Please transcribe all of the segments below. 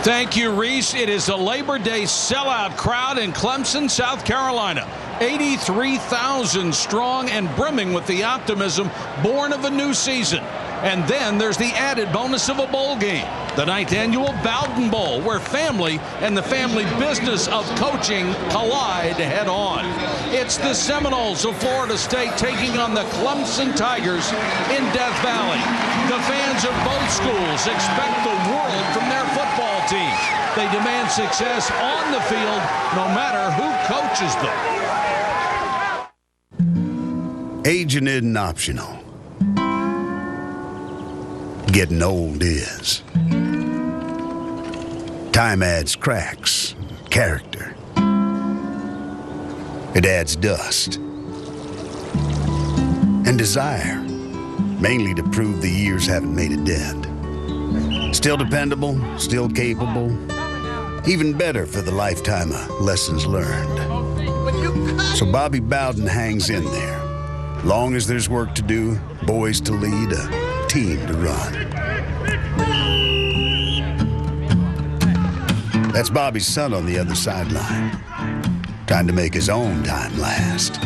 Thank you, Reese. It is a Labor Day sellout crowd in Clemson, South Carolina. 83,000 strong and brimming with the optimism born of a new season. And then there's the added bonus of a bowl game, the 9th annual Bowden Bowl, where family and the family business of coaching collide head on. It's the Seminoles of Florida State taking on the Clemson Tigers in Death Valley. The fans of both schools expect the world from their football teams. They demand success on the field, no matter who coaches them. Aging isn't optional. Getting old is. Time adds cracks, character. It adds dust. And desire, mainly to prove the years haven't made it dead. Still dependable, still capable, even better for the lifetime of lessons learned. So Bobby Bowden hangs in there. Long as there's work to do, boys to lead, a team to run. That's Bobby's son on the other sideline, trying to make his own time last.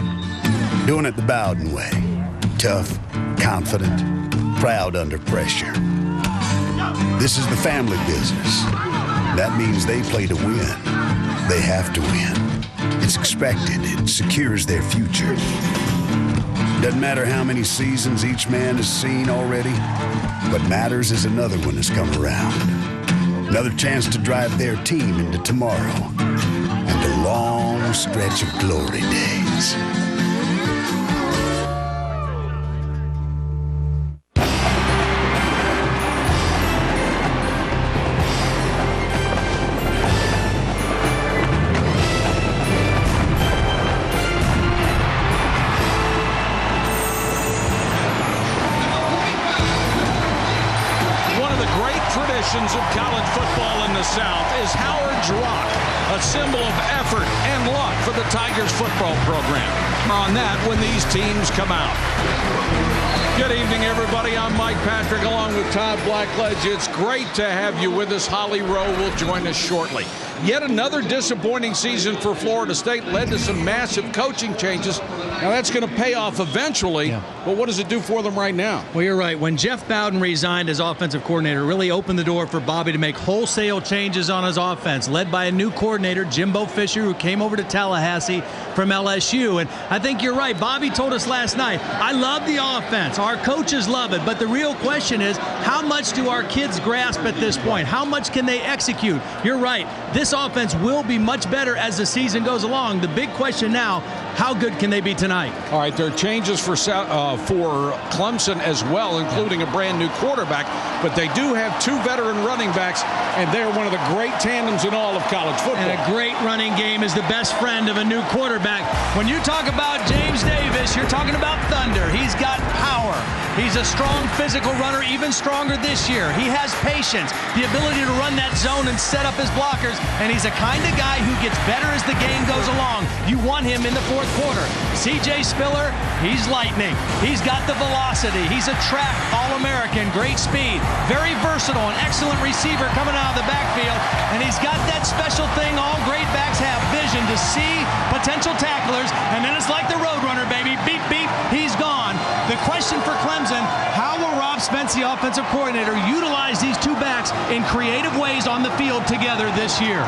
Doing it the Bowden way. Tough, confident, proud under pressure. This is the family business. That means they play to win. They have to win. It's expected. It secures their future. Doesn't matter how many seasons each man has seen already. What matters is another one has come around. Another chance to drive their team into tomorrow and a long stretch of glory days. Of college football in the South is Howard's Rock, a symbol of effort and luck for the Tigers football program. On that when these teams come out. Good evening, everybody. I'm Mike Patrick along with Todd Blackledge. It's great to have you with us. Holly Rowe will join us shortly. Yet another disappointing season for Florida State led to some massive coaching changes. Now that's going to pay off eventually, but what does it do for them right now? Well, you're right. When Jeff Bowden resigned as offensive coordinator, really opened the door for Bobby to make wholesale changes on his offense, led by a new coordinator, Jimbo Fisher, who came over to Tallahassee from LSU. And I think you're right. Bobby told us last night, I love the offense. Our coaches love it. But the real question is, how much do our kids grasp at this point? How much can they execute? You're right. This offense will be much better as the season goes along. The big question now, how good can they be tonight? All right, there are changes for Clemson as well, including a brand new quarterback, but they do have two veteran running backs, and they're one of the great tandems in all of college football. And a great running game is the best friend of a new quarterback. When you talk about James Davis, you're talking about thunder. He's got power. He's a strong physical runner, even stronger this year. He has patience, the ability to run that zone and set up his blockers, and he's a kind of guy who gets better as the game goes along. You want him in the fourth quarter. C.J. Spiller, he's lightning. He's got the velocity. He's a track All-American, great speed, very versatile, an excellent receiver coming out of the backfield, and he's got that special thing all great backs have, vision to see potential tacklers, and then it's like the Roadrunner, baby. Beep, beep, he's gone. The question for Clemson, how will Rob Spence, the offensive coordinator, utilize these two backs in creative ways on the field together this year?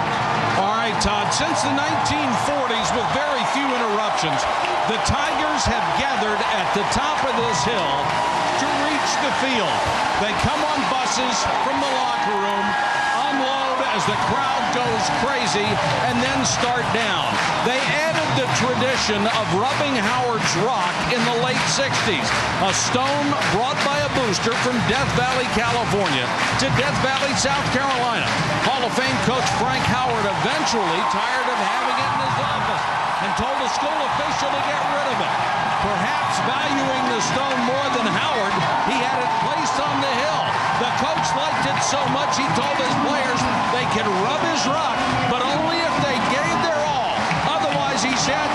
All right, Todd, since the 1940s, with very few interruptions, the Tigers have gathered at the top of this hill to reach the field. They come on buses from the locker room, unload as the crowd goes crazy, and then start down. They added the tradition of rubbing Howard's Rock in the late 60s, a stone brought by a booster from Death Valley, California to Death Valley, South Carolina. Hall of Fame coach Frank Howard eventually tired of having it in his office and told a school official to get rid of it. Perhaps valuing the stone more than Howard, he had it placed on the hill. The coach liked it so much he told his players they could rub his rock, but only if they gave their all. Otherwise, he said,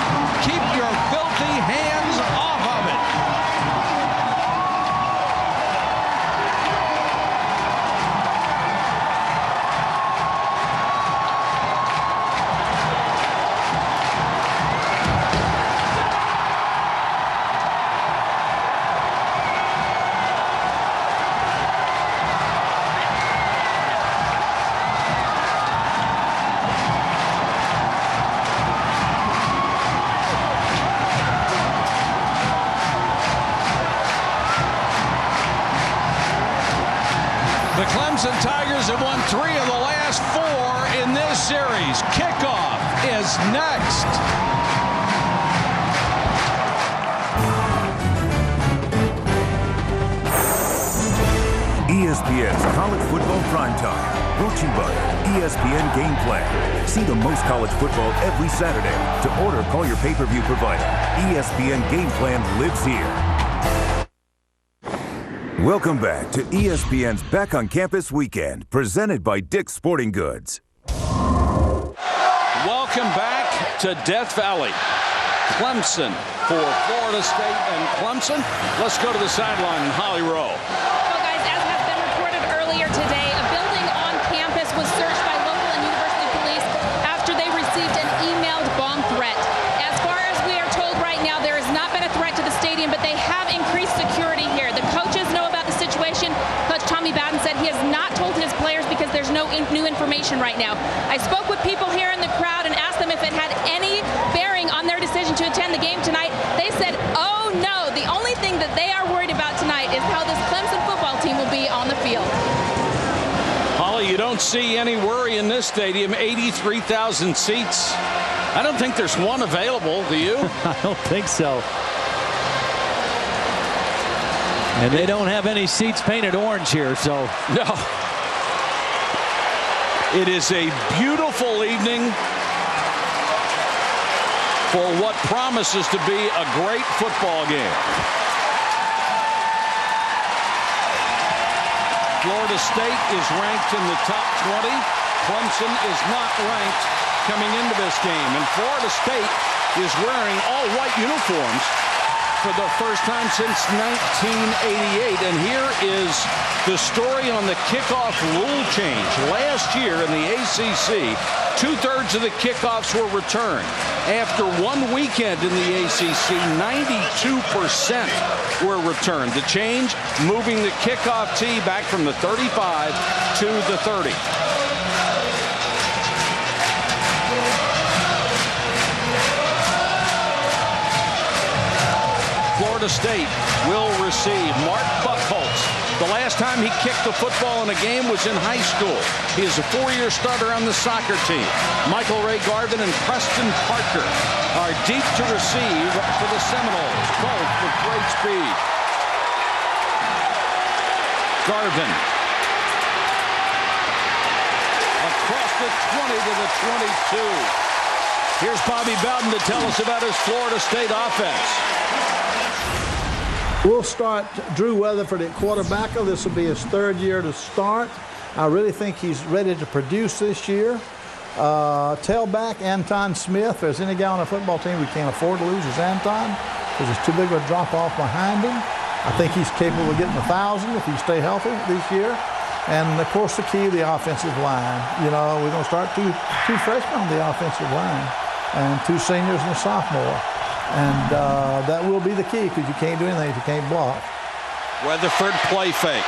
keep your filthy hands off of it. Clemson Tigers have won 3 of the last 4 in this series. Kickoff is next. ESPN's College Football Primetime, brought to you by ESPN Game Plan. See the most college football every Saturday. To order, call your pay-per-view provider. ESPN Game Plan lives here. Welcome back to ESPN's Back on Campus Weekend, presented by Dick's Sporting Goods. Welcome back to Death Valley. Clemson for Florida State and Clemson. Let's go to the sideline in Holly Rowe. Today, a building on campus was searched by local and university police after they received an emailed bomb threat. As far as we are told right now, there has not been a threat to the stadium, but they have increased security here. The coaches know about the situation. Coach Tommy Bowden said he has not told his players because there's no new information right now. I spoke with people here in the crowd and asked them if it had any bearing on their decision to attend the game tonight. They said, oh no, the only thing that they are worried about tonight is how this Clemson football team will be on the field. You don't see any worry in this stadium. 83,000 seats. I don't think there's one available. Do you? I don't think so. And they don't have any seats painted orange here, so. No. It is a beautiful evening for what promises to be a great football game. Florida State is ranked in the top 20. Clemson is not ranked coming into this game. And Florida State is wearing all white uniforms for the first time since 1988. And here is the story on the kickoff rule change. Last year in the ACC, 2/3 of the kickoffs were returned. After one weekend in the ACC, 92% were returned. The change, moving the kickoff tee back from the 35 to the 30. Florida State will receive Mark Buckholz. The last time he kicked the football in a game was in high school. He is a 4-year starter on the soccer team. Michael Ray Garvin and Preston Parker are deep to receive for the Seminoles, both with great speed. Garvin across the 20 to the 22. Here's Bobby Bowden to tell us about his Florida State offense. We'll start Drew Weatherford at quarterback. This will be his 3rd year to start. I really think he's ready to produce this year. Tailback, Anton Smith. If there's any guy on a football team we can't afford to lose, is Anton, because it's too big of a drop-off behind him. I think he's capable of getting 1,000 if he stay healthy this year. And, of course, the key, the offensive line. You know, we're going to start two freshmen on the offensive line and 2 seniors and a sophomore. And that will be the key, because you can't do anything if you can't block. Weatherford play fake.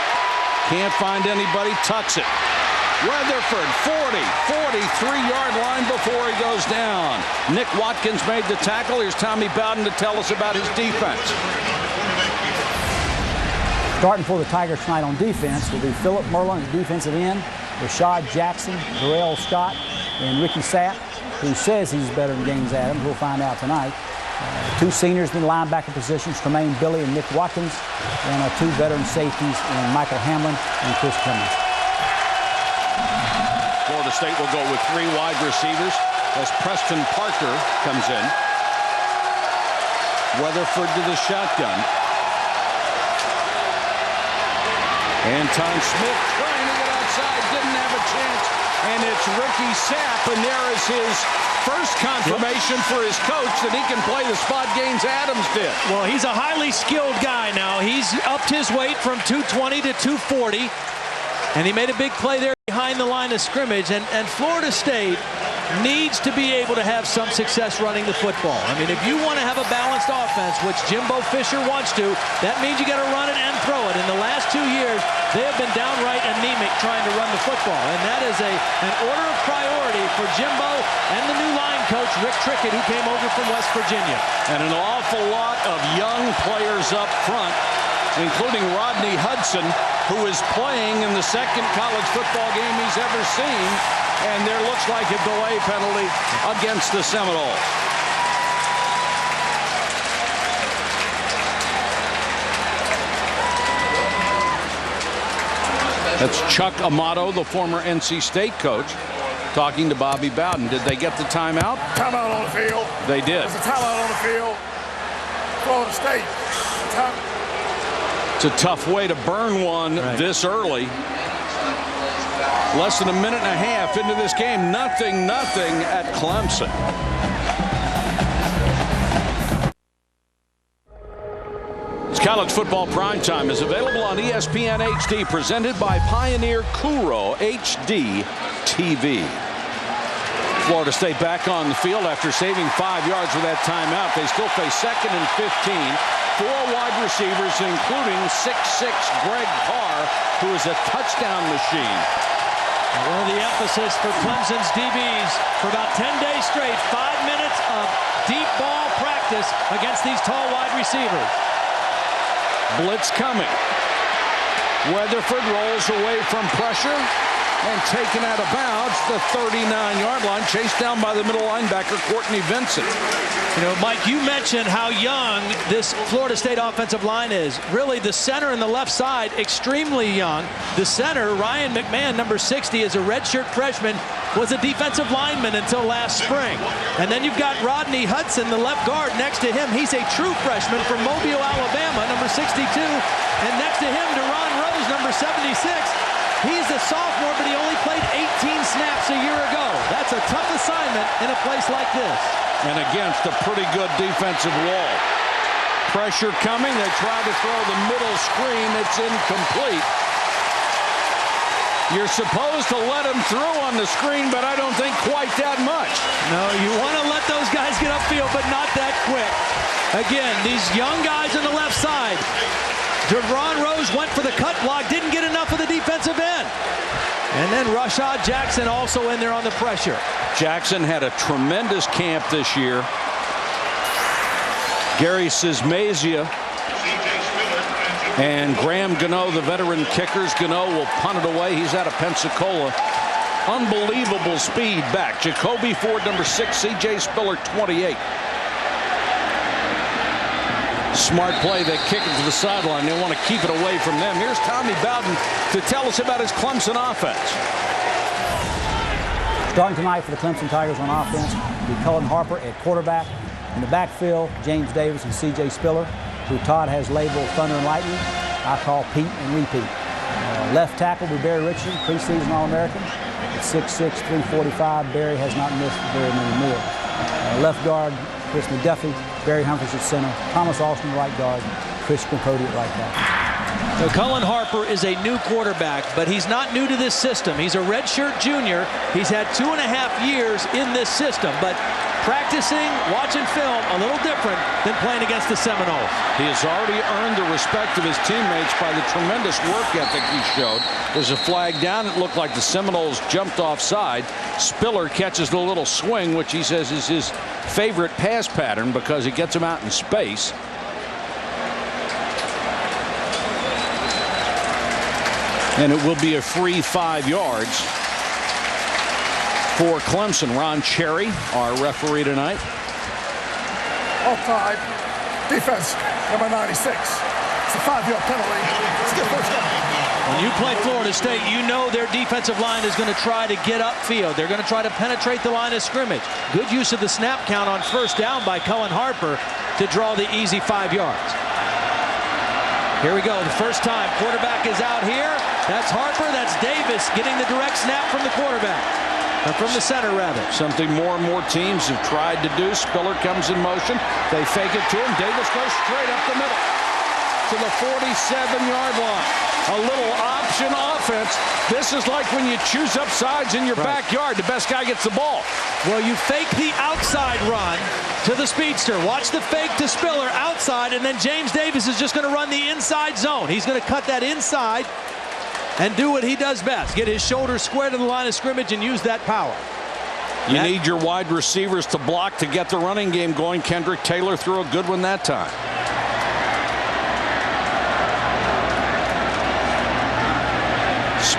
Can't find anybody, tucks it. Weatherford, 43-yard line before he goes down. Nick Watkins made the tackle. Here's Tommy Bowden to tell us about his defense. Starting for the Tigers tonight on defense will be Philip Merlin at defensive end, Rashad Jackson, Darrell Scott, and Ricky Sapp, who says he's better than James Adams. We'll find out tonight. 2 seniors in the linebacker positions, Tremaine Billy and Nick Watkins, and 2 veteran safeties in Michael Hamlin and Chris Clemens. Florida State will go with 3 wide receivers as Preston Parker comes in. Weatherford to the shotgun. Anton Smith trying to get outside, didn't have a chance, and it's Ricky Sapp, and there is his first confirmation for his coach that he can play the spot games Adams did. Well, he's a highly skilled guy now. He's upped his weight from 220 to 240, and he made a big play there behind the line of scrimmage. And Florida State needs to be able to have some success running the football. I mean, if you want to have a balanced offense, which Jimbo Fisher wants to, that means you got to run it and throw it. In the last 2 years, they have been downright anemic trying to run the football, and that is an order of priority for Jimbo and the new line coach, Rick Trickett, who came over from West Virginia. And an awful lot of young players up front, including Rodney Hudson, who is playing in the second college football game he's ever seen. And there looks like a delay penalty against the Seminoles. That's Chuck Amato, the former NC State coach, talking to Bobby Bowden. Did they get the timeout? Timeout on the field. They did. There's a timeout on the field. Florida State. It's a tough way to burn one this early. Less than a minute and a half into this game. Nothing at Clemson. College Football Primetime is available on ESPN HD, presented by Pioneer Kuro HD TV. Florida State back on the field after saving 5 yards with that timeout. They still face 2nd and 15. 4 wide receivers, including 6'6" Greg Carr, who is a touchdown machine. One of the emphasis for Clemson's DBs for about 10 days straight. 5 minutes of deep ball practice against these tall wide receivers. Blitz coming. Weatherford rolls away from pressure and taken out of bounds. The 39-yard line, chased down by the middle linebacker, Courtney Vincent. You know, Mike, you mentioned how young this Florida State offensive line is. Really, the center and the left side, extremely young. The center, Ryan McMahon, number 60, is a redshirt freshman, was a defensive lineman until last spring. And then you've got Rodney Hudson, the left guard, next to him. He's a true freshman from Mobile, Alabama, number 62. And next to him, Deron Rose, number 76. He's a sophomore, but he only played 18 snaps a year ago. That's a tough assignment in a place like this. And against a pretty good defensive wall. Pressure coming. They try to throw the middle screen. It's incomplete. You're supposed to let him through on the screen, but I don't think quite that much. No, you want to let those guys get upfield, but not that quick. Again, these young guys on the left side. Deron Rose went for the cut block, didn't get enough of the defensive end. And then Rashad Jackson also in there on the pressure. Jackson had a tremendous camp this year. Gary Sismazia and Graham Gano, the veteran kickers. Gano will punt it away. He's out of Pensacola. Unbelievable speed back. Jacoby Ford, number 6. C.J. Spiller, 28. Smart play. They kick it to the sideline. They want to keep it away from them. Here's Tommy Bowden to tell us about his Clemson offense. Starting tonight for the Clemson Tigers on offense will be Cullen Harper at quarterback. In the backfield, James Davis and C.J. Spiller, who Todd has labeled Thunder and Lightning. I call Pete and Repeat. Left tackle will be Barry Richardson, preseason All-American. At 6'6", 345, Barry has not missed very many meals. Left guard, Chris McDuffie, Barry Humphries at center, Thomas Austin right guard, Chris Capote at right tackle. So Cullen Harper is a new quarterback, but he's not new to this system. He's a redshirt junior. He's had 2.5 years in this system, but practicing, watching film, a little different than playing against the Seminoles. He has already earned the respect of his teammates by the tremendous work ethic he showed. There's a flag down. It looked like the Seminoles jumped offside. Spiller catches the little swing, which he says is his favorite pass pattern because it gets him out in space. And it will be a free 5 yards for Clemson. Ron Cherry, our referee tonight. Offside. Defense, number 96. It's a 5-yard penalty. Let's get first down. When you play Florida State, you know their defensive line is going to try to get upfield. They're going to try to penetrate the line of scrimmage. Good use of the snap count on first down by Cullen Harper to draw the easy 5 yards. Here we go. The first time quarterback is out here. That's Harper. That's Davis getting the direct snap from the quarterback. Or from the center, rather. Something more and more teams have tried to do. Spiller comes in motion. They fake it to him. Davis goes straight up the middle to the 47-yard line. A little option offense. This is like when you choose up sides in your backyard. The best guy gets the ball. Well, you fake the outside run to the speedster. Watch the fake to Spiller outside, and then James Davis is just going to run the inside zone. He's going to cut that inside and do what he does best. Get his shoulders square to the line of scrimmage and use that power. You need your wide receivers to block to get the running game going. Kendrick Taylor threw a good one that time.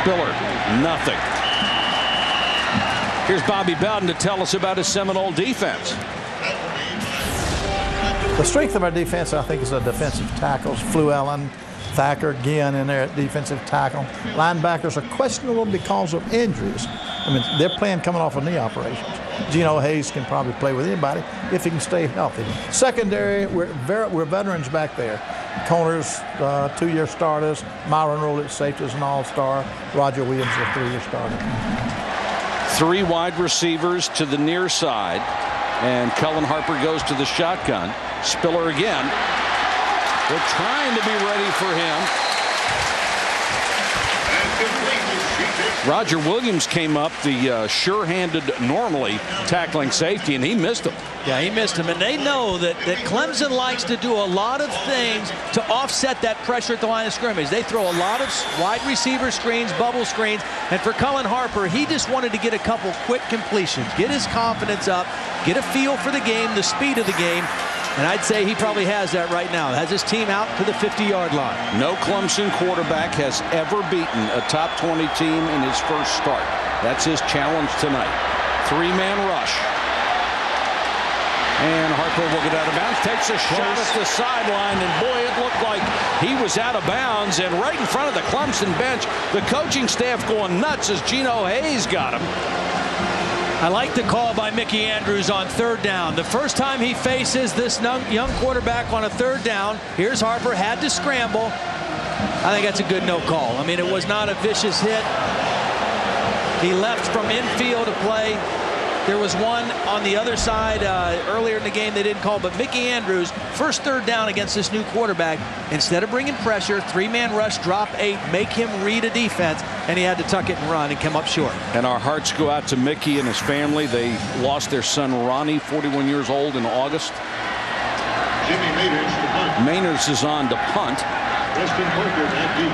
Spiller, nothing. Here's Bobby Bowden to tell us about his Seminole defense. The strength of our defense, I think, is our defensive tackles. Fluellen, Thacker, Ginn in there at defensive tackle. Linebackers are questionable because of injuries. I mean, they're playing coming off of knee operations. Gino Hayes can probably play with anybody if he can stay healthy. Secondary, we're veterans back there. Coners, 2-year starters. Myron Rowlett, safety, is an all-star. Roger Williams, a 3-year starter. 3 wide receivers to the near side, and Cullen Harper goes to the shotgun. Spiller again. They're trying to be ready for him. Roger Williams came up, the sure-handed, normally tackling safety, and he missed him. Yeah, he missed him, and they know that Clemson likes to do a lot of things to offset that pressure at the line of scrimmage. They throw a lot of wide receiver screens, bubble screens, and for Cullen Harper, he just wanted to get a couple quick completions, get his confidence up, get a feel for the game, the speed of the game, and I'd say he probably has that right now. Has his team out to the 50-yard line. No Clemson quarterback has ever beaten a top 20 team in his first start. That's his challenge tonight. 3-man rush. And Harper will get out of bounds, takes a shot at the sideline, and boy, it looked like he was out of bounds. And right in front of the Clemson bench, the coaching staff going nuts as Gino Hayes got him. I like the call by Mickey Andrews on 3rd down. The first time he faces this young quarterback on a 3rd down, here's Harper, had to scramble. I think that's a good no call. I mean, it was not a vicious hit. He left from infield to play. There was one on the other side earlier in the game they didn't call, but Mickey Andrews, first 3rd down against this new quarterback, instead of bringing pressure, 3-man rush, drop 8, make him read a defense, and he had to tuck it and run and come up short. And our hearts go out to Mickey and his family. They lost their son Ronnie, 41 years old, in August. Jimmy Mayners is on to punt. Weston Parker at deep.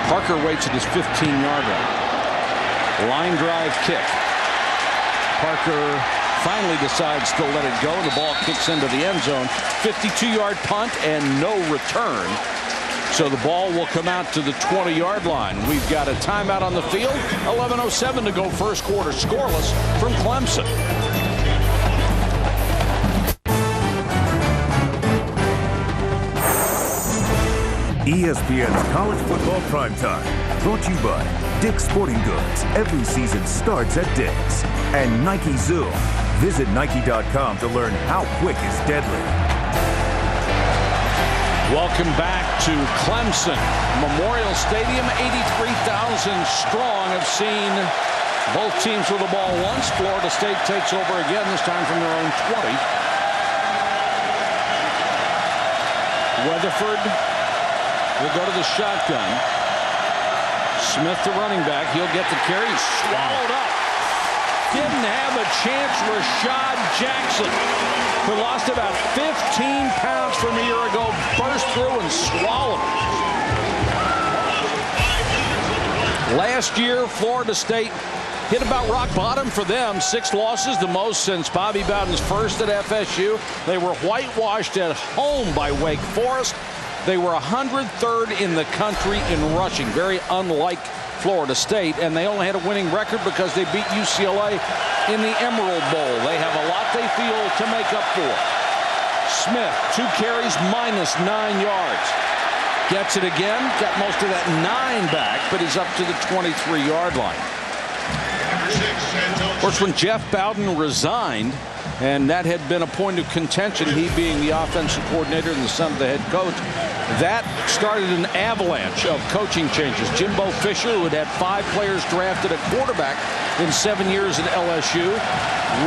Parker waits at his 15-yard line. Line drive kick. Parker finally decides to let it go, and the ball kicks into the end zone. 52-yard punt and no return. So the ball will come out to the 20-yard line. We've got a timeout on the field. 11:07 to go, first quarter, scoreless from Clemson. ESPN's College Football Primetime, brought to you by Dick's Sporting Goods. Every season starts at Dick's. And Nike Zoom. Visit Nike.com to learn how quick is deadly. Welcome back to Clemson. Memorial Stadium, 83,000 strong, have seen both teams with the ball once. Florida State takes over again, this time from their own 20. Weatherford will go to the shotgun. Smith, the running back. He'll get the carry. Swallowed up. Didn't have a chance. Rashad Jackson, who lost about 15 pounds from a year ago, burst through and swallowed it. Last year, Florida State hit about rock bottom for them. 6 losses, the most since Bobby Bowden's first at FSU. They were whitewashed at home by Wake Forest. They were 103rd in the country in rushing, very unlike Florida State, and they only had a winning record because they beat UCLA in the Emerald Bowl. They have a lot they feel to make up for. Smith, 2 carries, -9 yards. Gets it again, got most of that 9 back, but is up to the 23-yard line. Of course, when Jeff Bowden resigned, and that had been a point of contention, he being the offensive coordinator and the son of the head coach, that started an avalanche of coaching changes. Jimbo Fisher, who had 5 players drafted at quarterback in 7 years at LSU.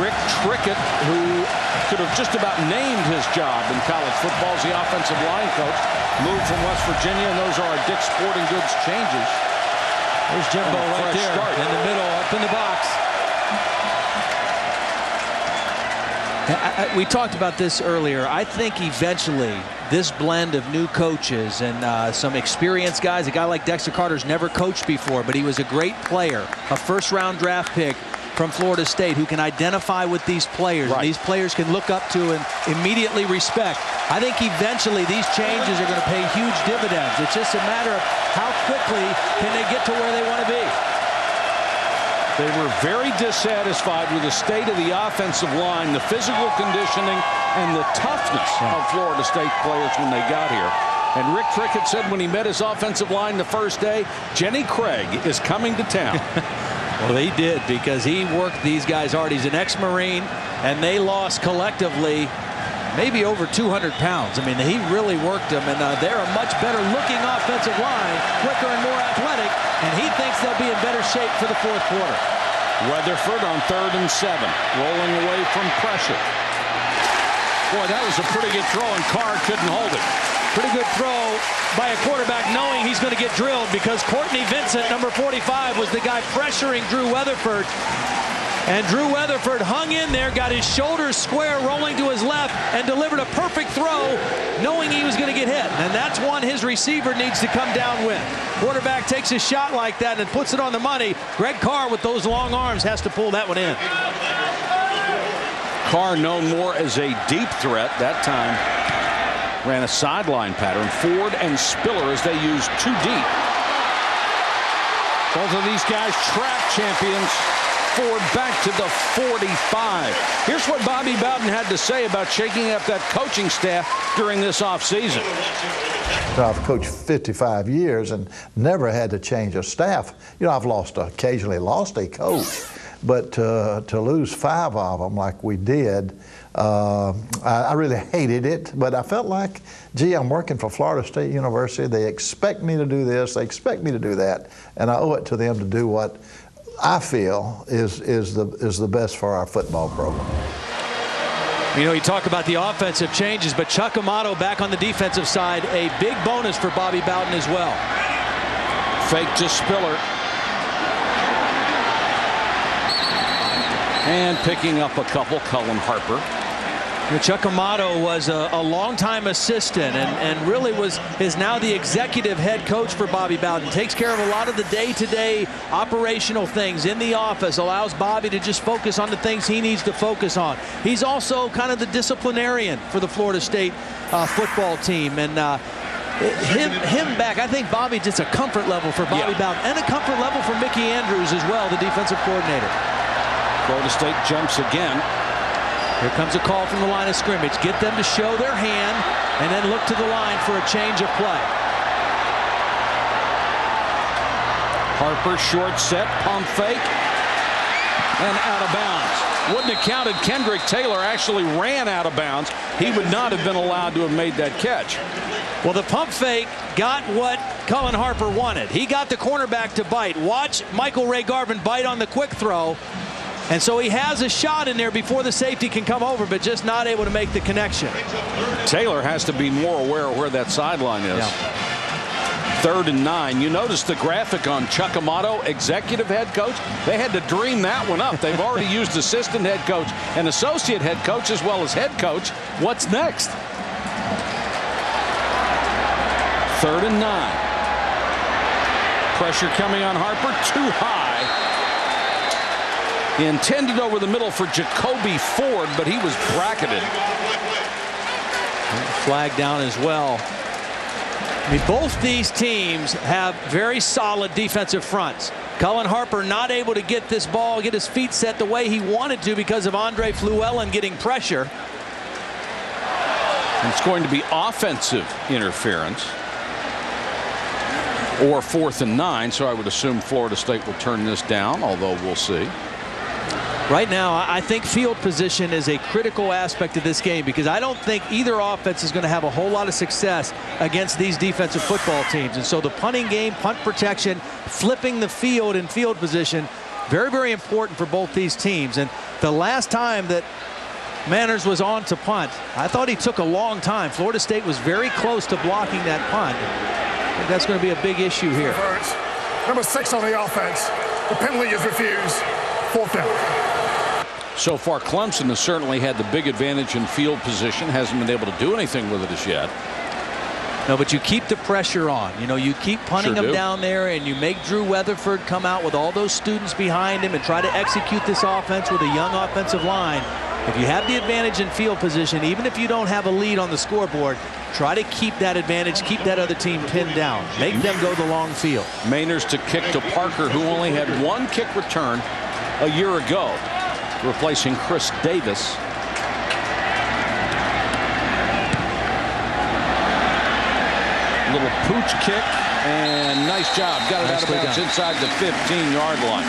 Rick Trickett, who could have just about named his job in college football as the offensive line coach, moved from West Virginia, and those are our Dick's Sporting Goods changes. There's Jimbo right there in the middle, up in the box. We talked about this earlier. I think eventually this blend of new coaches and some experienced guys, a guy like Dexter Carter's never coached before, but he was a great player, a first-round draft pick from Florida State who can identify with these players. Right. And these players can look up to and immediately respect. I think eventually these changes are going to pay huge dividends. It's just a matter of how quickly can they get to where they want to be. They were very dissatisfied with the state of the offensive line, the physical conditioning, and the toughness of Florida State players when they got here. And Rick Trickett said when he met his offensive line the first day, Jenny Craig is coming to town. Well, he did, because he worked these guys hard. He's an ex-Marine, and they lost collectively maybe over 200 pounds. I mean, he really worked them, and they're a much better looking offensive line, quicker and more athletic, and he thinks they'll be in better shape for the fourth quarter. Weatherford on 3rd and 7, rolling away from pressure. Boy, that was a pretty good throw, and Carr couldn't hold it. Pretty good throw by a quarterback knowing he's going to get drilled, because Courtney Vincent, number 45, was the guy pressuring Drew Weatherford. And Drew Weatherford hung in there, got his shoulders square, rolling to his left, and delivered a perfect throw, knowing he was going to get hit. And that's one his receiver needs to come down with. Quarterback takes a shot like that and puts it on the money. Greg Carr, with those long arms, has to pull that one in. Carr, known more as a deep threat that time, ran a sideline pattern. Ford and Spiller, as they used 2 deep. Both of these guys track champions. Ford back to the 45. Here's what Bobby Bowden had to say about shaking up that coaching staff during this offseason. I've coached 55 years and never had to change a staff. You know, I've occasionally lost a coach, but to lose 5 of them like we did, I really hated it, but I felt like, gee, I'm working for Florida State University. They expect me to do this, they expect me to do that, and I owe it to them to do what I feel is the best for our football program. You know, you talk about the offensive changes, but Chuck Amato back on the defensive side, a big bonus for Bobby Bowden as well. Fake to Spiller. And picking up a couple, Cullen Harper. Chuck Amato was a longtime assistant and really is now the executive head coach for Bobby Bowden. Takes care of a lot of the day-to-day operational things in the office, allows Bobby to just focus on the things he needs to focus on. He's also kind of the disciplinarian for the Florida State football team. And him back, I think Bobby, just a comfort level for Bobby Bowden, and a comfort level for Mickey Andrews as well, the defensive coordinator. Florida State jumps again. Here comes a call from the line of scrimmage. Get them to show their hand and then look to the line for a change of play. Harper, short set, pump fake, and out of bounds. Wouldn't have counted. Kendrick Taylor actually ran out of bounds. He would not have been allowed to have made that catch. Well, the pump fake got what Cullen Harper wanted. He got the cornerback to bite. Watch Michael Ray Garvin bite on the quick throw. And so he has a shot in there before the safety can come over, but just not able to make the connection. Taylor has to be more aware of where that sideline is. Yeah. 3rd and 9. You notice the graphic on Chuck Amato, executive head coach. They had to dream that one up. They've already used assistant head coach and associate head coach as well as head coach. What's next? 3rd and 9. Pressure coming on Harper, too high. He intended over the middle for Jacoby Ford, but he was bracketed. Flag down as well. I mean, both these teams have very solid defensive fronts. Cullen Harper not able to get this ball, get his feet set the way he wanted to because of Andre Fluellen getting pressure. It's going to be offensive interference. Or 4th and 9, so I would assume Florida State will turn this down, although we'll see. Right now, I think field position is a critical aspect of this game, because I don't think either offense is going to have a whole lot of success against these defensive football teams. And so the punting game, punt protection, flipping the field and field position, very, very important for both these teams. And the last time that Manners was on to punt, I thought he took a long time. Florida State was very close to blocking that punt. I think that's going to be a big issue here. Number 6 on the offense. The penalty is refused. 4th down. So far, Clemson has certainly had the big advantage in field position. Hasn't been able to do anything with it as yet. No, but you keep the pressure on. You know, you keep punting him down there, and you make Drew Weatherford come out with all those students behind him and try to execute this offense with a young offensive line. If you have the advantage in field position, even if you don't have a lead on the scoreboard, try to keep that advantage, keep that other team pinned down. Make them go the long field. Mainers to kick to Parker, who only had one kick return a year ago, replacing Chris Davis. Little pooch kick, and nice job. Got it out of bounds inside the 15-yard line.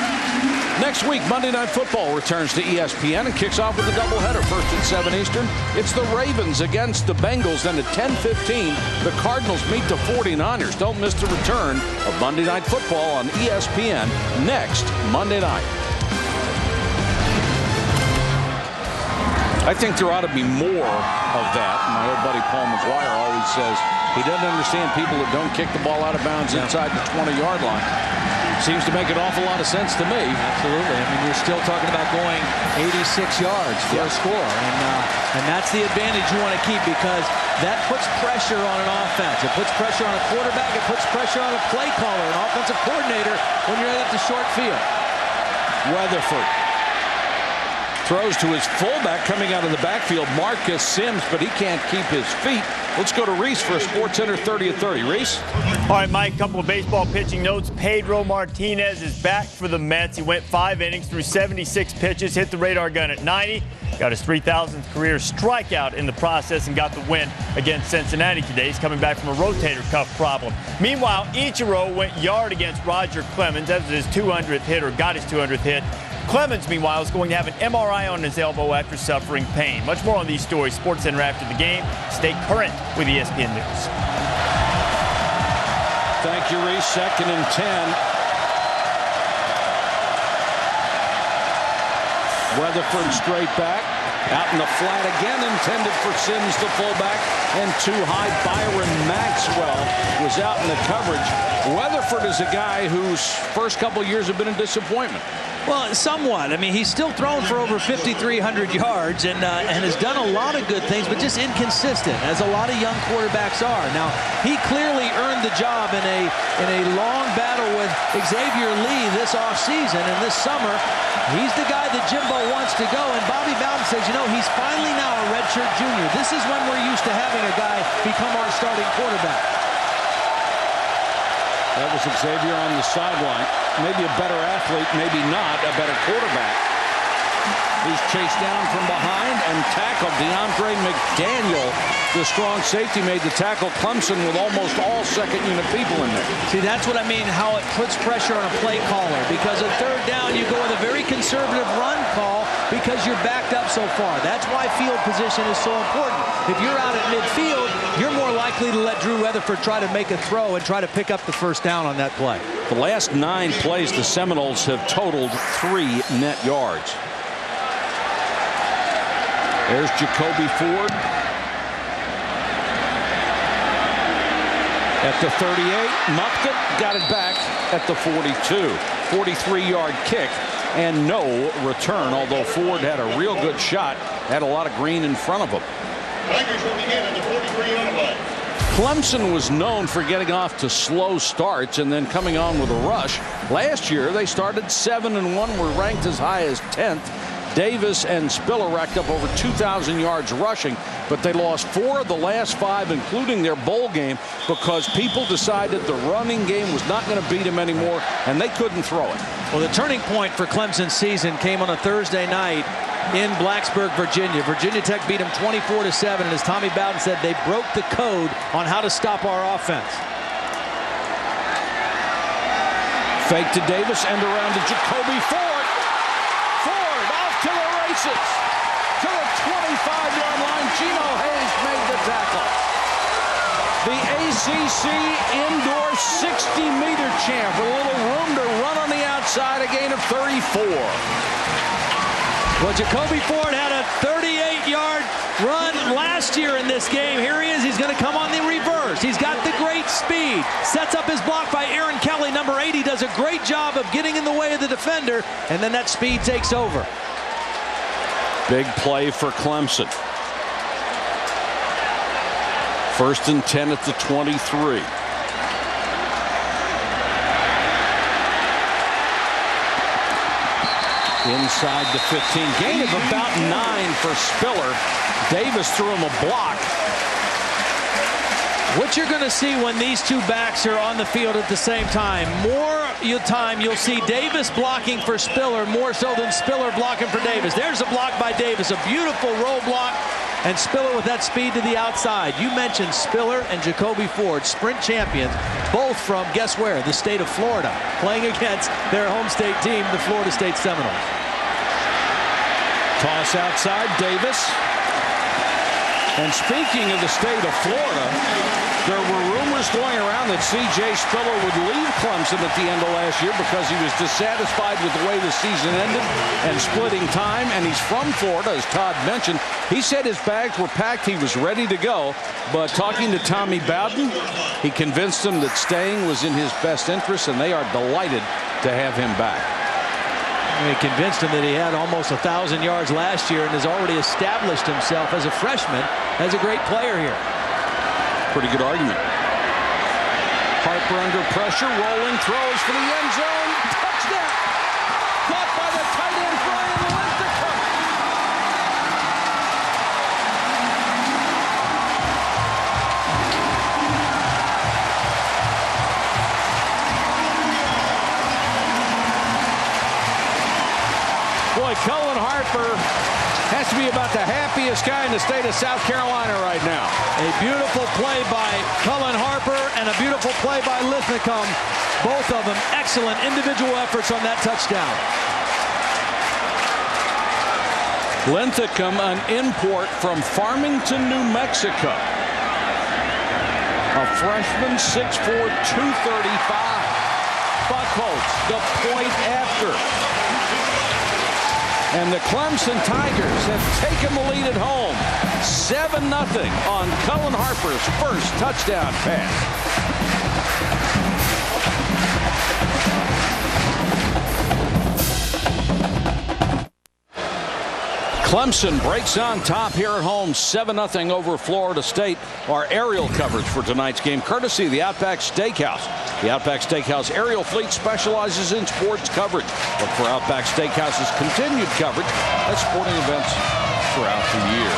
Next week, Monday Night Football returns to ESPN and kicks off with a doubleheader. First at 7 Eastern, it's the Ravens against the Bengals. Then at 10:15, the Cardinals meet the 49ers. Don't miss the return of Monday Night Football on ESPN next Monday night. I think there ought to be more of that. My old buddy Paul McGuire always says he doesn't understand people that don't kick the ball out of bounds inside the 20-yard line. Seems to make an awful lot of sense to me. Absolutely. I mean, you're still talking about going 86 yards for a score. And that's the advantage you want to keep, because that puts pressure on an offense. It puts pressure on a quarterback. It puts pressure on a play caller, an offensive coordinator, when you're at the short field. Weatherford throws to his fullback coming out of the backfield, Marcus Sims, but he can't keep his feet. Let's go to Reese for a SportsCenter 30 at 30. Reese? All right, Mike, couple of baseball pitching notes. Pedro Martinez is back for the Mets. He went 5 innings, threw 76 pitches, hit the radar gun at 90. Got his 3,000th career strikeout in the process and got the win against Cincinnati today. He's coming back from a rotator cuff problem. Meanwhile, Ichiro went yard against Roger Clemens. That was his 200th hit, or got his 200th hit. Clemens, meanwhile, is going to have an MRI on his elbow after suffering pain. Much more on these stories. SportsCenter after the game. Stay current with ESPN News. Thank you, Reese. 2nd and 10. Weatherford straight back. Out in the flat again, intended for Sims, the fullback, and too high. Byron Maxwell was out in the coverage. Weatherford is a guy whose first couple years have been a disappointment. Well, somewhat. I mean, he's still thrown for over 5,300 yards and has done a lot of good things, but just inconsistent, as a lot of young quarterbacks are. Now, he clearly earned the job in a long battle with Xavier Lee this offseason, and this summer, he's the guy that Jimbo wants to go. And Bobby Bowden says, you know, he's finally now a redshirt junior. This is when we're used to having a guy become our starting quarterback. That was Xavier on the sideline. Maybe a better athlete, maybe not, a better quarterback. He's chased down from behind and tackled. DeAndre McDaniel, the strong safety, made the tackle. Clemson with almost all second-unit people in there. See, that's what I mean, how it puts pressure on a play caller. Because at 3rd down, you go with a very conservative run call because you're backed up so far. That's why field position is so important. If you're out at midfield, you're more likely to let Drew Weatherford try to make a throw and try to pick up the 1st down on that play. The last 9 plays, the Seminoles have totaled 3 net yards. There's Jacoby Ford at the 38. Muffed it, got it back at the 42. 43-yard kick and no return, although Ford had a real good shot, had a lot of green in front of him. Tigers will begin at the 43-yard line. Clemson was known for getting off to slow starts and then coming on with a rush. Last year, they started 7-1, were ranked as high as 10th. Davis and Spiller racked up over 2,000 yards rushing, but they lost 4 of the last 5, including their bowl game, because people decided the running game was not going to beat them anymore, and they couldn't throw it. Well, the turning point for Clemson's season came on a Thursday night in Blacksburg, Virginia. Virginia Tech beat them 24-7, and as Tommy Bowden said, they broke the code on how to stop our offense. Fake to Davis, end around to Jacoby Ford. Ford off to the races. To the 25-yard line. Gino Hayes made the tackle. The ACC indoor 60-meter champ with a little room to run on the outside, a gain of 34. Well, Jacoby Ford had a 38-yard run last year in this game. Here he is. He's going to come on the reverse. He's got the great speed. Sets up his block by Aaron Kelly. Number 80 does a great job of getting in the way of the defender, and then that speed takes over. Big play for Clemson. First and 10 at the 23. Inside the 15. Gain of about 9 for Spiller. Davis threw him a block. What you're going to see when these two backs are on the field at the same time, you'll see Davis blocking for Spiller more so than Spiller blocking for Davis. There's a block by Davis, a beautiful roll block, and Spiller with that speed to the outside. You mentioned Spiller and Jacoby Ford, sprint champions, both from, guess where, the state of Florida, playing against their home state team, the Florida State Seminoles. Toss outside, Davis. And speaking of the state of Florida, there were rumors going around that C.J. Spiller would leave Clemson at the end of last year because he was dissatisfied with the way the season ended and splitting time. And he's from Florida, as Todd mentioned. He said his bags were packed. He was ready to go. But talking to Tommy Bowden, he convinced him that staying was in his best interest, and they are delighted to have him back. He convinced him that he had almost 1,000 yards last year and has already established himself as a freshman as a great player here. Pretty good argument. Harper under pressure, rolling, throws for the end zone. Touchdown! Caught by the tight end, Brian Lincecum. Boy, Cullen Harper has to be about the happiest guy in the state of South Carolina right now. A beautiful play by Cullen Harper and a beautiful play by Lincecum. Both of them excellent individual efforts on that touchdown. Lincecum, an import from Farmington, New Mexico. A freshman, 6'4", 235. Buckholz, the point after. And the Clemson Tigers have taken the lead at home. 7-0 on Cullen Harper's first touchdown pass. Clemson breaks on top here at home, 7-0 over Florida State. Our aerial coverage for tonight's game, courtesy of the Outback Steakhouse. The Outback Steakhouse aerial fleet specializes in sports coverage. Look for Outback Steakhouse's continued coverage at sporting events throughout the year.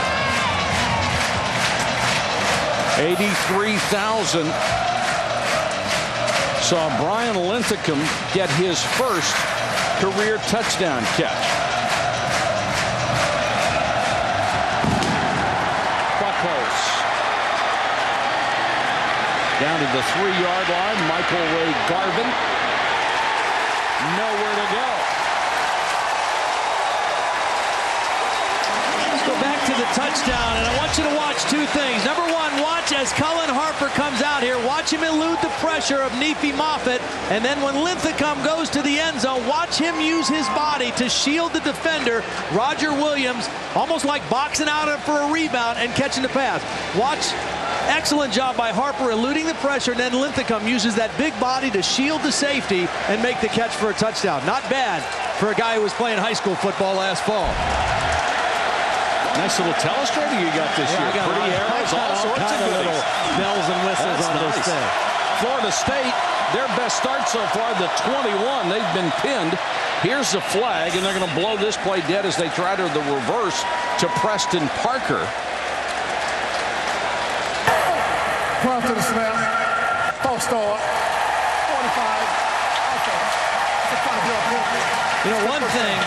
83,000 saw Brian Lincecum get his first career touchdown catch. Down to the 3-yard line, Michael Ray Garvin. Nowhere to go. Let's go back to the touchdown, and I want you to watch two things. Number one, watch as Cullen Harper comes out here. Watch him elude the pressure of Nefi Moffitt, and then when Lincecum goes to the end zone, watch him use his body to shield the defender, Roger Williams, almost like boxing out for a rebound and catching the pass. Watch. Excellent job by Harper eluding the pressure, and then Lincecum uses that big body to shield the safety and make the catch for a touchdown. Not bad for a guy who was playing high school football last fall. Nice little telestrator you got this year. Pretty arrows, all sorts of little bells and whistles on this thing. Florida State, their best start so far, the 21. They've been pinned. Here's the flag, and they're going to blow this play dead as they try to the reverse to Preston Parker. Prior to the snap, false start, 45. You know, one thing,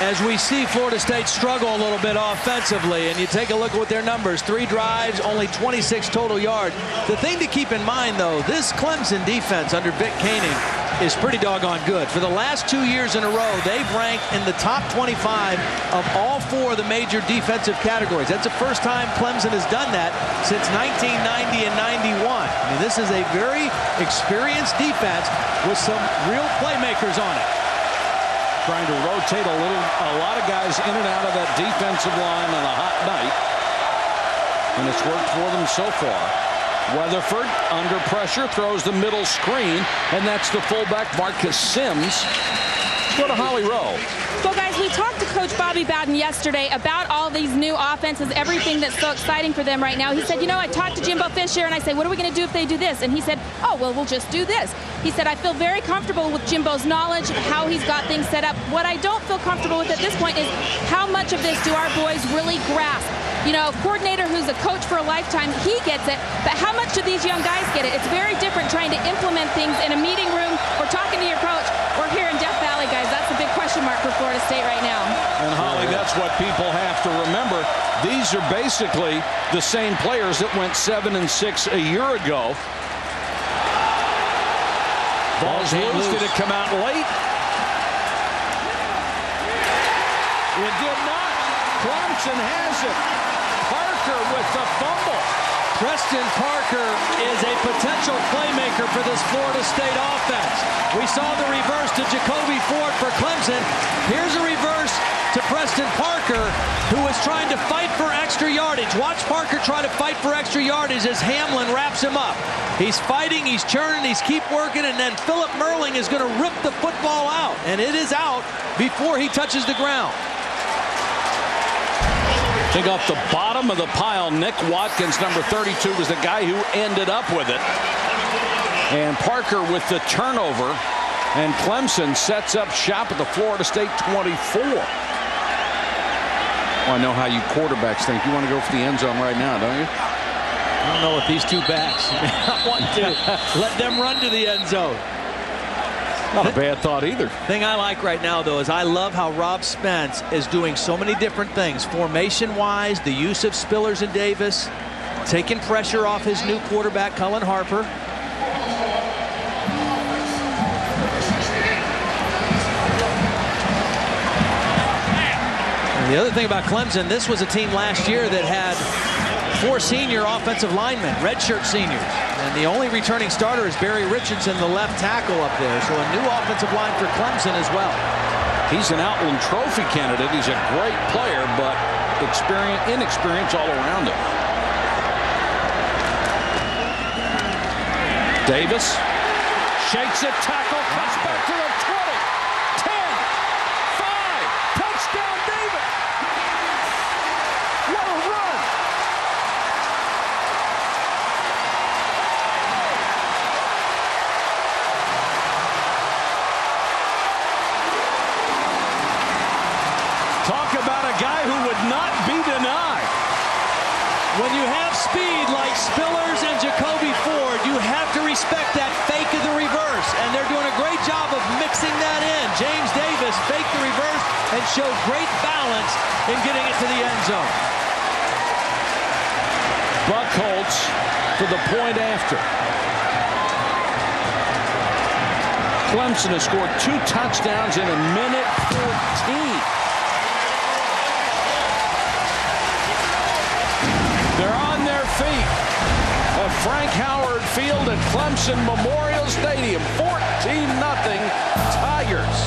as we see Florida State struggle a little bit offensively, and you take a look at what their numbers, 3 drives, only 26 total yards. The thing to keep in mind, though, this Clemson defense under Vic Koenning is pretty doggone good. For the last 2 years in a row, they've ranked in the top 25 of all 4 of the major defensive categories. That's the first time Clemson has done that since 1990 and 91. I mean, this is a very experienced defense with some real playmakers on it. Trying to rotate a lot of guys in and out of that defensive line on a hot night. And it's worked for them so far. Weatherford under pressure, throws the middle screen, and that's the fullback Marcus Sims. Let's go to Holly Rowe. Well, guys, we talked to Coach Coach Bobby Bowden yesterday about all these new offenses, everything that's so exciting for them right now. He said, you know, I talked to Jimbo Fisher and I said, what are we going to do if they do this? And he said, oh, well, we'll just do this. He said, I feel very comfortable with Jimbo's knowledge, how he's got things set up. What I don't feel comfortable with at this point is how much of this do our boys really grasp? You know, coordinator who's a coach for a lifetime, he gets it, but how much do these young guys get it? It's very different trying to implement things in a meeting room or talking to your coach or here in Death Valley, guys. That's a big question mark for Florida State right now. And Holly, that's what people have to remember. These are basically the same players that went 7-6 a year ago. Ball's loose. Did it come out late? It did not. Clemson has it. Parker with the fumble. Preston Parker is a potential playmaker for this Florida State offense. We saw the reverse to Jacoby Ford for Clemson. Here's a reverse to Preston Parker, who is trying to fight for extra yardage. Watch Parker try to fight for extra yardage as Hamlin wraps him up. He's fighting, he's churning, he's keep working, and then Philip Merling is going to rip the football out. And it is out before he touches the ground. I think off the bottom of the pile, Nick Watkins, number 32, was the guy who ended up with it. And Parker with the turnover. And Clemson sets up shop at the Florida State 24. Well, I know how you quarterbacks think. You want to go for the end zone right now, don't you? I don't know if these two backs want to let them run to the end zone. Not a bad thought either. Thing I like right now, though, is I love how Rob Spence is doing so many different things. Formation-wise, the use of Spillers and Davis, taking pressure off his new quarterback, Cullen Harper. And the other thing about Clemson, this was a team last year that had 4 senior offensive linemen, redshirt seniors. And the only returning starter is Barry Richardson, the left tackle up there. So a new offensive line for Clemson as well. He's an Outland Trophy candidate. He's a great player, but inexperience all around him. Davis shakes it, tackle, cuts back to the 20, 10, 5, touchdown Davis. What a run. Talk about a guy who would not be denied. When you have speed like Spillers and Jacoby Ford, you have to respect that fake of the reverse. And they're doing a great job of mixing that in. James Davis faked the reverse and showed great balance in getting it to the end zone. Buckholz for the point after. Clemson has scored 2 touchdowns in a minute 14. They're on their feet at Frank Howard Field at Clemson Memorial Stadium. 14-0 Tigers.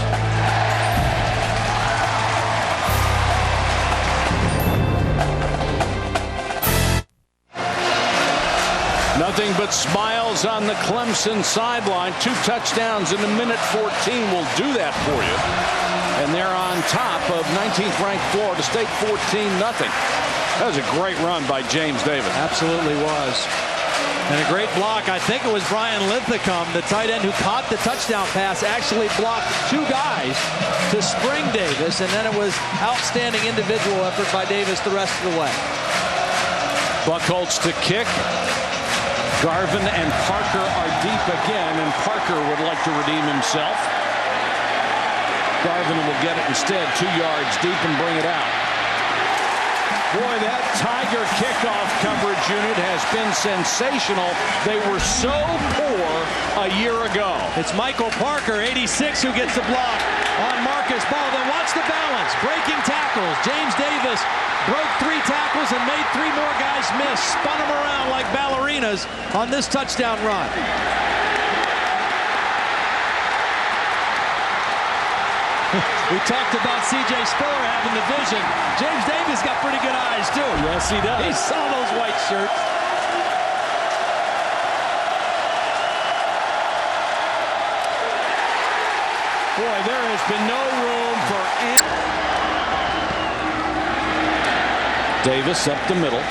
Nothing but smiles on the Clemson sideline. 2 touchdowns in a minute 14 will do that for you. And they're on top of 19th ranked Florida State, 14-0. That was a great run by James Davis. Absolutely was. And a great block. I think it was Brian Linthicum, the tight end who caught the touchdown pass, actually blocked 2 guys to spring Davis, and then it was outstanding individual effort by Davis the rest of the way. Buckholz to kick. Garvin and Parker are deep again, and Parker would like to redeem himself. Garvin will get it instead, 2 yards deep and bring it out. Boy, that Tiger kickoff coverage unit has been sensational. They were so poor a year ago. It's Michael Parker, 86, who gets the block on Marcus Ball. Then watch the balance. Breaking tackles. James Davis broke 3 tackles and made 3 more guys miss. Spun them around like ballerinas on this touchdown run. We talked about C.J. Spiller having the vision. James Davis got pretty good eyes, too. Yes, he does. He saw those white shirts. Boy, there has been no room for any. Davis up the middle.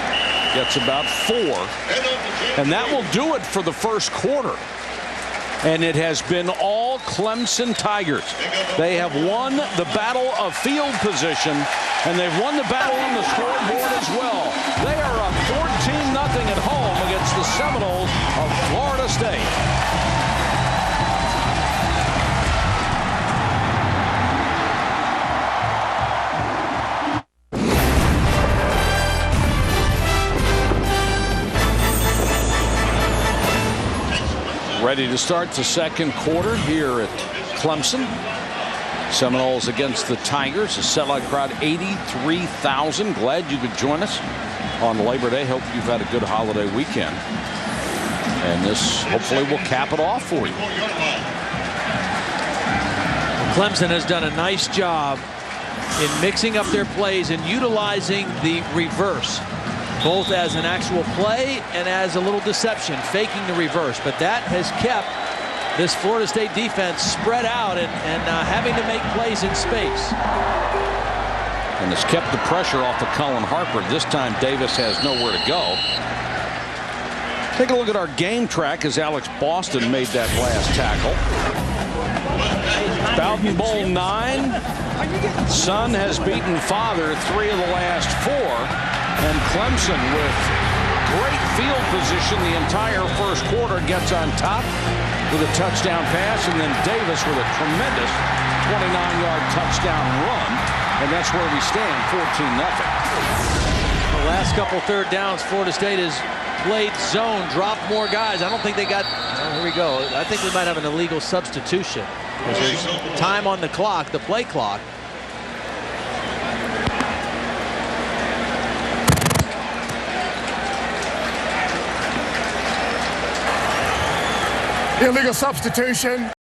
Gets about 4. And that will do it for the first quarter. And it has been all Clemson Tigers. They have won the battle of field position, and they've won the battle on the scoreboard as well. They are up 14-0 at home against the Seminoles of Florida State. Ready to start the second quarter here at Clemson. Seminoles against the Tigers. A sellout crowd, 83,000. Glad you could join us on Labor Day. Hope you've had a good holiday weekend. And this hopefully will cap it off for you. Clemson has done a nice job in mixing up their plays and utilizing the reverse, both as an actual play and as a little deception, faking the reverse. But that has kept this Florida State defense spread out and having to make plays in space. And it's kept the pressure off of Colin Harper. This time Davis has nowhere to go. Take a look at our game track as Alex Boston made that last tackle. Bowden Bowl 9. Son has beaten father 3 of the last 4. And Clemson with great field position the entire first quarter gets on top with a touchdown pass, and then Davis with a tremendous 29-yard touchdown run. And that's where we stand, 14-0. The last couple third downs, Florida State has played zone, dropped more guys. I don't think they got, here we go. I think we might have an illegal substitution. There's time on the clock, the play clock. Illegal substitution.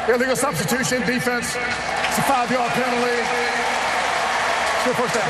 Illegal substitution, defense. It's a 5-yard penalty. It's your first down.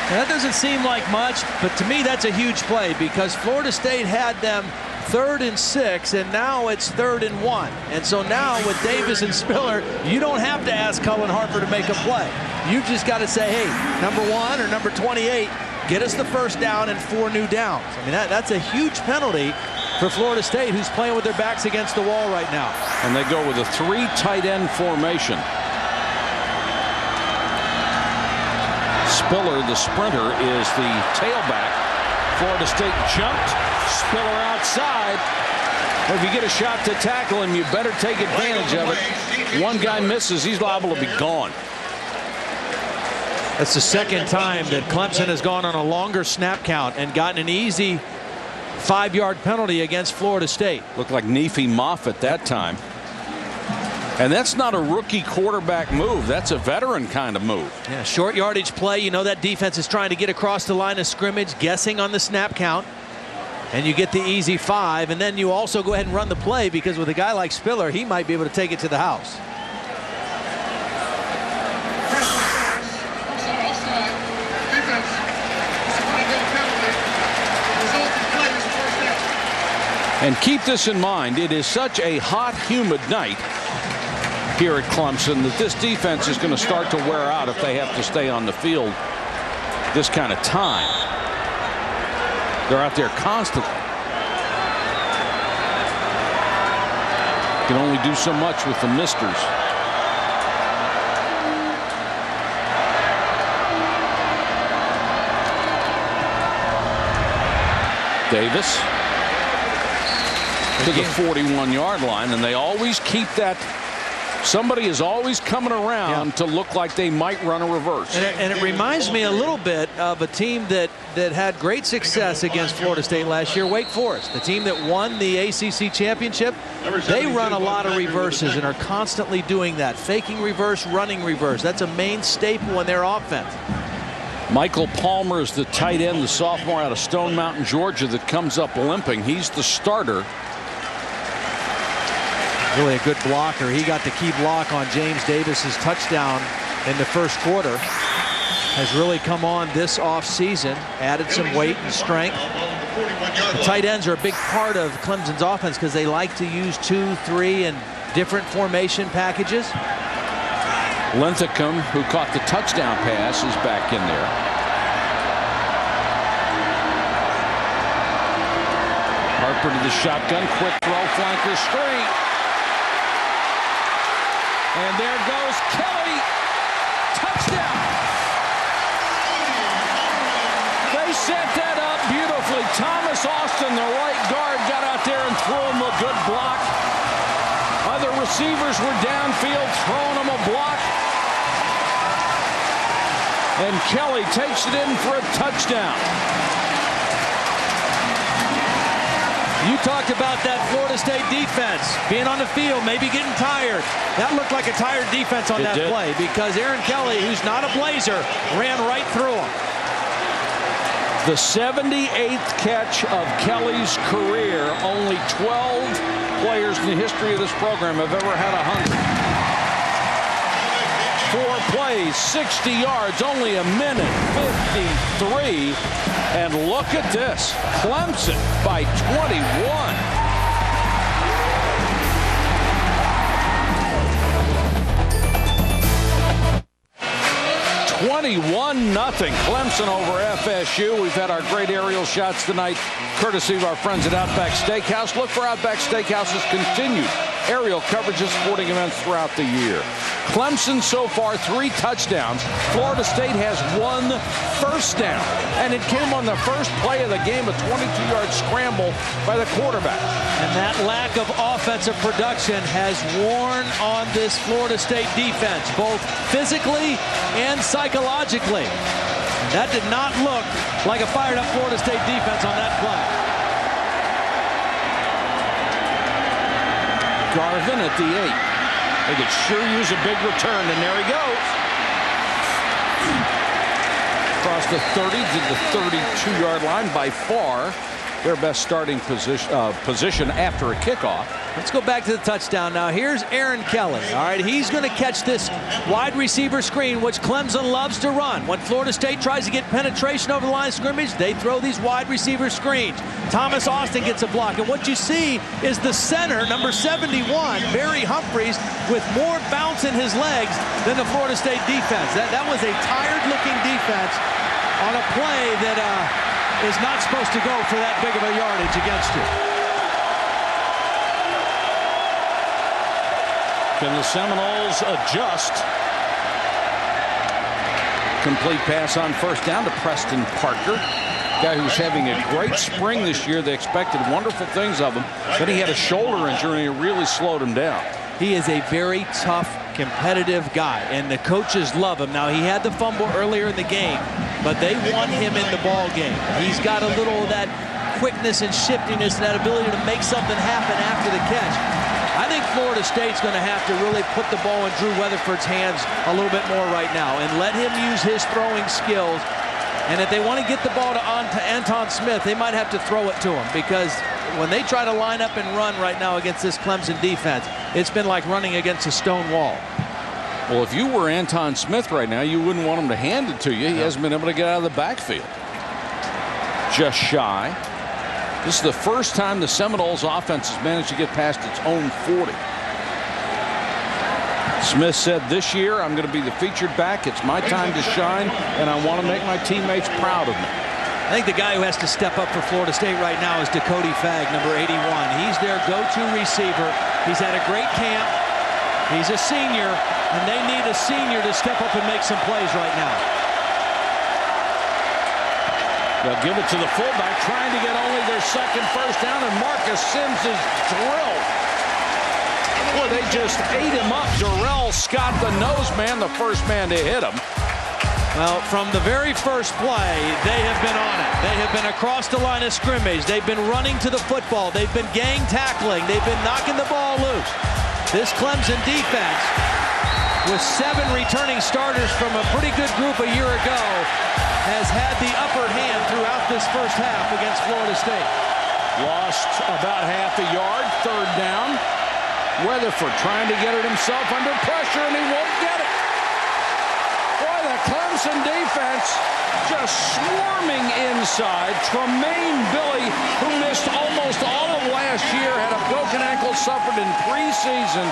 Now, that doesn't seem like much, but to me that's a huge play because Florida State had them 3rd and 6, and now it's 3rd and 1. And so now with Davis and Spiller, you don't have to ask Cullen Harper to make a play. You just got to say, hey, number 1 or number 28, get us the first down and 4 new downs. I mean, that's a huge penalty for Florida State, who's playing with their backs against the wall right now. And they go with a 3 tight end formation. Spiller, the sprinter, is the tailback. Florida State jumped. Spiller outside. Well, if you get a shot to tackle him, you better take advantage of it. One guy misses, he's liable to be gone. That's the second time that Clemson has gone on a longer snap count and gotten an easy 5-yard penalty against Florida State. Looked like Nefi Moffitt that time. And that's not a rookie quarterback move. That's a veteran kind of move. Yeah, short yardage play. You know that defense is trying to get across the line of scrimmage, guessing on the snap count. And you get the easy 5. And then you also go ahead and run the play because with a guy like Spiller, he might be able to take it to the house. And keep this in mind. It is such a hot, humid night here at Clemson that this defense is going to start to wear out if they have to stay on the field this kind of time. They're out there constantly. Can only do so much with the misters. Davis to the 41-yard line, and they always keep that. Somebody is always coming around to look like they might run a reverse. And it reminds me a little bit of a team that had great success against Florida State last year, Wake Forest, the team that won the ACC championship. They run a lot of reverses and are constantly doing that, faking reverse, running reverse. That's a main staple in their offense. Michael Palmer is the tight end, the sophomore out of Stone Mountain, Georgia, that comes up limping. He's the starter. Really a good blocker. He got the key block on James Davis's touchdown in the first quarter. Has really come on this offseason, added some weight and strength. The tight ends are a big part of Clemson's offense because they like to use 2, 3, and different formation packages. Linthicum, who caught the touchdown pass, is back in there. Harper to the shotgun, quick throw, flanker straight. And there goes Kelly. Touchdown. They set that up beautifully. Thomas Austin, the right guard, got out there and threw him a good block. Other receivers were downfield throwing him a block. And Kelly takes it in for a touchdown. You talked about that Florida State defense being on the field, maybe getting tired. That looked like a tired defense on that play because Aaron Kelly, who's not a Blazer, ran right through him. The 78th catch of Kelly's career. Only 12 players in the history of this program have ever had 100. 4 plays, 60 yards, only a minute 53. And look at this. Clemson by 21. 21-0 Clemson over FSU. We've had our great aerial shots tonight, courtesy of our friends at Outback Steakhouse. Look for Outback Steakhouse's continued aerial coverage of sporting events throughout the year. Clemson so far 3 touchdowns. Florida State has 1 first down, and it came on the first play of the game, a 22-yard scramble by the quarterback. And that lack of offensive production has worn on this Florida State defense, both physically and psychologically. That did not look like a fired-up Florida State defense on that play. Garvin at the 8. They could sure use a big return, and there he goes. Across the 30 to the 32-yard line, by far their best starting position after a kickoff. Let's go back to the touchdown now. Here's Aaron Kelly. All right, he's going to catch this wide receiver screen, which Clemson loves to run. When Florida State tries to get penetration over the line of scrimmage, they throw these wide receiver screens. Thomas Austin gets a block, and what you see is the center, number 71, Barry Humphries, with more bounce in his legs than the Florida State defense. That was a tired-looking defense on a play that is not supposed to go for that big of a yardage against you. Can the Seminoles adjust? Complete pass on first down to Preston Parker. Guy who's having a great spring this year. They expected wonderful things of him. Then he had a shoulder injury and it really slowed him down. He is a very tough, competitive guy, and the coaches love him. Now, he had the fumble earlier in the game, but they want him in the ball game. He's got a little of that quickness and shiftiness and that ability to make something happen after the catch. I think Florida State's going to have to really put the ball in Drew Weatherford's hands a little bit more right now and let him use his throwing skills. And if they want to get the ball to Anton Smith, they might have to throw it to him, because when they try to line up and run right now against this Clemson defense, it's been like running against a stone wall. Well, if you were Anton Smith right now, you wouldn't want him to hand it to you. He hasn't been able to get out of the backfield. Just shy. This is the first time the Seminoles offense has managed to get past its own 40. Smith said, this year I'm going to be the featured back. It's my time to shine, and I want to make my teammates proud of me. I think the guy who has to step up for Florida State right now is Dakota Fagg, number 81. He's their go-to receiver. He's had a great camp. He's a senior, and they need a senior to step up and make some plays right now. They'll give it to the fullback, trying to get only their second first down, and Marcus Sims is thrilled. Boy, they just ate him up. Darrell Scott, the nose man, the first man to hit him. Well, from the very first play, they have been on it. They have been across the line of scrimmage. They've been running to the football. They've been gang tackling. They've been knocking the ball loose. This Clemson defense, with 7 returning starters from a pretty good group a year ago, has had the upper hand throughout this first half against Florida State. Lost about half a yard, third down. Weatherford trying to get it himself under pressure, and he won't get it. Boy, the Clemson defense just swarming inside. Tremaine Billy, who missed almost all of last year, had a broken ankle, suffered in preseason,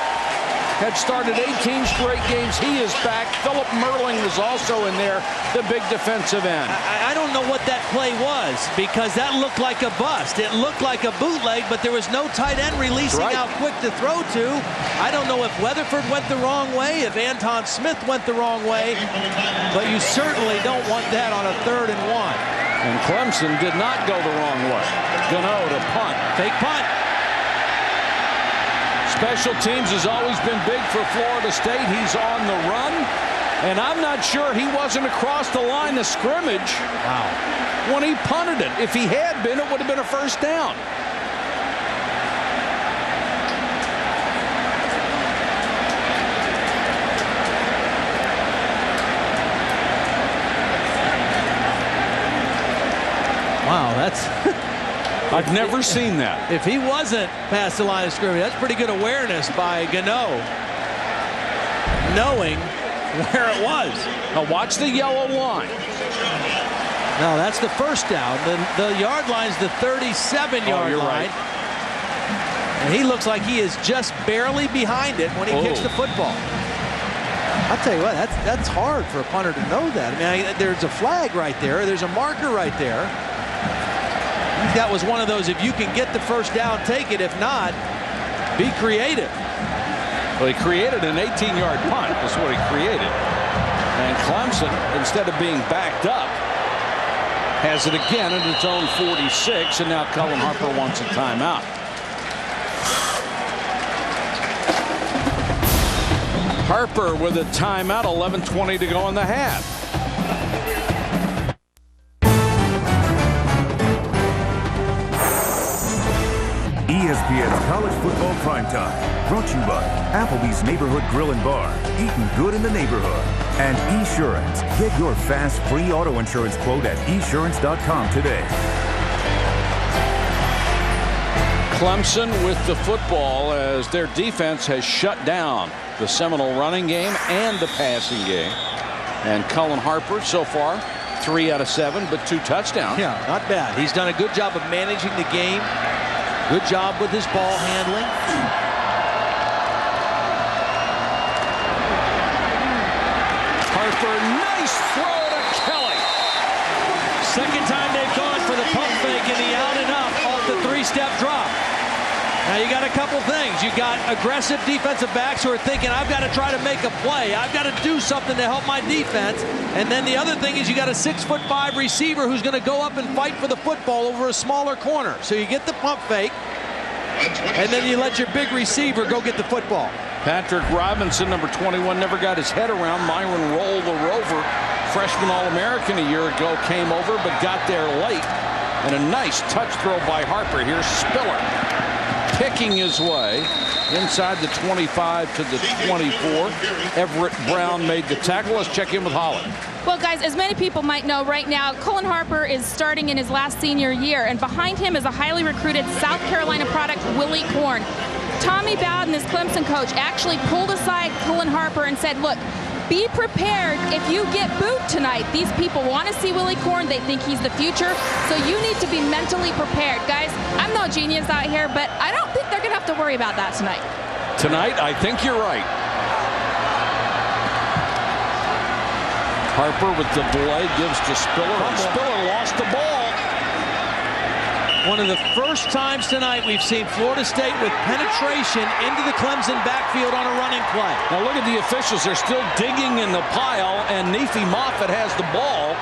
had started 18 straight games. He is back. Philip Merling was also in there, the big defensive end. I don't know what that play was, because that looked like a bust. It looked like a bootleg, but there was no tight end releasing out quick to throw to. I don't know if Weatherford went the wrong way, if Anton Smith went the wrong way, but you certainly don't want that on a 3rd and 1. And Clemson did not go the wrong way. Gano to punt. Fake punt. Special teams has always been big for Florida State. He's on the run, and I'm not sure he wasn't across the line of scrimmage when he punted it. If he had been, it would have been a first down. Wow, that's... I've never seen that. If he wasn't past the line of scrimmage, that's pretty good awareness by Gano, knowing where it was. Now watch the yellow line. No, that's the first down. The yard line's the 37-yard line. Right. And he looks like he is just barely behind it when he kicks the football. I'll tell you what, that's hard for a punter to know that. I mean, there's a flag right there. There's a marker right there. That was one of those, if you can get the first down, take it. If not, be creative. Well, he created an 18-yard punt. That's what he created. And Clemson, instead of being backed up, has it again at its own 46, and now Cullen Harper wants a timeout. Harper with a timeout, 11:20 to go in the half. ESPN's College Football Primetime, brought to you by Applebee's Neighborhood Grill and Bar, eating good in the neighborhood, and Esurance. Get your fast, free auto insurance quote at esurance.com today. Clemson with the football as their defense has shut down the Seminole running game and the passing game. And Cullen Harper so far 3 out of 7, but 2 touchdowns. Yeah, not bad. He's done a good job of managing the game. Good job with his ball handling. Harper, nice throw to Kelly. Second time they've gone for the pump fake and the out and up off the 3-step drop. Now you got a couple things. You got aggressive defensive backs who are thinking, I've got to try to make a play. I've got to do something to help my defense. And then the other thing is you got a 6'5" receiver who's going to go up and fight for the football over a smaller corner. So you get the pump fake, and then you let your big receiver go get the football. Patrick Robinson, number 21, never got his head around. Myron Roll, the Rover, freshman All-American a year ago, came over but got there late. And a nice touch throw by Harper. Here's Spiller picking his way inside the 25 to the 24. Everett Brown made the tackle. Let's check in with Holly. Well, guys, as many people might know right now, Cullen Harper is starting in his last senior year, and behind him is a highly recruited South Carolina product, Willie Korn. Tommy Bowden, his Clemson coach, actually pulled aside Cullen Harper and said, look, be prepared if you get booed tonight. These people want to see Willie Korn. They think he's the future. So you need to be mentally prepared. Guys, I'm no genius out here, but I don't think they're going to have to worry about that tonight. Tonight, I think you're right. Harper with the delay gives to Spiller, and Spiller lost the ball. One of the first times tonight we've seen Florida State with penetration into the Clemson backfield on a running play. Now look at the officials. They're still digging in the pile, and Nefi Moffitt has the ball.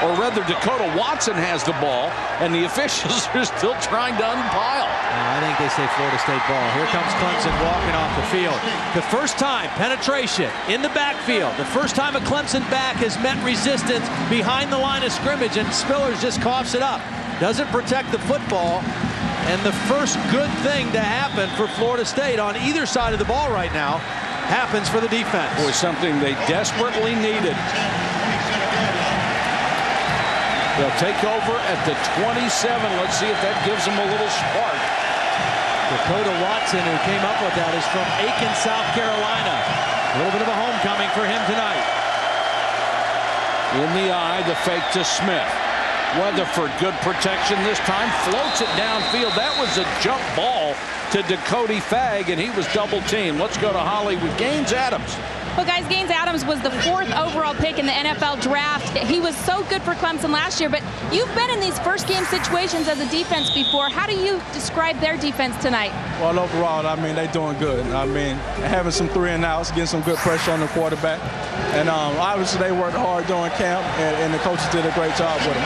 Or rather, Dakota Watson has the ball, and the officials are still trying to unpile. I think they say Florida State ball. Here comes Clemson walking off the field. The first time penetration in the backfield. The first time a Clemson back has met resistance behind the line of scrimmage, and Spillers just coughs it up. Doesn't protect the football, and the first good thing to happen for Florida State on either side of the ball right now happens for the defense. Boy, something they desperately needed. They'll take over at the 27. Let's see if that gives them a little spark. Dakota Watson, who came up with that, is from Aiken, South Carolina. A little bit of a homecoming for him tonight. In the eye, the fake to Smith. Weatherford, good protection this time, floats it downfield. That was a jump ball to Dakota Fagg, and he was double teamed. Let's go to Holly with Gaines Adams. Well, guys, Gaines Adams was the 4th overall pick in the NFL draft. He was so good for Clemson last year, but you've been in these first game situations as a defense before. How do you describe their defense tonight? Well, overall, I mean, they're doing good. I mean, having some 3-and-outs, getting some good pressure on the quarterback. And obviously they worked hard during camp, and the coaches did a great job with them.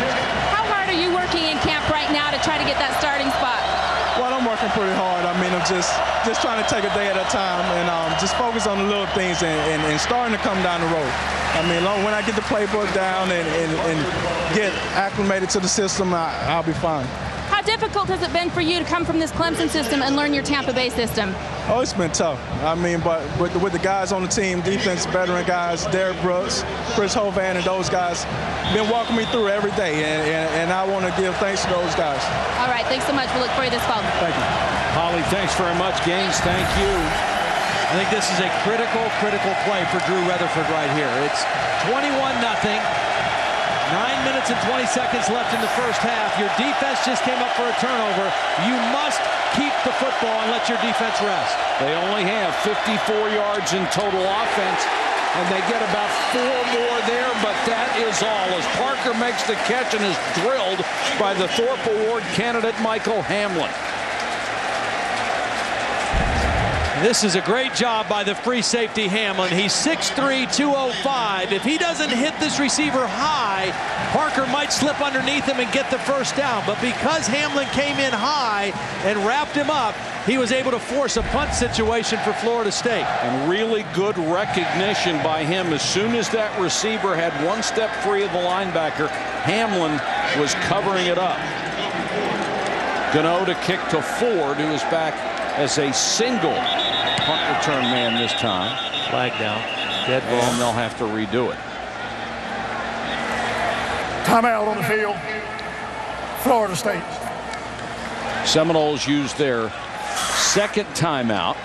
How hard are you working in camp right now to try to get that starting spot? Well, I'm working pretty hard. I mean, I'm just trying to take a day at a time and just focus on the little things and starting to come down the road. I mean, when I get the playbook down and get acclimated to the system, I'll be fine. How difficult has it been for you to come from this Clemson system and learn your Tampa Bay system? Oh, it's been tough. I mean, but with the guys on the team, defense veteran guys, Derek Brooks, Chris Hovan, and those guys, been walking me through every day, and I want to give thanks to those guys. All right, thanks so much. We'll look for you this fall. Thank you. Holly, thanks very much. Gaines, thank you. I think this is a critical play for Drew Weatherford right here. It's 21-0. 9 minutes and 20 seconds left in the first half. Your defense just came up for a turnover. You must keep the football and let your defense rest. They only have 54 yards in total offense, and they get about 4 more there, but that is all as Parker makes the catch and is drilled by the Thorpe Award candidate Michael Hamlin. This is a great job by the free safety Hamlin. He's 6'3", 205. If he doesn't hit this receiver high, Parker might slip underneath him and get the first down. But because Hamlin came in high and wrapped him up, he was able to force a punt situation for Florida State. And really good recognition by him. As soon as that receiver had 1 step free of the linebacker, Hamlin was covering it up. Gano to kick to Ford, who is back as a single punt return man this time. Flag down. Dead ball. And they'll have to redo it. Timeout on the field. Florida State. Seminoles used their second timeout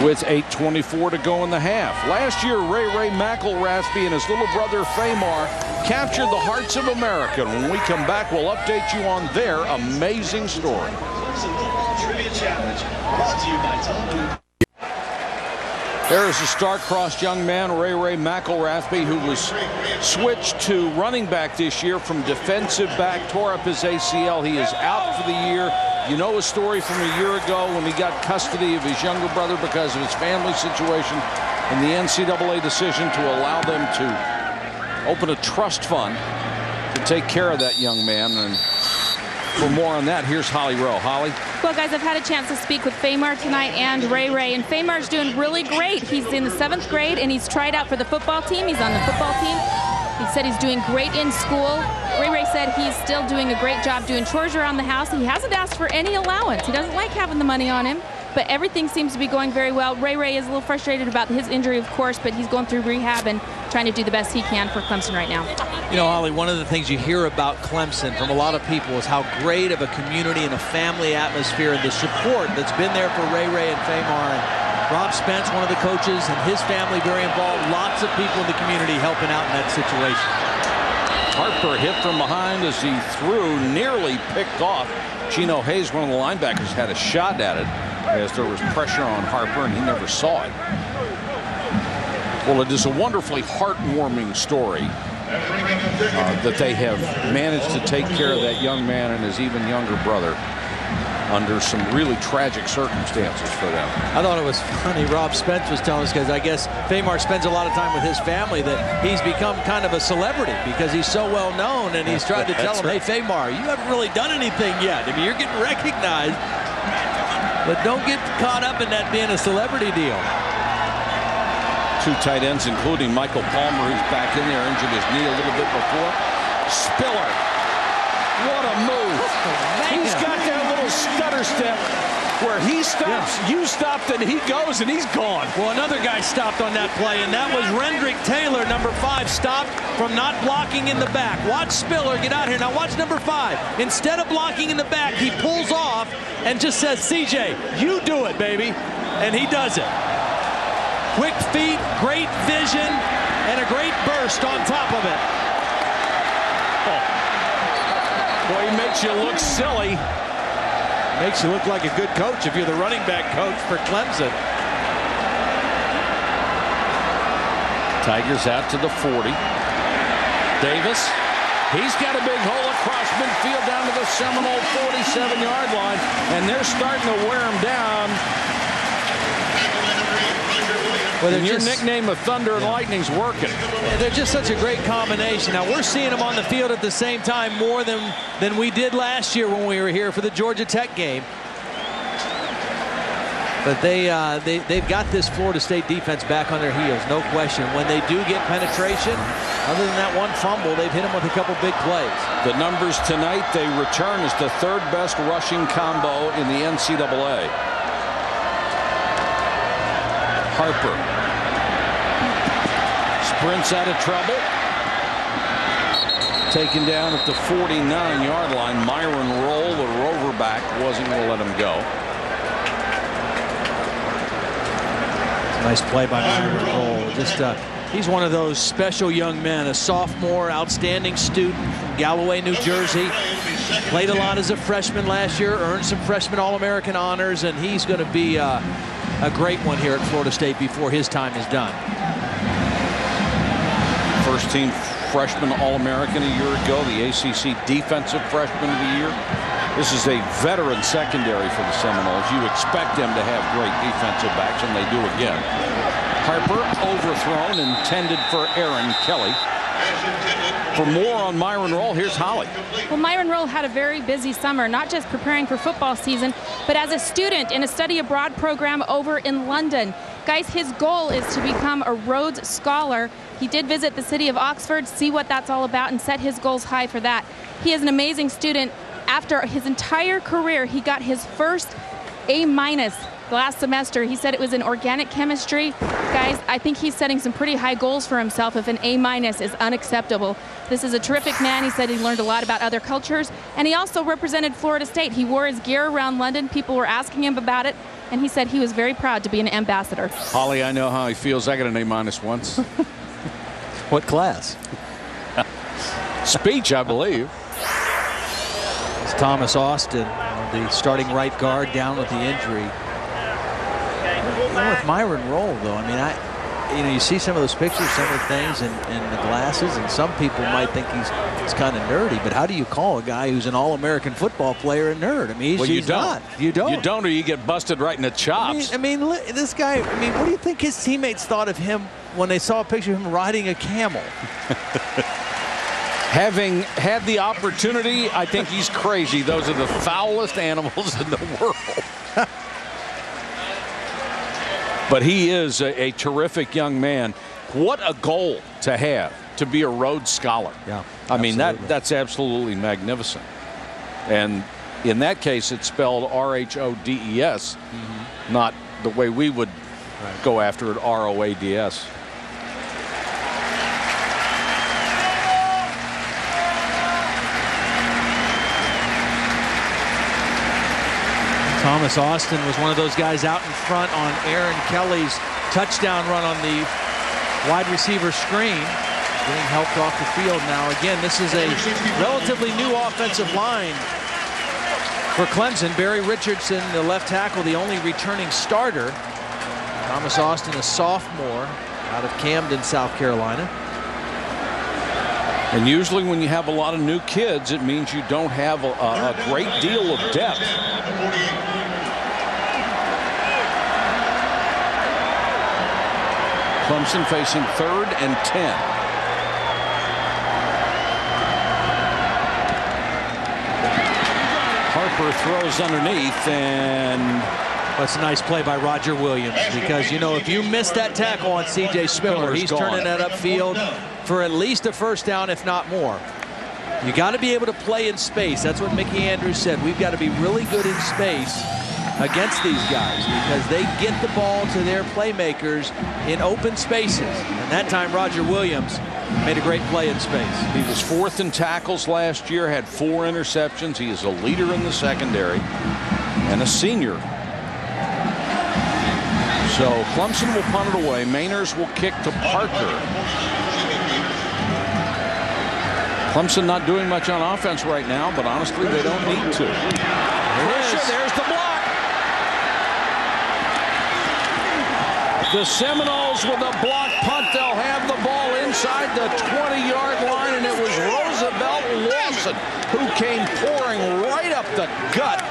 with 8:24 to go in the half. Last year, Ray McElrathbey and his little brother Famar captured the hearts of America. When we come back, we'll update you on their amazing story. There is a star-crossed young man, Ray McElrathbey, who was switched to running back this year from defensive back, tore up his ACL. He is out for the year. You know his story from a year ago when he got custody of his younger brother because of his family situation and the NCAA decision to allow them to open a trust fund to take care of that young man. And for more on that, here's Holly Rowe. Holly? Well, guys, I've had a chance to speak with Famar tonight and Ray, and Famar's doing really great. He's in the 7th grade, and he's tried out for the football team. He's on the football team. He said he's doing great in school. Ray said he's still doing a great job doing chores around the house. He hasn't asked for any allowance. He doesn't like having the money on him, but everything seems to be going very well. Ray is a little frustrated about his injury, of course, but he's going through rehab and trying to do the best he can for Clemson right now. You know, Holly, one of the things you hear about Clemson from a lot of people is how great of a community and a family atmosphere and the support that's been there for Ray and Famar. And Rob Spence, one of the coaches, and his family very involved. Lots of people in the community helping out in that situation. Harper hit from behind as he threw, nearly picked off. Gino Hayes, one of the linebackers, had a shot at it as there was pressure on Harper, and he never saw it. Well, it is a wonderfully heartwarming story that they have managed to take care of that young man and his even younger brother under some really tragic circumstances for them. I thought it was funny. Rob Spence was telling us, because I guess Famar spends a lot of time with his family, that he's become kind of a celebrity because he's so well known, and he's tried to tell him, hey, Famar, you haven't really done anything yet. I mean, you're getting recognized, but don't get caught up in that being a celebrity deal. Two tight ends, including Michael Palmer, who's back in there, injured his knee a little bit before. Spiller. What a move. He's got that little stutter step where he stops, you stopped, and he goes, and he's gone. Well, another guy stopped on that play, and that was Rendrick Taylor, number 5, stopped from not blocking in the back. Watch Spiller get out here. Now watch number 5. Instead of blocking in the back, he pulls off and just says, CJ, you do it, baby. And he does it. Quick feet, great vision, and a great burst on top of it. Boy, he makes you look silly. Makes you look like a good coach if you're the running back coach for Clemson. Tigers out to the 40. Davis, he's got a big hole across midfield down to the Seminole 47-yard line, and they're starting to wear him down. Well, and your nickname of Thunder and Lightning's working. They're just such a great combination. Now, we're seeing them on the field at the same time more than we did last year when we were here for the Georgia Tech game. But they've got this Florida State defense back on their heels, no question. When they do get penetration, other than that one fumble, they've hit them with a couple big plays. The numbers tonight, they return as the 3rd best rushing combo in the NCAA. Harper sprints out of trouble. Taken down at the 49-yard line. Myron Roll, the rover back, wasn't going to let him go. Nice play by Myron Roll. Just he's one of those special young men, a sophomore, outstanding student from Galloway, New Jersey. Played a lot as a freshman last year, earned some freshman All-American honors, and he's going to be a great one here at Florida State before his time is done. First team freshman All-American a year ago, the ACC Defensive Freshman of the Year. This is a veteran secondary for the Seminoles. You expect them to have great defensive backs, and they do again. Harper overthrown, intended for Aaron Kelly. For more on Myron Roll, here's Holly. Well, Myron Roll had a very busy summer, not just preparing for football season, but as a student in a study abroad program over in London. Guys, his goal is to become a Rhodes Scholar. He did visit the city of Oxford, see what that's all about, and set his goals high for that. He is an amazing student. After his entire career, he got his first A- last semester. He said it was in organic chemistry. Guys, I think he's setting some pretty high goals for himself if an A- is unacceptable. This is a terrific man. He said he learned a lot about other cultures, and he also represented Florida State. He wore his gear around London. People were asking him about it, and he said he was very proud to be an ambassador. Holly, I know how he feels. I got an A- once. What class? Speech, I believe. It's Thomas Austin, the starting right guard, down with the injury. With Myron Rolle, though, I mean, you see some of those pictures, some of the things, and the glasses, and some people might think he's kind of nerdy. But how do you call a guy who's an All-American football player a nerd? I mean, he's not. You don't. You don't, or you get busted right in the chops. I mean, this guy. I mean, what do you think his teammates thought of him when they saw a picture of him riding a camel? Having had the opportunity, I think he's crazy. Those are the foulest animals in the world. But he is a terrific young man. What a goal to have, to be a Rhodes Scholar. Yeah, I mean, that's absolutely magnificent. And in that case, it's spelled R-H-O-D-E-S, not the way we would go after it, R-O-A-D-S. Thomas Austin was one of those guys out in front on Aaron Kelly's touchdown run on the wide receiver screen, getting helped off the field now. Again, this is a relatively new offensive line for Clemson. Barry Richardson, the left tackle, the only returning starter. Thomas Austin, a sophomore out of Camden, South Carolina. And usually when you have a lot of new kids, it means you don't have a great deal of depth. Clemson facing 3rd and 10. Harper throws underneath, and that's a nice play by Roger Williams, because, you know, if you miss that tackle on C.J. Spiller, he's turning that upfield for at least a first down, if not more. You got to be able to play in space. That's what Mickey Andrews said. We've got to be really good in space against these guys, because they get the ball to their playmakers in open spaces. And that time, Roger Williams made a great play in space. He was 4th in tackles last year, had 4 interceptions. He is a leader in the secondary and a senior. So Clemson will punt it away. Mainers will kick to Parker. Clemson not doing much on offense right now, but honestly, they don't need to. There's the block. The Seminoles with a block punt. They'll have the ball inside the 20-yard line, and it was Roosevelt Lawson who came pouring right up the gut,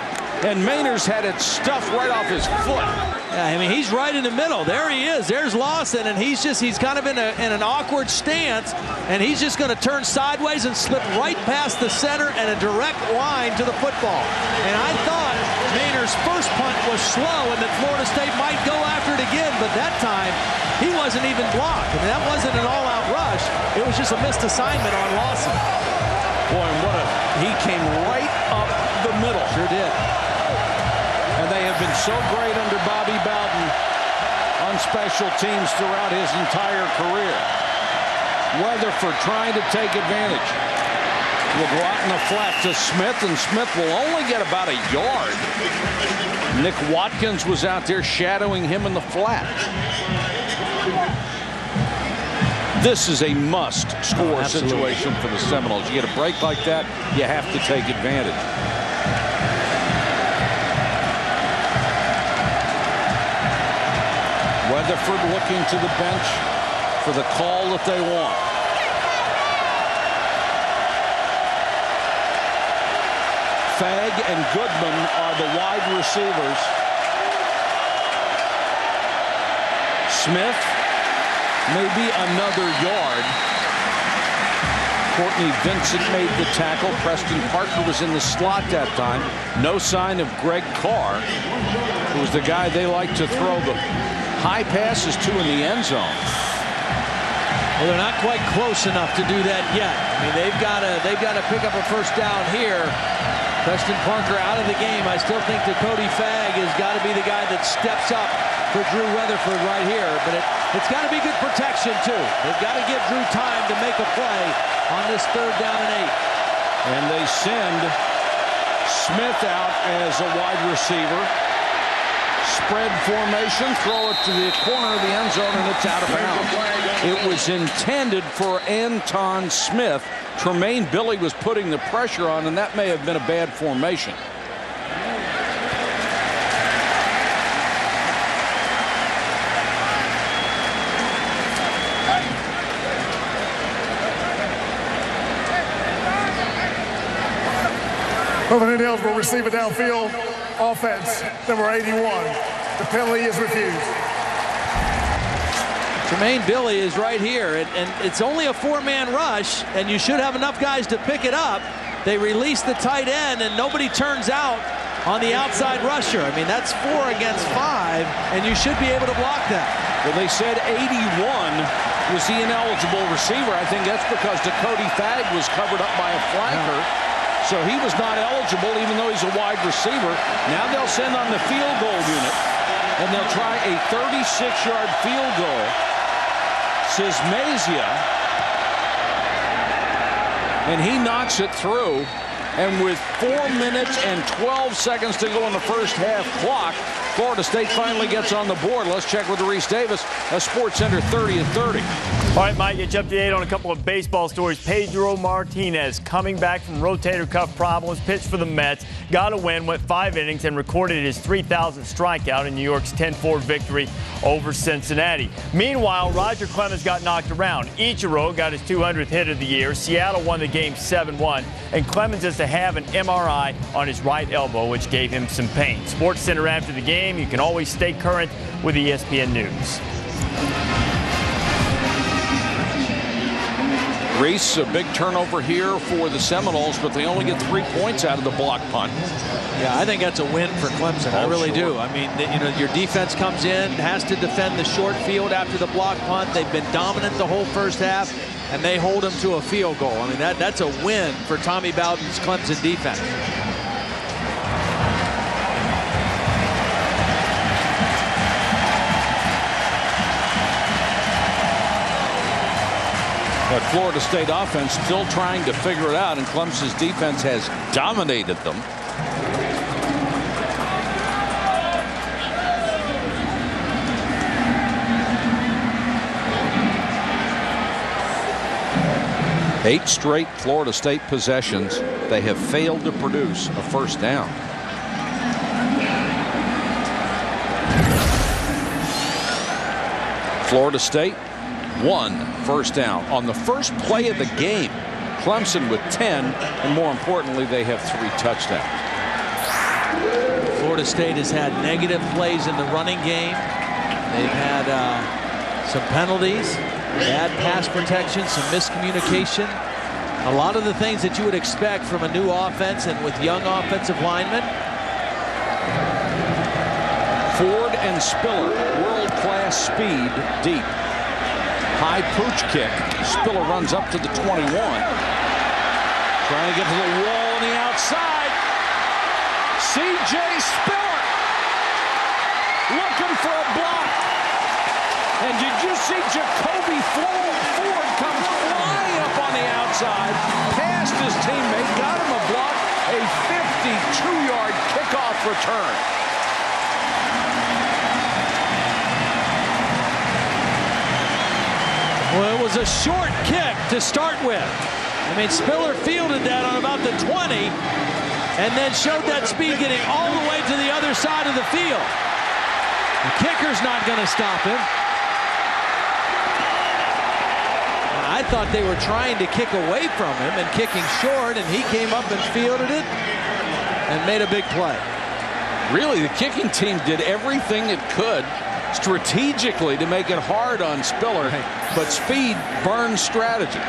and Mainers had it stuffed right off his foot. Yeah, I mean, he's right in the middle. There he is. There's Lawson, and he's kind of in an awkward stance, and he's just going to turn sideways and slip right past the center and a direct line to the football. And I thought Mainer's first punt was slow and that Florida State might go after it again, but that time he wasn't even blocked. I mean, that wasn't an all-out rush. It was just a missed assignment on Lawson. Boy, and he came right up the middle. Sure did. And they have been so great under Bobby Bowden on special teams throughout his entire career. Weatherford trying to take advantage. Will go out in the flat to Smith, and Smith will only get about a yard. Nick Watkins was out there shadowing him in the flat. This is a must-score situation for the Seminoles. You get a break like that, you have to take advantage. Weatherford looking to the bench for the call that they want. Fagg and Goodman are the wide receivers. Smith, maybe another yard. Courtney Vincent made the tackle. Preston Parker was in the slot that time. No sign of Greg Carr, who was the guy they like to throw the high passes to in the end zone. Well, they're not quite close enough to do that yet. I mean, they've got to pick up a first down here Preston Parker out of the game. I still think that Cody Fagg has got to be the guy that steps up for Drew Weatherford right here. But it's got to be good protection, too. They've got to give Drew time to make a play on this 3rd down and 8. And they send Smith out as a wide receiver. Spread formation, throw it to the corner of the end zone, and it's out of bounds. It was intended for Anton Smith. Tremaine Billy was putting the pressure on, and that may have been a bad formation. Cleveland Indians will receive it downfield. Offense, number 81. The penalty is refused. Tremaine Billy is right here, and it's only a 4-man rush, and you should have enough guys to pick it up. They release the tight end, and nobody turns out on the outside rusher. I mean, that's 4 against 5, and you should be able to block that. Well, they said 81 was the ineligible receiver. I think that's because Cody Fagg was covered up by a flanker. So he was not eligible, even though he's a wide receiver. Now they'll send on the field goal unit, and they'll try a 36-yard field goal. Sismazia, and he knocks it through. And with 4 minutes and 12 seconds to go in the first half clock, Florida State finally gets on the board. Let's check with Reese Davis, a Sports Center 30 and 30. All right, Mike, get you up to date on a couple of baseball stories. Pedro Martinez coming back from rotator cuff problems, pitched for the Mets, got a win, went 5 innings, and recorded his 3,000th strikeout in New York's 10-4 victory over Cincinnati. Meanwhile, Roger Clemens got knocked around. Ichiro got his 200th hit of the year. Seattle won the game 7-1, and Clemens is to have an MRI on his right elbow, which gave him some pain. Sports Center after the game. You can always stay current with ESPN News. Reese, a big turnover here for the Seminoles, but they only get 3 points out of the block punt. Yeah, I think that's a win for Clemson. I really do. I mean, you know, your defense comes in, has to defend the short field after the block punt. They've been dominant the whole first half, and they hold them to a field goal. I mean, that's a win for Tommy Bowden's Clemson defense. But Florida State offense still trying to figure it out, and Clemson's defense has dominated them. Eight straight Florida State possessions. They have failed to produce a first down. Florida State, 1 first down. On the first play of the game, Clemson with 10, and more importantly, they have 3 touchdowns. Florida State has had negative plays in the running game. They've had some penalties, bad pass protection, some miscommunication. A lot of the things that you would expect from a new offense and with young offensive linemen. Ford and Spiller, world-class speed deep. High pooch kick. Spiller runs up to the 21. Trying to get to the wall on the outside. C.J. Spiller looking for a block. And did you see Jacoby Ford come flying up on the outside, past his teammate, got him a block, a 52-yard kickoff return. Well, it was a short kick to start with. I mean, Spiller fielded that on about the 20 and then showed that speed getting all the way to the other side of the field. The kicker's not going to stop him. I thought they were trying to kick away from him and kicking short, and he came up and fielded it and made a big play. Really, the kicking team did everything it could strategically to make it hard on Spiller, but speed burns strategy.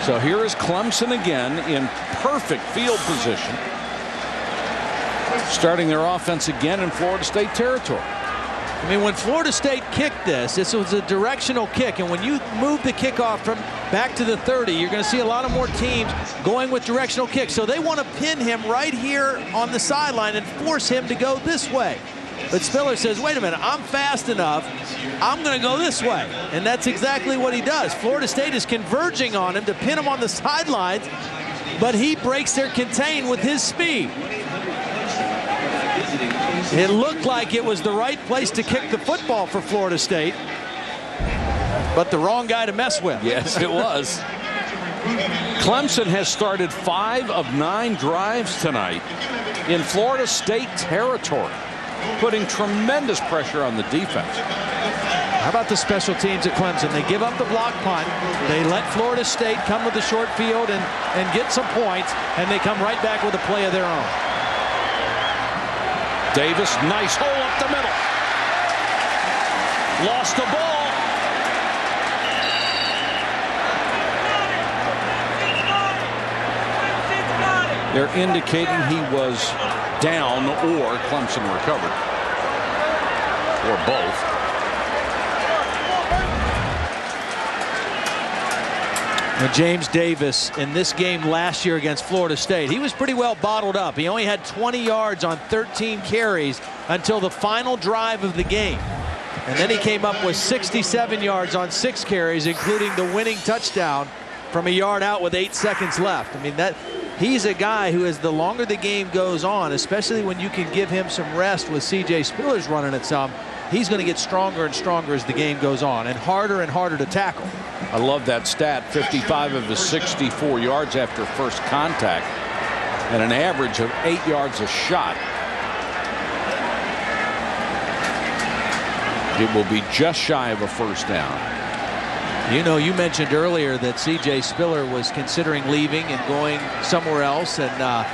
So here is Clemson again in perfect field position, starting their offense again in Florida State territory. I mean, when Florida State kicked this was a directional kick, and when you move the kickoff from back to the 30, you're going to see a lot of more teams going with directional kicks. So they want to pin him right here on the sideline and force him to go this way. But Spiller says, wait a minute, I'm fast enough. I'm going to go this way. And that's exactly what he does. Florida State is converging on him to pin him on the sidelines, but he breaks their contain with his speed. It looked like it was the right place to kick the football for Florida State, but the wrong guy to mess with. Yes, it was. Clemson has started 5 of 9 drives tonight in Florida State territory, putting tremendous pressure on the defense. How about the special teams at Clemson? They give up the block punt. They let Florida State come with the short field and get some points, and they come right back with a play of their own. Davis, nice hole up the middle. Lost the ball. They're indicating he was down or Clemson recovered. Or both. Now, James Davis in this game last year against Florida State, he was pretty well bottled up. He only had 20 yards on 13 carries until the final drive of the game. And then he came up with 67 yards on 6 carries, including the winning touchdown from a yard out with 8 seconds left. I mean, he's a guy who, as the longer the game goes on, especially when you can give him some rest with C.J. Spiller's running it some, he's going to get stronger and stronger as the game goes on and harder to tackle. I love that stat. 55 of his 64 yards after first contact and an average of 8 yards a shot. It will be just shy of a first down. You know, you mentioned earlier that C.J. Spiller was considering leaving and going somewhere else and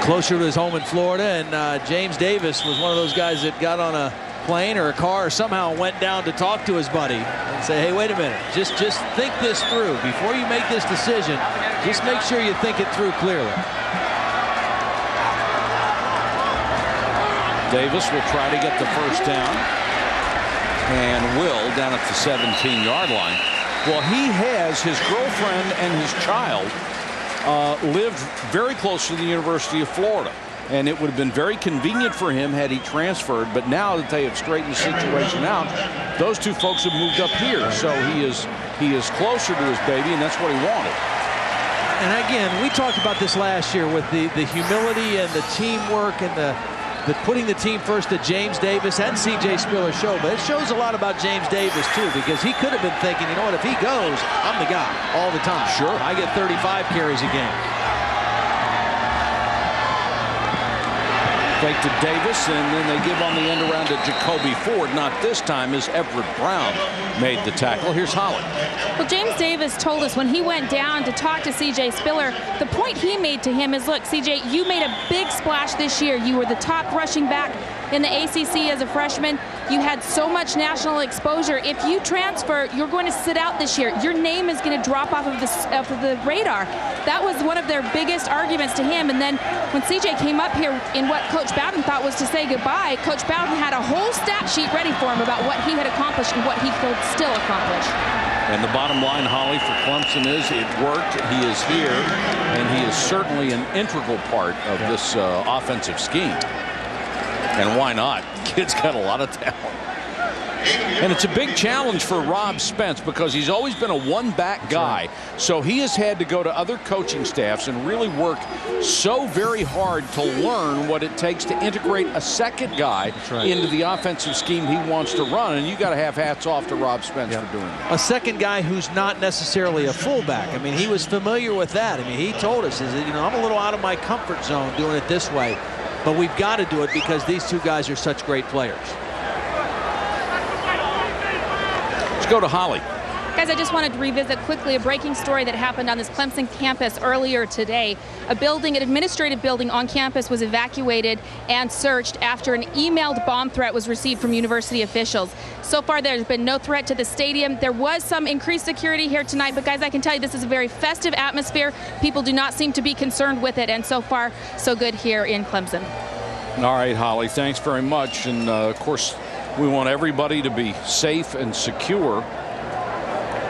closer to his home in Florida, and James Davis was one of those guys that got on a plane or a car or somehow went down to talk to his buddy and say, hey, wait a minute, just think this through before you make this decision. Just make sure you think it through clearly. Davis will try to get the first down, and will down at the 17-yard line. Well, he has his girlfriend and his child lived very close to the University of Florida, and it would have been very convenient for him had he transferred. But now that they have straightened the situation out, those two folks have moved up here, so he is closer to his baby, and that's what he wanted. And again, we talked about this last year with the humility and the teamwork and the putting the team first that James Davis and C.J. Spiller show. But it shows a lot about James Davis, too, because he could have been thinking, you know what, if he goes, I'm the guy all the time. Sure. I get 35 carries a game. Fake to Davis, and then they give on the end around to Jacoby Ford. Not this time, as Everett Brown made the tackle. Here's Holly. Well, James Davis told us when he went down to talk to C.J. Spiller, the point he made to him is, look, C.J., you made a big splash this year. You were the top rushing back in the ACC as a freshman. You had so much national exposure. If you transfer, you're going to sit out this year. Your name is going to drop off of the radar. That was one of their biggest arguments to him. And then when C.J. came up here in what Coach Bowden thought was to say goodbye, Coach Bowden had a whole stat sheet ready for him about what he had accomplished and what he could still accomplish. And the bottom line, Holly, for Clemson is it worked. He is here, and he is certainly an integral part of this offensive scheme. And why not? Kid's got a lot of talent. And it's a big challenge for Rob Spence because he's always been a one-back guy. So he has had to go to other coaching staffs and really work so very hard to learn what it takes to integrate a second guy into the offensive scheme he wants to run. And you got to have hats off to Rob Spence for doing that. A second guy who's not necessarily a fullback. I mean, he was familiar with that. I mean, he told us, you know, I'm a little out of my comfort zone doing it this way. But we've got to do it because these two guys are such great players. Let's go to Holly. Guys, I just wanted to revisit quickly a breaking story that happened on this Clemson campus earlier today. An administrative building on campus was evacuated and searched after an emailed bomb threat was received from university officials. So far, there's been no threat to the stadium. There was some increased security here tonight, but guys, I can tell you this is a very festive atmosphere. People do not seem to be concerned with it, and so far, so good here in Clemson. All right, Holly, thanks very much. And, of course, We want everybody to be safe and secure,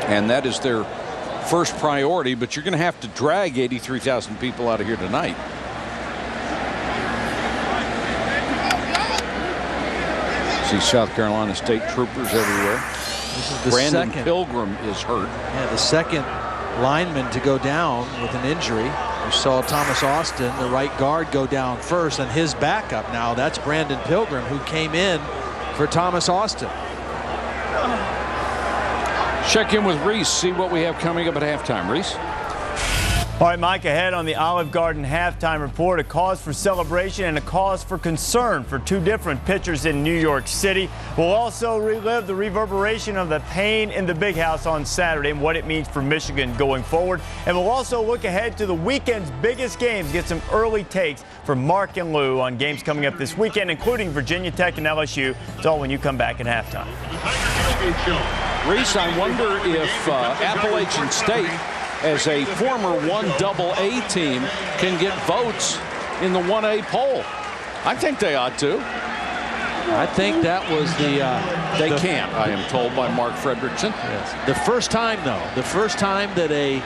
and that is their first priority, but you're going to have to drag 83,000 people out of here tonight. See South Carolina State troopers everywhere. This is the Brandon second. Pilgrim is hurt. Yeah, the second lineman to go down with an injury. We saw Thomas Austin, the right guard, go down first, and his backup now, that's Brandon Pilgrim, who came in for Thomas Austin. Check in with Reese, see what we have coming up at halftime. Reese? All right, Mike, ahead on the Olive Garden halftime report, a cause for celebration and a cause for concern for two different pitchers in New York City. We'll also relive the reverberation of the pain in the Big House on Saturday and what it means for Michigan going forward. And we'll also look ahead to the weekend's biggest games, get some early takes from Mark and Lou on games coming up this weekend, including Virginia Tech and LSU. It's all when you come back at halftime. Reese, I wonder if Appalachian State, as a former 1AA team, can get votes in the 1A poll. I think they ought to. I think that was they can't, I am told by Mark Fredrickson. Yes. The first time, though, the first time that a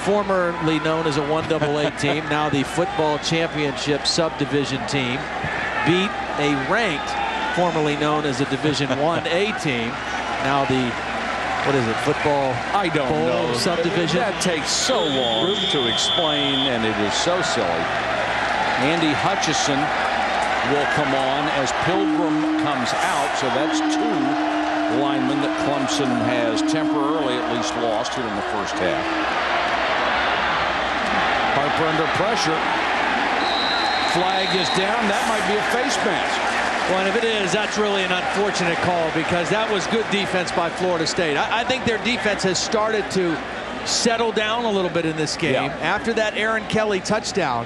formerly known as a 1AA team, now the football championship subdivision team, beat a ranked, formerly known as a Division 1A team, now the, what is it, football I don't bowl know. subdivision? That takes so long to explain, and it is so silly. Andy Hutchison will come on as Pilgrim comes out, so that's two linemen that Clemson has temporarily at least lost here in the first half. Harper under pressure. Flag is down. That might be a face mask. Well, and if it is, that's really an unfortunate call, because that was good defense by Florida State. I think their defense has started to settle down a little bit in this game. Yeah. After that Aaron Kelly touchdown,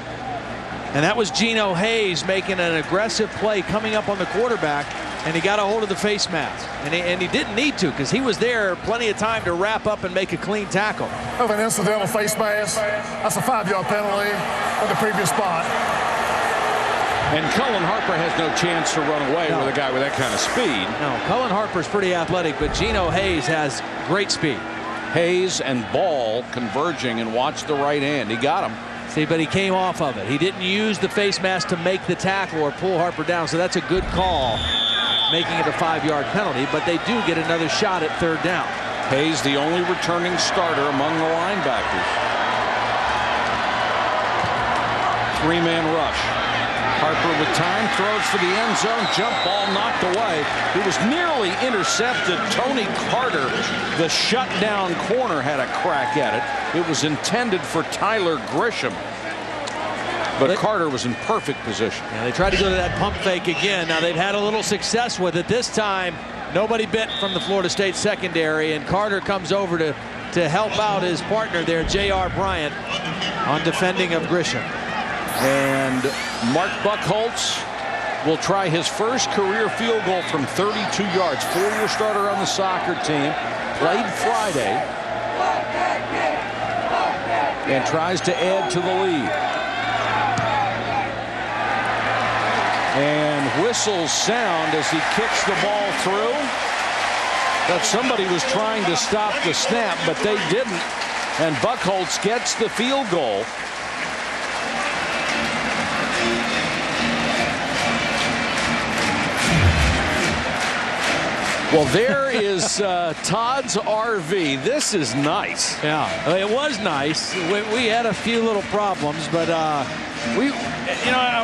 and that was Geno Hayes making an aggressive play coming up on the quarterback, and he got a hold of the face mask. And he didn't need to, because he was there plenty of time to wrap up and make a clean tackle. Of an incidental face mask, that's a 5-yard penalty at the previous spot. And Cullen Harper has no chance to run away with a guy with that kind of speed. No, Cullen Harper's pretty athletic, but Geno Hayes has great speed. Hayes and Ball converging, and watch the right hand. He got him. See, but he came off of it. He didn't use the face mask to make the tackle or pull Harper down, so that's a good call, making it a 5-yard penalty, but they do get another shot at third down. Hayes, the only returning starter among the linebackers. Three-man rush. Harper with time, throws for the end zone, jump ball knocked away. It was nearly intercepted. Tony Carter, the shutdown corner, had a crack at it. It was intended for Tyler Grisham, but Carter was in perfect position. Yeah, they tried to go to that pump fake again. Now they've had a little success with it. This time, nobody bit from the Florida State secondary, and Carter comes over to help out his partner there, J.R. Bryant, on defending of Grisham. And Mark Buckholz will try his first career field goal from 32 yards. 4-year starter on the soccer team. Played Friday. And tries to add to the lead. And whistles sound as he kicks the ball through. That somebody was trying to stop the snap, but they didn't. And Buckholz gets the field goal. Well, there is Todd's RV. This is nice. Yeah, it was nice. We had a few little problems, but I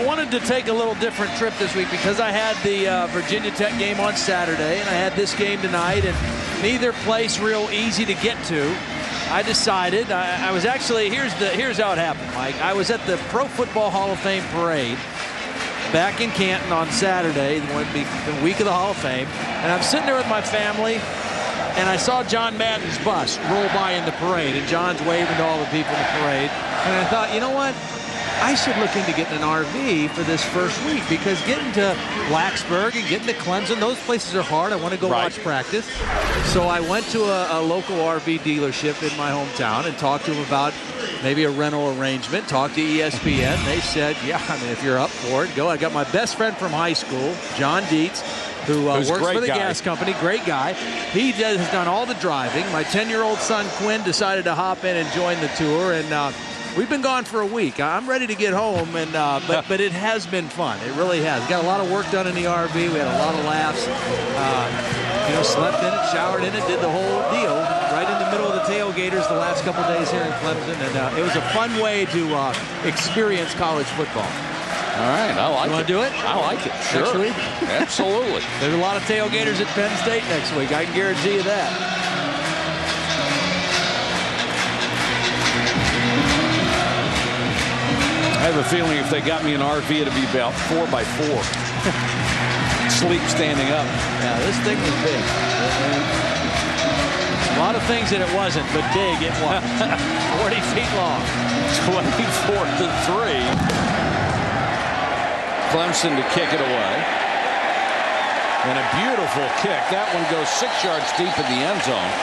wanted to take a little different trip this week, because I had the Virginia Tech game on Saturday, and I had this game tonight, and neither place real easy to get to. I decided I was actually here's how it happened, Mike. I was at the Pro Football Hall of Fame parade back in Canton on Saturday, the week of the Hall of Fame, and I'm sitting there with my family, and I saw John Madden's bus roll by in the parade, and John's waving to all the people in the parade, and I thought, you know what? I should look into getting an RV for this first week, because getting to Blacksburg and getting to Clemson, those places are hard. I want to go watch practice. So I went to a local RV dealership in my hometown and talked to them about maybe a rental arrangement, talked to ESPN. They said, yeah, I mean, if you're up for it, go. I got my best friend from high school, John Dietz. who works for the guy. gas company. Great guy. He has done all the driving. My 10-year-old son, Quinn, decided to hop in and join the tour. And we've been gone for a week. I'm ready to get home, and but it has been fun. It really has. Got a lot of work done in the RV. We had a lot of laughs. Slept in it, showered in it, did the whole deal right in the middle of the tailgaters the last couple days here in Clemson. And it was a fun way to experience college football. All right, I like it. You want to do it? I like it. Sure. Next week? Absolutely. There's a lot of tailgaters at Penn State next week. I can guarantee you that. I have a feeling if they got me an RV, it'd be about 4x4. Sleep standing up. Yeah, this thing was big. A lot of things that it wasn't, but big it was. 40 feet long. 24-3. Clemson to kick it away. And a beautiful kick. That one goes 6 yards deep in the end zone.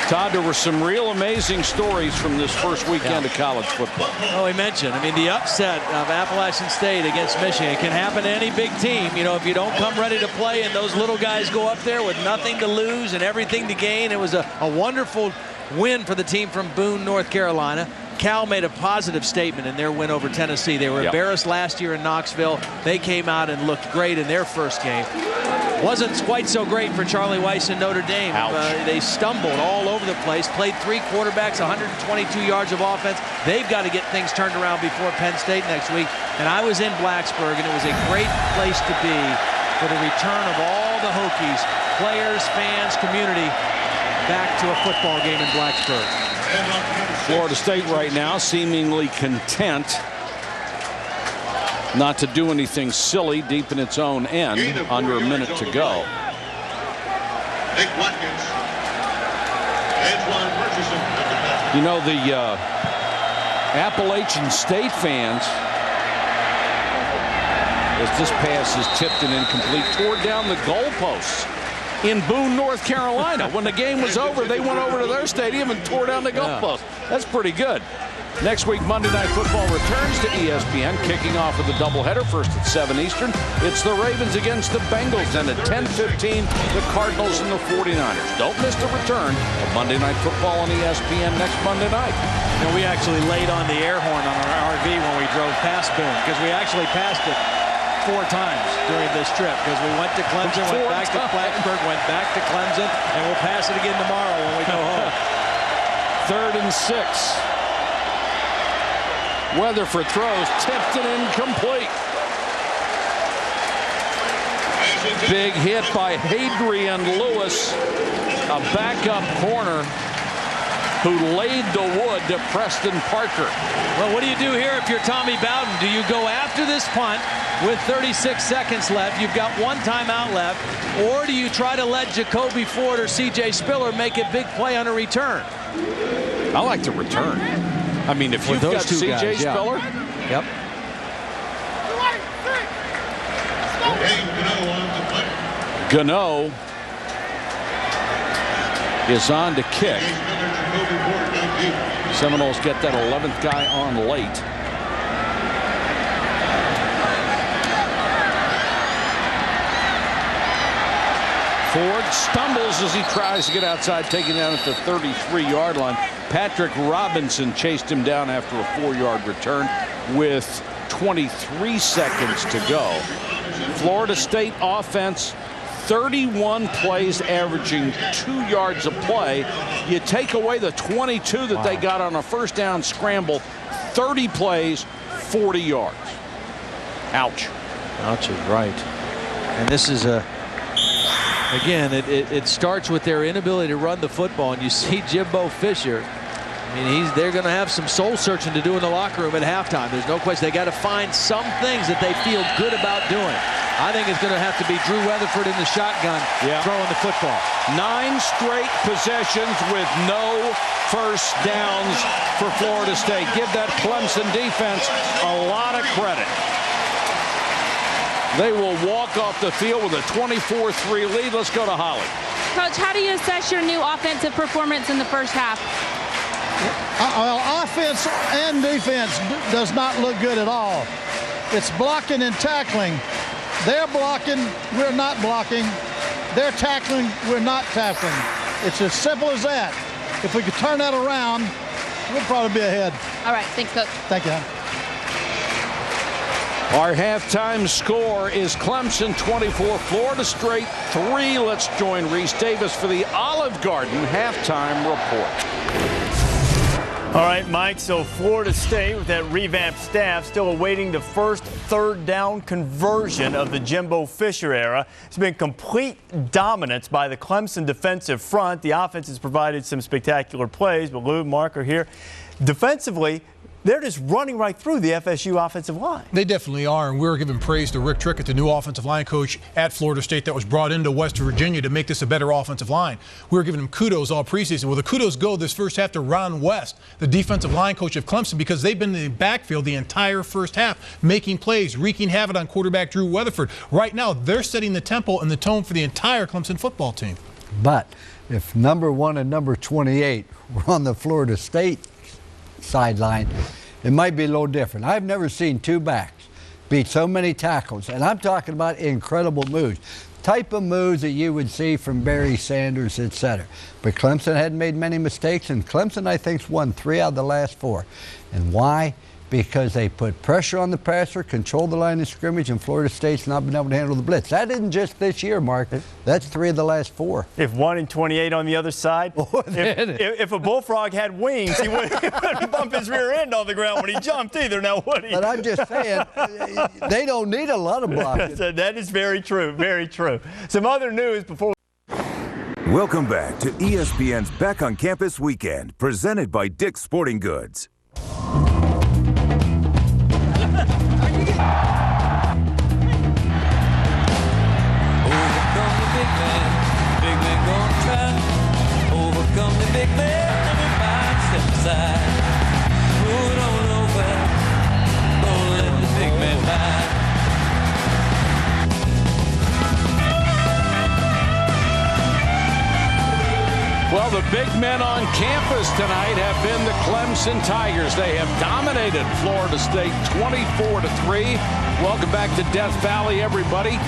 Todd, there were some real amazing stories from this first weekend of college football. Oh, we mentioned, the upset of Appalachian State against Michigan can happen to any big team. If you don't come ready to play and those little guys go up there with nothing to lose and everything to gain. It was a wonderful win for the team from Boone, North Carolina. Cal made a positive statement in their win over Tennessee. They were embarrassed last year in Knoxville. They came out and looked great in their first game. Wasn't quite so great for Charlie Weiss and Notre Dame. They stumbled all over the place, played 3 quarterbacks, 122 yards of offense. They've got to get things turned around before Penn State next week. And I was in Blacksburg, and it was a great place to be for the return of all the Hokies, players, fans, community, back to a football game in Blacksburg. Florida State right now seemingly content not to do anything silly deep in its own end under a minute to go. You know, the Appalachian State fans, as this pass is tipped and incomplete, tore down the goalposts in Boone, North Carolina. When the game was over, they went over to their stadium and tore down the goalposts. That's pretty good. Next week, Monday Night Football returns to ESPN, kicking off with a doubleheader, first at 7 Eastern. It's the Ravens against the Bengals, and at 10:15, the Cardinals and the 49ers. Don't miss the return of Monday Night Football on ESPN next Monday night. We actually laid on the air horn on our RV when we drove past Boone, because we actually passed it 4 times during this trip, because we went to Clemson, went back to Blacksburg, went back to Clemson, and we'll pass it again tomorrow when we go home. 3rd and 6. Weatherford throws, tipped and incomplete. Big hit by Hadrian Lewis, a backup corner who laid the wood to Preston Parker. Well, what do you do here if you're Tommy Bowden? Do you go after this punt with 36 seconds left? You've got 1 timeout left. Or do you try to let Jacoby Ford or C.J. Spiller make a big play on a return? I like to return. I mean, if you've got C.J. Spiller. Yep. Gano is on to kick. Seminoles get that 11th guy on late. Ford stumbles as he tries to get outside, taken down at the 33-yard line. Patrick Robinson chased him down after a 4-yard return with 23 seconds to go. Florida State offense, 31 plays, averaging 2 yards a play. You take away the 22 that they got on a first down scramble, 30 plays, 40 yards. Ouch. Ouch is right. And this is a... Again, it starts with their inability to run the football, and you see Jimbo Fisher. I mean, they're going to have some soul searching to do in the locker room at halftime. There's no question. They got to find some things that they feel good about doing. I think it's going to have to be Drew Weatherford in the shotgun throwing the football. 9 straight possessions with no first downs for Florida State. Give that Clemson defense a lot of credit. They will walk off the field with a 24-3 lead. Let's go to Holly. Coach, how do you assess your new offensive performance in the first half? Well, offense and defense does not look good at all. It's blocking and tackling. They're blocking, we're not blocking. They're tackling, we're not tackling. It's as simple as that. If we could turn that around, we'll probably be ahead. All right, thanks, Coach. Thank you. Our halftime score is Clemson 24, Florida State 3. Let's join Reese Davis for the Olive Garden halftime report. All right, Mike, so Florida State with that revamped staff still awaiting the first third down conversion of the Jimbo Fisher era. It's been complete dominance by the Clemson defensive front. The offense has provided some spectacular plays, but Lou and Mark are here. Defensively, they're just running right through the FSU offensive line. They definitely are, and we're giving praise to Rick Trickett, the new offensive line coach at Florida State that was brought into West Virginia to make this a better offensive line. We were giving him kudos all preseason. Well, the kudos go this first half to Ron West, the defensive line coach of Clemson, because they've been in the backfield the entire first half, making plays, wreaking havoc on quarterback Drew Weatherford. Right now, they're setting the tempo and the tone for the entire Clemson football team. But if number 1 and number 28 were on the Florida State sideline, it might be a little different. I've never seen two backs beat so many tackles, and I'm talking about incredible moves, type of moves that you would see from Barry Sanders, etc. But Clemson hadn't made many mistakes, and Clemson, I think, won 3 out of the last 4. And why? Because they put pressure on the passer, controlled the line of scrimmage, and Florida State's not been able to handle the blitz. That isn't just this year, Mark. That's 3 of the last 4. If 1 and 28 on the other side, if a bullfrog had wings, he wouldn't bump his rear end on the ground when he jumped either, now would he? But I'm just saying, they don't need a lot of blocking. That is very true, very true. Some other news before. Welcome back to ESPN's Back on Campus Weekend, presented by Dick's Sporting Goods. Overcome the big man, everybody step aside. Put on over, don't let the big man by. Well, the big men on campus tonight have been the Clemson Tigers. They have dominated Florida State 24-3. Welcome back to Death Valley, everybody.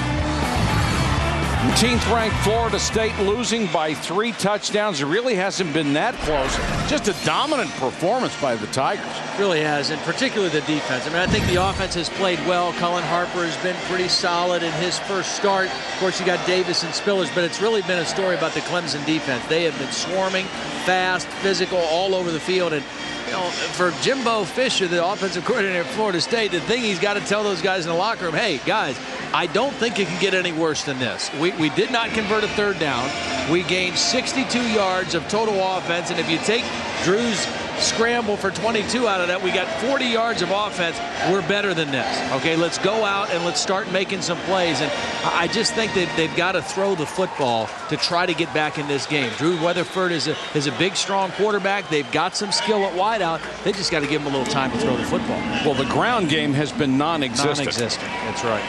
18th ranked Florida State losing by 3 touchdowns. It really hasn't been that close. Just a dominant performance by the Tigers. Really has, and particularly the defense. I mean, I think the offense has played well. Cullen Harper has been pretty solid in his first start. Of course, you got Davis and Spillers, but it's really been a story about the Clemson defense. They have been swarming, fast, physical, all over the field. And you know, for Jimbo Fisher, the offensive coordinator at Florida State, the thing he's got to tell those guys in the locker room, hey, guys, I don't think it can get any worse than this. We did not convert a third down. We gained 62 yards of total offense, and if you take Drew's scramble for 22 out of that, we got 40 yards of offense. We're better than this. Okay, let's go out and let's start making some plays. And I just think that they've got to throw the football to try to get back in this game. Drew Weatherford is a big, strong quarterback. They've got some skill at wideout. They just got to give him a little time to throw the football. Well, the ground game has been non-existent. Non-existent. That's right.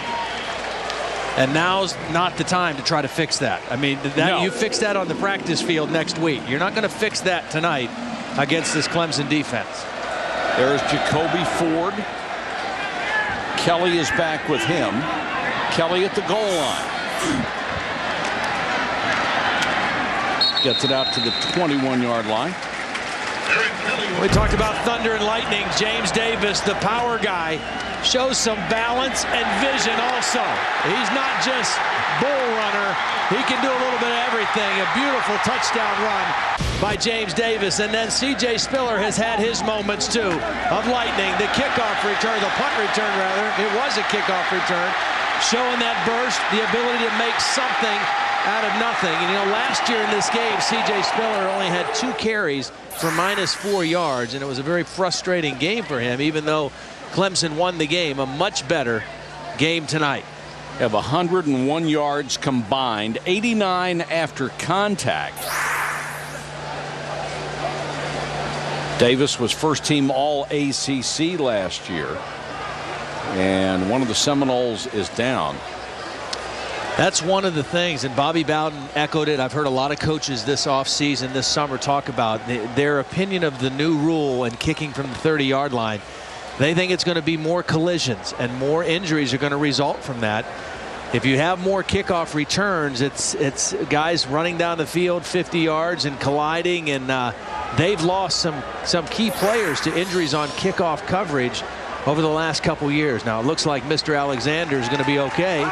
And now's not the time to try to fix that. I mean, you fix that on the practice field next week. You're not going to fix that tonight against this Clemson defense. There's Jacoby Ford. Kelly is back with him. Kelly at the goal line. Gets it out to the 21-yard line. We talked about thunder and lightning. James Davis, the power guy, shows some balance and vision also. He's not just bull runner. He can do a little bit of everything. A beautiful touchdown run by James Davis. And then C.J. Spiller has had his moments too of lightning. The kickoff return, the punt return rather. It was a kickoff return. Showing that burst, the ability to make something out of nothing. And you know, last year in this game, C.J. Spiller only had 2 carries for -4 yards, and it was a very frustrating game for him, even though Clemson won the game. A much better game tonight. Have 101 yards combined, 89 after contact. Davis was first team All-ACC last year, and one of the Seminoles is down. That's one of the things, and Bobby Bowden echoed it. I've heard a lot of coaches this offseason, this summer, talk about their opinion of the new rule and kicking from the 30-yard line. They think it's going to be more collisions and more injuries are going to result from that. if you have more kickoff returns, it's guys running down the field 50 yards and colliding, and they've lost some key players to injuries on kickoff coverage over the last couple years. Now it looks like Mr. Alexander is going to be okay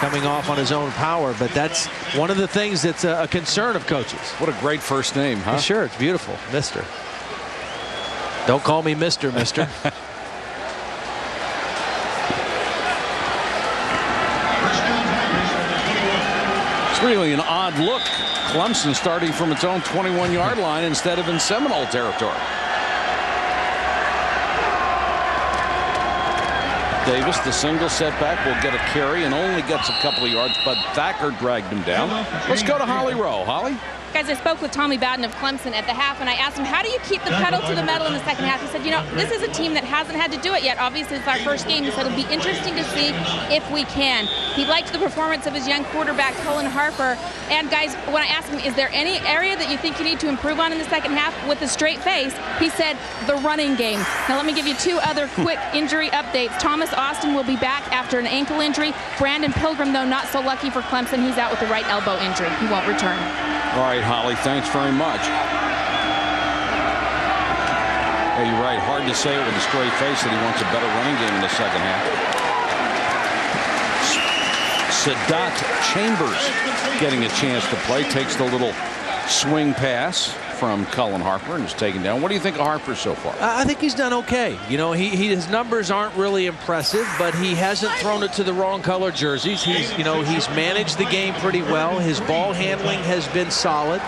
coming off on his own power, but that's one of the things that's a concern of coaches. What a great first name, huh? Sure, it's beautiful, Mr. Don't call me Mr. Mister. It's really an odd look. Clemson starting from its own 21-yard line instead of in Seminole territory. Davis, the single setback, will get a carry and only gets a couple of yards, but Thacker dragged him down. Let's go to Holly Rowe. Holly? Guys, I spoke with Tommy Bowden of Clemson at the half, and I asked him, how do you keep the pedal to the metal in the second half? He said, you know, this is a team that hasn't had to do it yet. Obviously, it's our first game. He said it'll be interesting to see if we can. He liked the performance of his young quarterback, Cullen Harper. And, guys, when I asked him, is there any area that you think you need to improve on in the second half? With a straight face, he said the running game. Now, let me give you two other quick injury updates. Thomas Austin will be back after an ankle injury. Brandon Pilgrim, though, not so lucky for Clemson. He's out with a right elbow injury. He won't return. All right, Holly, thanks very much. Yeah, you're right. Hard to say it with a straight face that he wants a better running game in the second half. Sadat Chambers getting a chance to play. Takes the little swing pass from Cullen Harper and is taken down. What do you think of Harper so far? I think he's done okay. You know, his numbers aren't really impressive, but he hasn't thrown it to the wrong color jerseys. He's managed the game pretty well. His ball handling has been solid.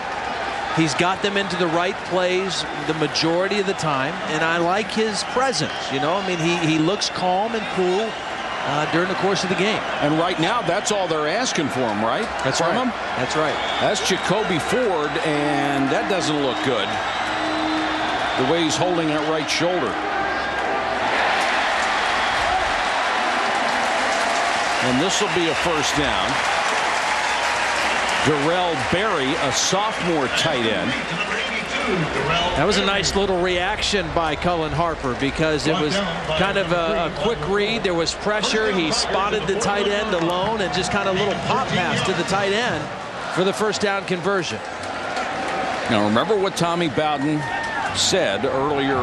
He's got them into the right plays the majority of the time, and I like his presence. You know, I mean, he looks calm and cool during the course of the game. And right now, that's all they're asking for him, right? That's from right. him? That's right. That's Jacoby Ford, and that doesn't look good. The way he's holding that right shoulder. And this will be a first down. Darrell Berry, a sophomore tight end. That was a nice little reaction by Cullen Harper because it was kind of a quick read. There was pressure. He spotted the tight end alone and just kind of a little pop pass to the tight end for the first down conversion. Now remember what Tommy Bowden said earlier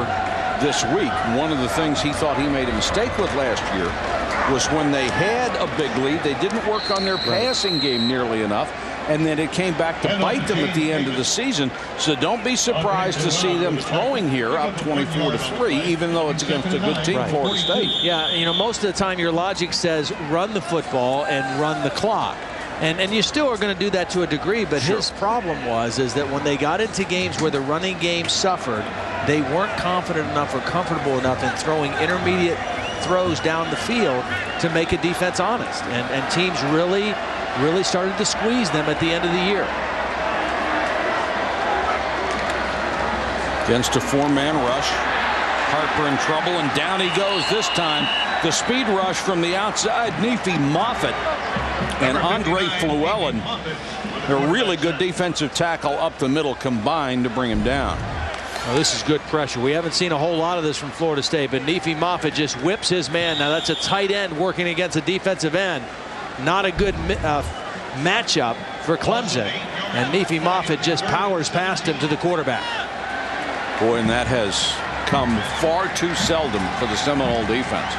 this week. One of the things he thought he made a mistake with last year was when they had a big lead, they didn't work on their passing game nearly enough. And then it came back to bite them at the end of the season. So don't be surprised to see them throwing here up 24-3, even though it's against a good team, Florida State. Yeah, you know, most of the time your logic says run the football and run the clock. And you still are going to do that to a degree, but his problem is that when they got into games where the running game suffered, they weren't confident enough or comfortable enough in throwing intermediate throws down the field to make a defense honest. And teams really started to squeeze them at the end of the year. Against a four-man rush. Harper in trouble, and down he goes this time. The speed rush from the outside. Nefi Moffitt and Andre Fluellen. A really good defensive tackle up the middle combined to bring him down. Oh, this is good pressure. We haven't seen a whole lot of this from Florida State, but Nefi Moffitt just whips his man. Now that's a tight end working against a defensive end. Not a good matchup for Clemson, and Nefi Moffitt just powers past him to the quarterback. Boy, and that has come far too seldom for the Seminole defense.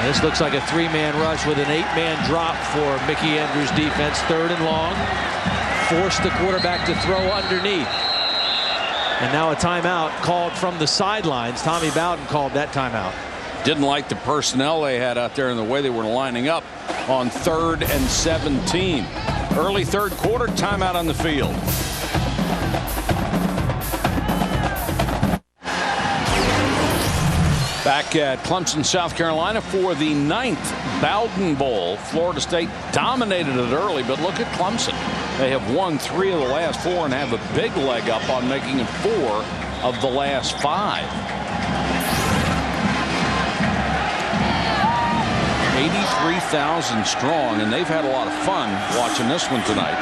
This looks like a three-man rush with an eight-man drop for Mickey Andrews' defense. Third and long. Force the quarterback to throw underneath. And now a timeout called from the sidelines. Tommy Bowden called that timeout. Didn't like the personnel they had out there and the way they were lining up on 3rd and 17. Early third quarter, timeout on the field. Back at Clemson, South Carolina for the 9th Bowden Bowl. Florida State dominated it early, but look at Clemson. They have won 3 of the last 4 and have a big leg up on making it 4 of the last 5. 83,000 strong, and they've had a lot of fun watching this one tonight.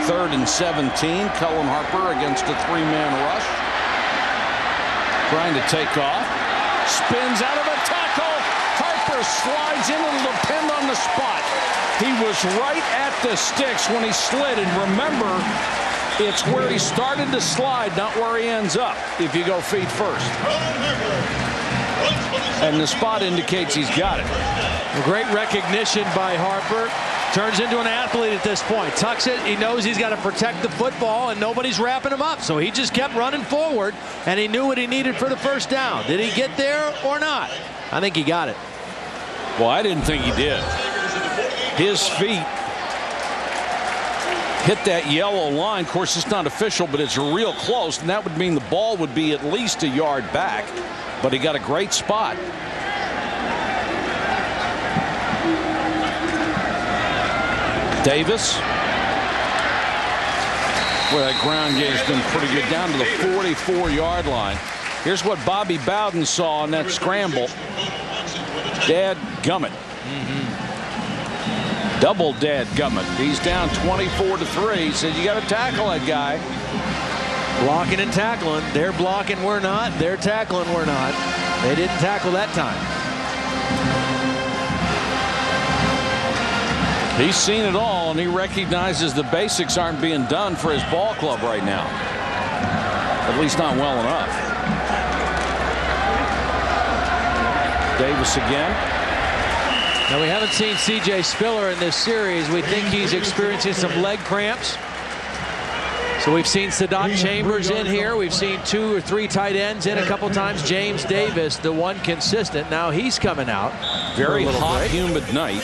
3rd and 17. Cullen Harper against a 3-man rush. Trying to take off. Spins out of a tackle. Harper Harper slides in. It'll depend on the spot. He was right at the sticks when he slid. And remember, it's where he started to slide, not where he ends up, if you go feet first. And the spot indicates he's got it. Great recognition by Harper. Turns into an athlete at this point. Tucks it. He knows he's got to protect the football, and nobody's wrapping him up. So he just kept running forward, and he knew what he needed for the first down. Did he get there or not? I think he got it. Well, I didn't think he did. His feet hit that yellow line. Of course, it's not official, but it's real close, and that would mean the ball would be at least a yard back. But he got a great spot. Davis. Well, that ground game's been pretty good, down to the 44-yard line. Here's what Bobby Bowden saw in that scramble. Dadgummit. Double dadgummit. He's down 24-3. He said, you got to tackle that guy. Blocking and tackling. They're blocking, we're not. They're tackling, we're not. They didn't tackle that time. He's seen it all, and he recognizes the basics aren't being done for his ball club right now. At least not well enough. Davis again. Now, we haven't seen C.J. Spiller in this series. We think he's experiencing some leg cramps. So we've seen Sadat Chambers in here. We've seen 2 or 3 tight ends in a couple times. James Davis, the one consistent. Now he's coming out. Very hot, humid night.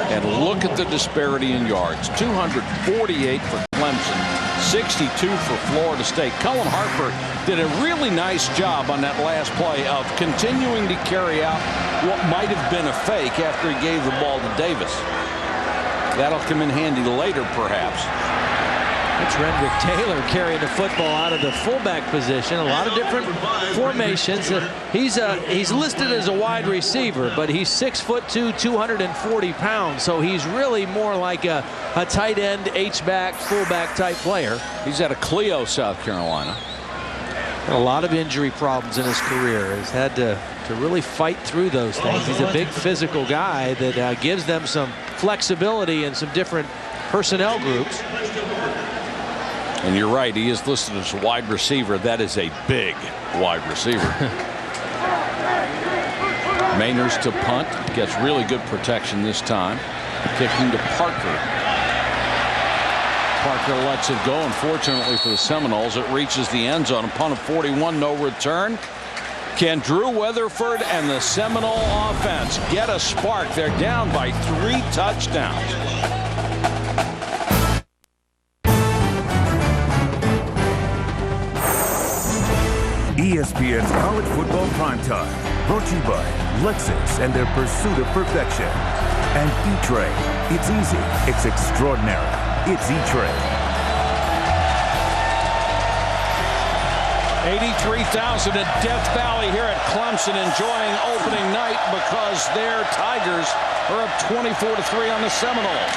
And look at the disparity in yards. 248 for Clemson, 62 for Florida State. Cullen Harper did a really nice job on that last play of continuing to carry out what might have been a fake after he gave the ball to Davis. That'll come in handy later, perhaps. It's Rendrick Taylor carrying the football out of the fullback position. A lot of different formations. He's listed as a wide receiver, but he's 6'2", 240 pounds. So he's really more like a tight end, H-back, fullback type player. He's out of Clio, South Carolina. Had a lot of injury problems in his career. He's had to really fight through those things. He's a big physical guy that gives them some flexibility in some different personnel groups. And you're right, he is listed as a wide receiver. That is a big wide receiver. Mainers to punt. Gets really good protection this time. Kicking to Parker. Parker lets it go. Unfortunately for the Seminoles, it reaches the end zone. A punt of 41, no return. Can Drew Weatherford and the Seminole offense get a spark? They're down by 3 touchdowns. ESPN's College Football Primetime, brought to you by Lexus and their pursuit of perfection. And E-Trade. It's easy. It's extraordinary. It's E-Trade. 83,000 at Death Valley here at Clemson, enjoying opening night because their Tigers are up 24-3 on the Seminoles.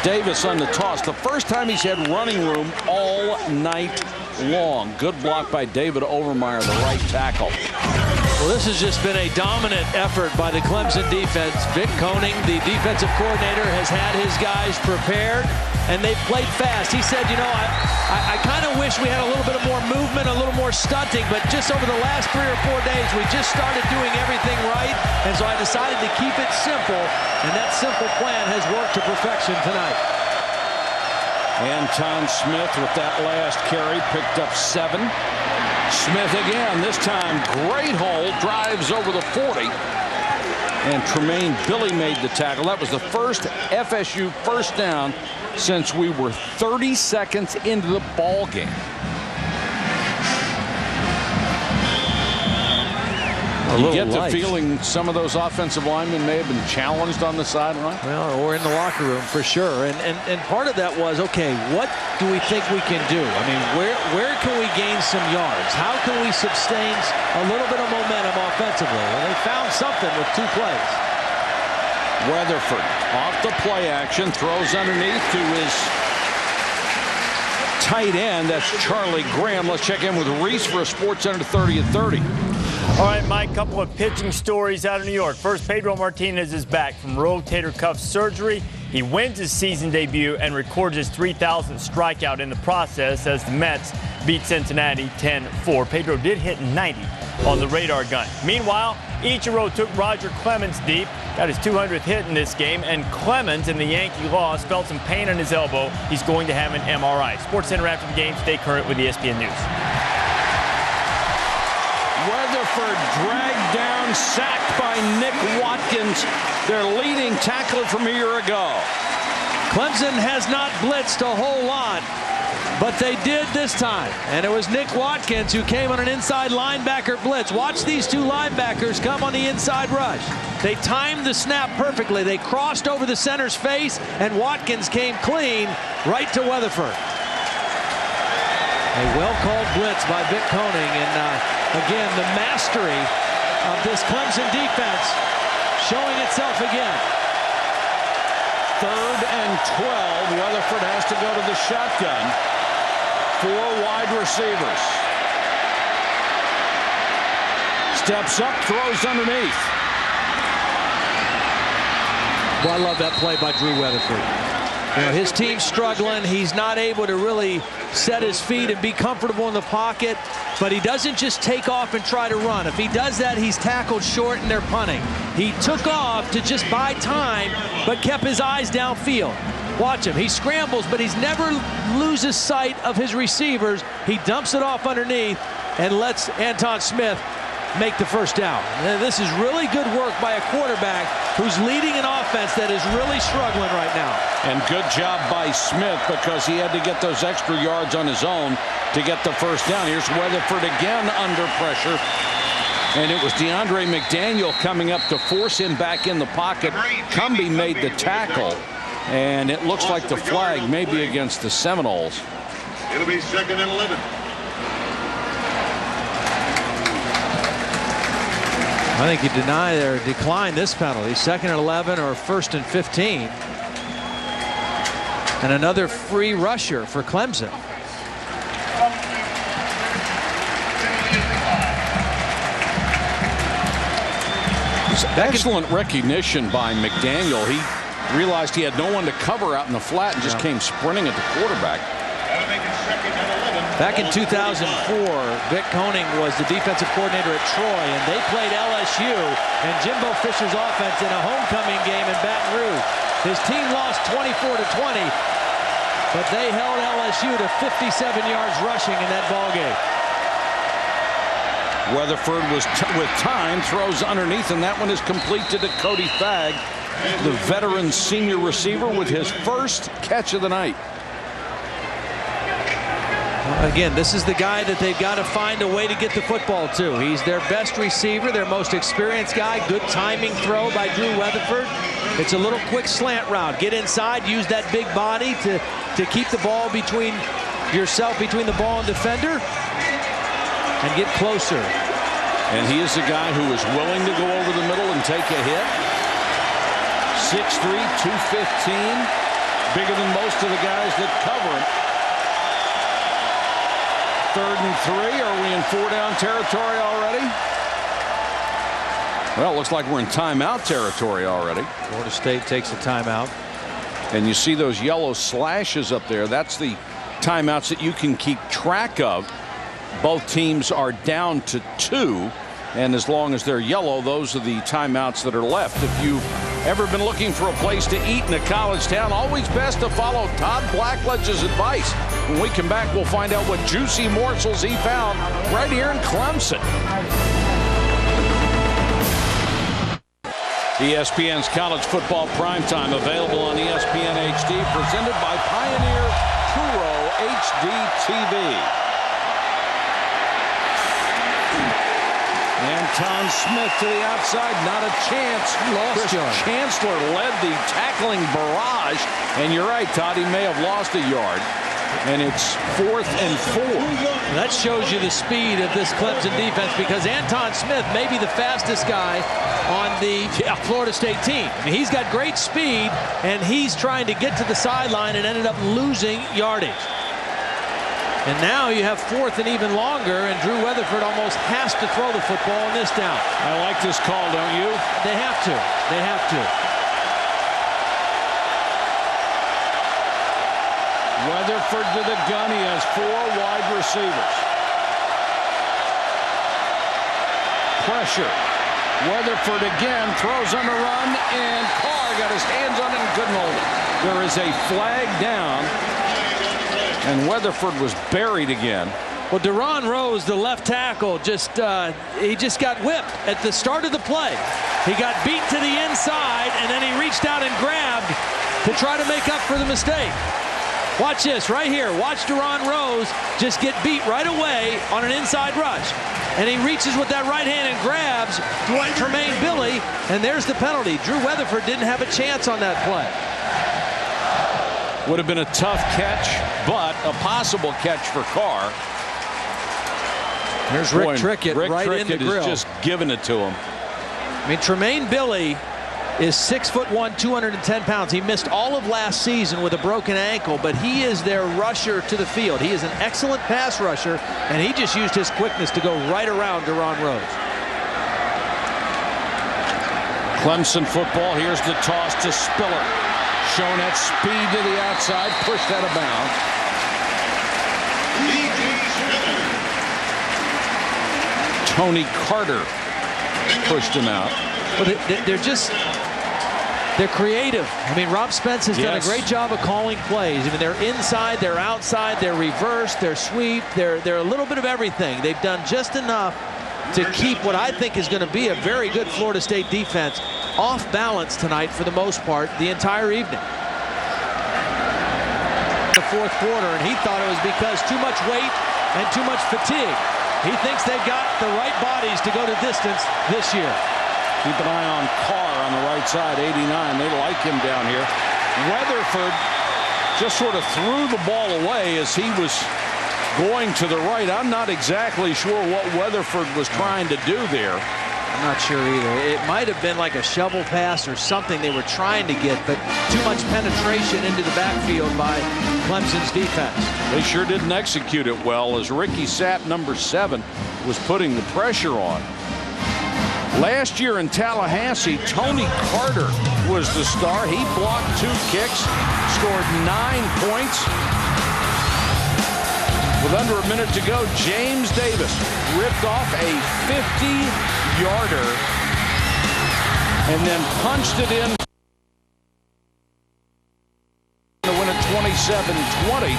Davis on the toss. The first time he's had running room all night long. Good block by David Overmeyer, the right tackle. Well, this has just been a dominant effort by the Clemson defense. Vic Koenig, the defensive coordinator, has had his guys prepared, and they've played fast. He said, you know, I kind of wish we had a little bit of more movement, a little more stunting, but just over the last 3 or 4 days, we just started doing everything right, and so I decided to keep it simple, and that simple plan has worked to perfection tonight. Anton Smith with that last carry picked up 7. Smith again, this time great hold, drives over the 40. And Tremaine Billy made the tackle. That was the first FSU first down since we were 30 seconds into the ball game. You get the feeling some of those offensive linemen may have been challenged on the sideline. Well, or in the locker room for sure. And part of that was, okay, what do we think we can do? I mean, where can we gain some yards? How can we sustain a little bit of momentum offensively? And they found something with 2 plays. Weatherford off the play action, throws underneath to his tight end. That's Charlie Graham. Let's check in with Reese for a SportsCenter 30 at 30. All right, Mike, couple of pitching stories out of New York. First, Pedro Martinez is back from rotator cuff surgery. He wins his season debut and records his 3,000th strikeout in the process as the Mets beat Cincinnati 10-4. Pedro did hit 90 on the radar gun. Meanwhile, Ichiro took Roger Clemens deep, got his 200th hit in this game, and Clemens, in the Yankee loss, felt some pain in his elbow. He's going to have an MRI. Sports Center after the game. Stay current with ESPN News. Weatherford dragged down, sacked by Nick Watkins, their leading tackler from a year ago. Clemson has not blitzed a whole lot, but they did this time. And it was Nick Watkins who came on an inside linebacker blitz. Watch these two linebackers come on the inside rush. They timed the snap perfectly. They crossed over the center's face, and Watkins came clean right to Weatherford. A well-called blitz by Vic Koenig, and again, the mastery of this Clemson defense showing itself again. 3rd and 12. Weatherford has to go to the shotgun. 4 wide receivers. Steps up, throws underneath. Well, I love that play by Drew Weatherford. You know, his team's struggling. He's not able to really set his feet and be comfortable in the pocket, but he doesn't just take off and try to run. If he does that, he's tackled short and they're punting. He took off to just buy time, but kept his eyes downfield. Watch him. He scrambles, but he's never loses sight of his receivers. He dumps it off underneath and lets Anton Smith make the first down. This is really good work by a quarterback who's leading an offense that is really struggling right now. And good job by Smith, because he had to get those extra yards on his own to get the first down. Here's Weatherford again under pressure. And it was DeAndre McDaniel coming up to force him back in the pocket. Cumbie made the tackle, and it looks like the flag may be against the Seminoles. It'll be 2nd and 11. I think you deny or decline this penalty. 2nd and 11 or 1st and 15. And another free rusher for Clemson. Excellent recognition by McDaniel. He realized he had no one to cover out in the flat and just came sprinting at the quarterback. Back in 2004, Vic Koenig was the defensive coordinator at Troy, and they played LSU and Jimbo Fisher's offense in a homecoming game in Baton Rouge. His team lost 24-20, but they held LSU to 57 yards rushing in that ball game. Weatherford was with time, throws underneath, and that one is complete to Cody Fagg, the veteran senior receiver, with his first catch of the night. Again, this is the guy that they've got to find a way to get the football to. He's their best receiver, their most experienced guy. Good timing throw by Drew Weatherford. It's a little quick slant route. Get inside, use that big body to keep the ball between yourself, between the ball and defender, and get closer. And he is a guy who is willing to go over the middle and take a hit. 6'3", 215, bigger than most of the guys that cover him. 3rd and 3. Are we in 4-down territory already? Well, it looks like we're in timeout territory already. Florida State takes a timeout. And you see those yellow slashes up there. That's the timeouts that you can keep track of. Both teams are down to 2. And as long as they're yellow, those are the timeouts that are left. If you've ever been looking for a place to eat in a college town, always best to follow Todd Blackledge's advice. When we come back, we'll find out what juicy morsels he found right here in Clemson. ESPN's College Football Primetime, available on ESPN HD, presented by Pioneer Puro HD TV. Anton Smith to the outside, not a chance. Chris Chancellor led the tackling barrage, and you're right, Todd, he may have lost a yard. And it's 4th and 4. That shows you the speed of this Clemson defense, because Anton Smith may be the fastest guy on the Florida State team. I mean, he's got great speed, and he's trying to get to the sideline and ended up losing yardage. And now you have 4th and even longer, and Drew Weatherford almost has to throw the football on this down. I like this call, don't you? They have to. They have to. Weatherford to the gun. He has 4 wide receivers. Pressure. Weatherford again throws on the run, and Carr got his hands on it and couldn't hold it. There is a flag down, and Weatherford was buried again. Well, Deron Rose, the left tackle, he just got whipped at the start of the play. He got beat to the inside, and then he reached out and grabbed to try to make up for the mistake. Watch this right here. Watch Deron Rose just get beat right away on an inside rush. And he reaches with that right hand and grabs Tremaine Billy, and there's the penalty. Drew Weatherford didn't have a chance on that play. Would have been a tough catch, but a possible catch for Carr. There's Rick Trickett right in the grill. Is just giving it to him. I mean, Tremaine Billy is 6'1", 210 pounds. He missed all of last season with a broken ankle, but he is their rusher to the field. He is an excellent pass rusher, and he just used his quickness to go right around Deron Rose. Clemson football. Here's the toss to Spiller. Shown at speed to the outside, pushed out of bounds. Tony Carter pushed him out. Well, they're creative. I mean, Rob Spence has done a great job of calling plays. I mean, they're inside, they're outside, they're reverse, they're sweep, they're a little bit of everything. They've done just enough to keep what I think is going to be a very good Florida State defense off balance tonight for the most part the entire evening. The 4th quarter, and he thought it was because too much weight and too much fatigue. He thinks they've got the right bodies to go the distance this year. Keep an eye on Carr on the right side, 89. They like him down here. Weatherford just sort of threw the ball away as he was going to the right. I'm not exactly sure what Weatherford was trying to do there. I'm not sure either. It might have been like a shovel pass or something they were trying to get, but too much penetration into the backfield by Clemson's defense. They sure didn't execute it well as Ricky Sapp, number 7, was putting the pressure on. Last year in Tallahassee, Tony Carter was the star. He blocked 2 kicks, scored 9 points. With under a minute to go, James Davis ripped off a 50-yarder and then punched it in to win it 27-20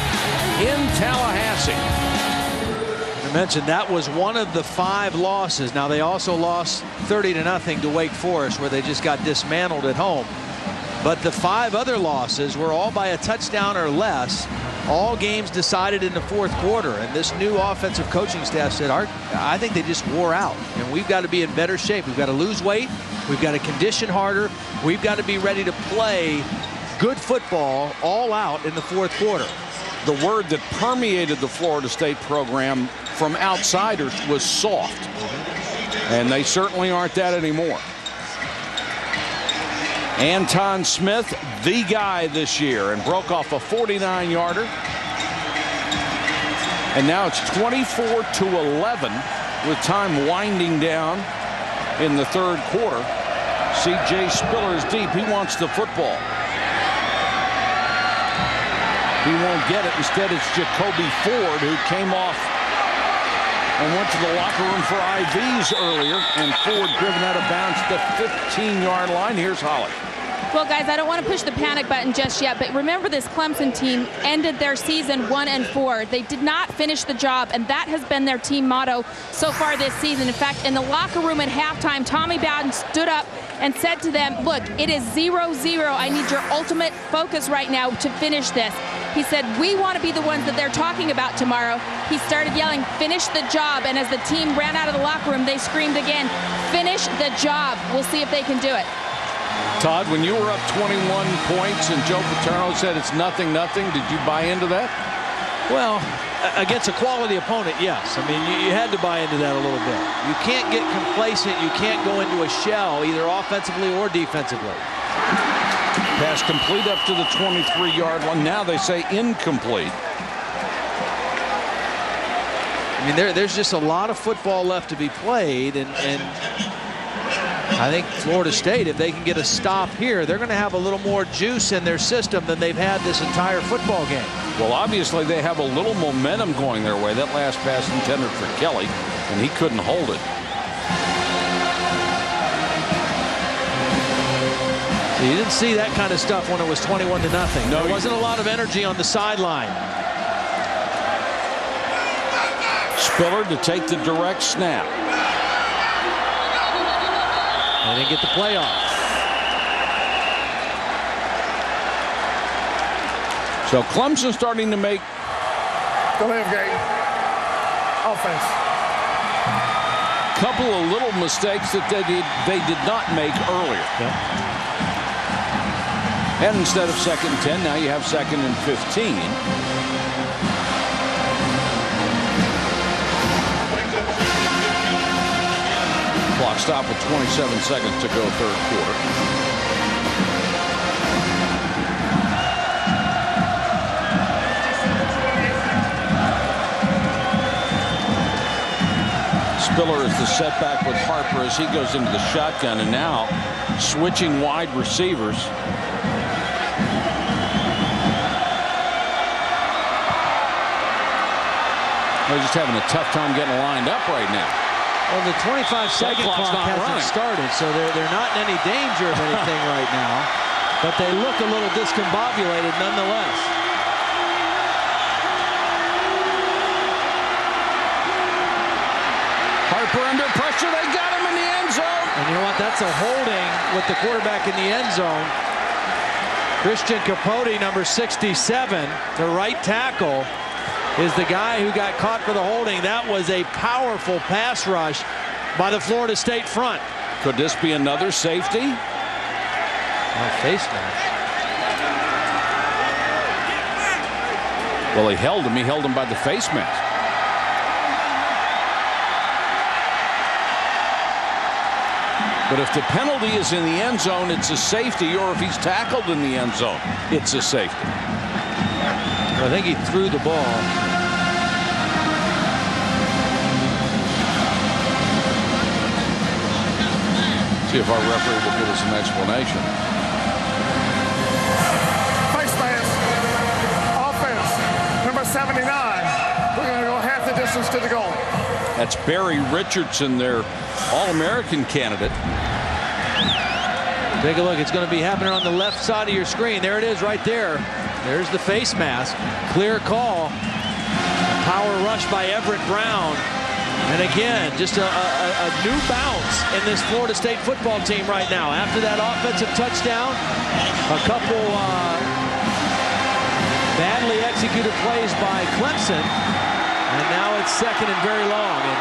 in Tallahassee. I mentioned that was one of the 5 losses. Now they also lost 30-0 to Wake Forest, where they just got dismantled at home. But the 5 other losses were all by a touchdown or less. All games decided in the 4th quarter. And this new offensive coaching staff said, I think they just wore out. And we've got to be in better shape. We've got to lose weight. We've got to condition harder. We've got to be ready to play good football all out in the 4th quarter. The word that permeated the Florida State program from outsiders was soft. And they certainly aren't that anymore. Anton Smith, the guy this year, and broke off a 49-yarder. And now it's 24-11 with time winding down in the 3rd quarter. C.J. Spiller is deep. He wants the football. He won't get it. Instead, it's Jacoby Ford who came off and went to the locker room for IVs earlier, and Ford driven out of bounds to the 15-yard line. Here's Holly. Well, guys, I don't want to push the panic button just yet, but remember this Clemson team ended their season 1-4. They did not finish the job, and that has been their team motto so far this season. In fact, in the locker room at halftime, Tommy Bowden stood up and said to them, look, it is 0-0. I need your ultimate focus right now to finish this. He said, we want to be the ones that they're talking about tomorrow. He started yelling, finish the job. And as the team ran out of the locker room, they screamed again, finish the job. We'll see if they can do it. Todd, when you were up 21 points and Joe Paterno said it's 0-0, did you buy into that? Well, against a quality opponent, yes. I mean, you had to buy into that a little bit. You can't get complacent. You can't go into a shell, either offensively or defensively. Pass complete up to the 23-yard line. Now they say incomplete. I mean, there's just a lot of football left to be played, and I think Florida State, if they can get a stop here, they're going to have a little more juice in their system than they've had this entire football game. Well, obviously they have a little momentum going their way. That last pass intended for Kelly, and he couldn't hold it. So you didn't see that kind of stuff when it was 21-0. No, there wasn't a lot of energy on the sideline. Spiller to take the direct snap. They didn't get the play off. So Clemson starting to make. Go ahead, Gabe. Offense. Couple of little mistakes that they did not make earlier. Yep. And instead of 2nd and 10, now you have 2nd and 15. Clock stop with 27 seconds to go, third quarter. Spiller is the setback with Harper as he goes into the shotgun, and now switching wide receivers. They're just having a tough time getting lined up right now. Well, the 25-second clock hasn't started, so they're not in any danger of anything right now. But they look a little discombobulated nonetheless. Harper under pressure. They got him in the end zone. And you know what? That's a holding with the quarterback in the end zone. Christian Capote, number 67, the right tackle, is the guy who got caught for the holding. That was a powerful pass rush by the Florida State front. Could this be another safety? Face mask. Well, he held him. He held him by the face mask. But if the penalty is in the end zone, it's a safety, or if he's tackled in the end zone, it's a safety. I think he threw the ball. See if our referee will give us an explanation. Face mask. Offense. Number 79. We're going to go half the distance to the goal. That's Barry Richardson, their All-American candidate. Take a look. It's going to be happening on the left side of your screen. There it is right there. There's the face mask. Clear call. A power rush by Everett Brown. And again, just a new bounce in this Florida State football team right now. After that offensive touchdown, a couple badly executed plays by Clemson. And now it's 2nd and very long. And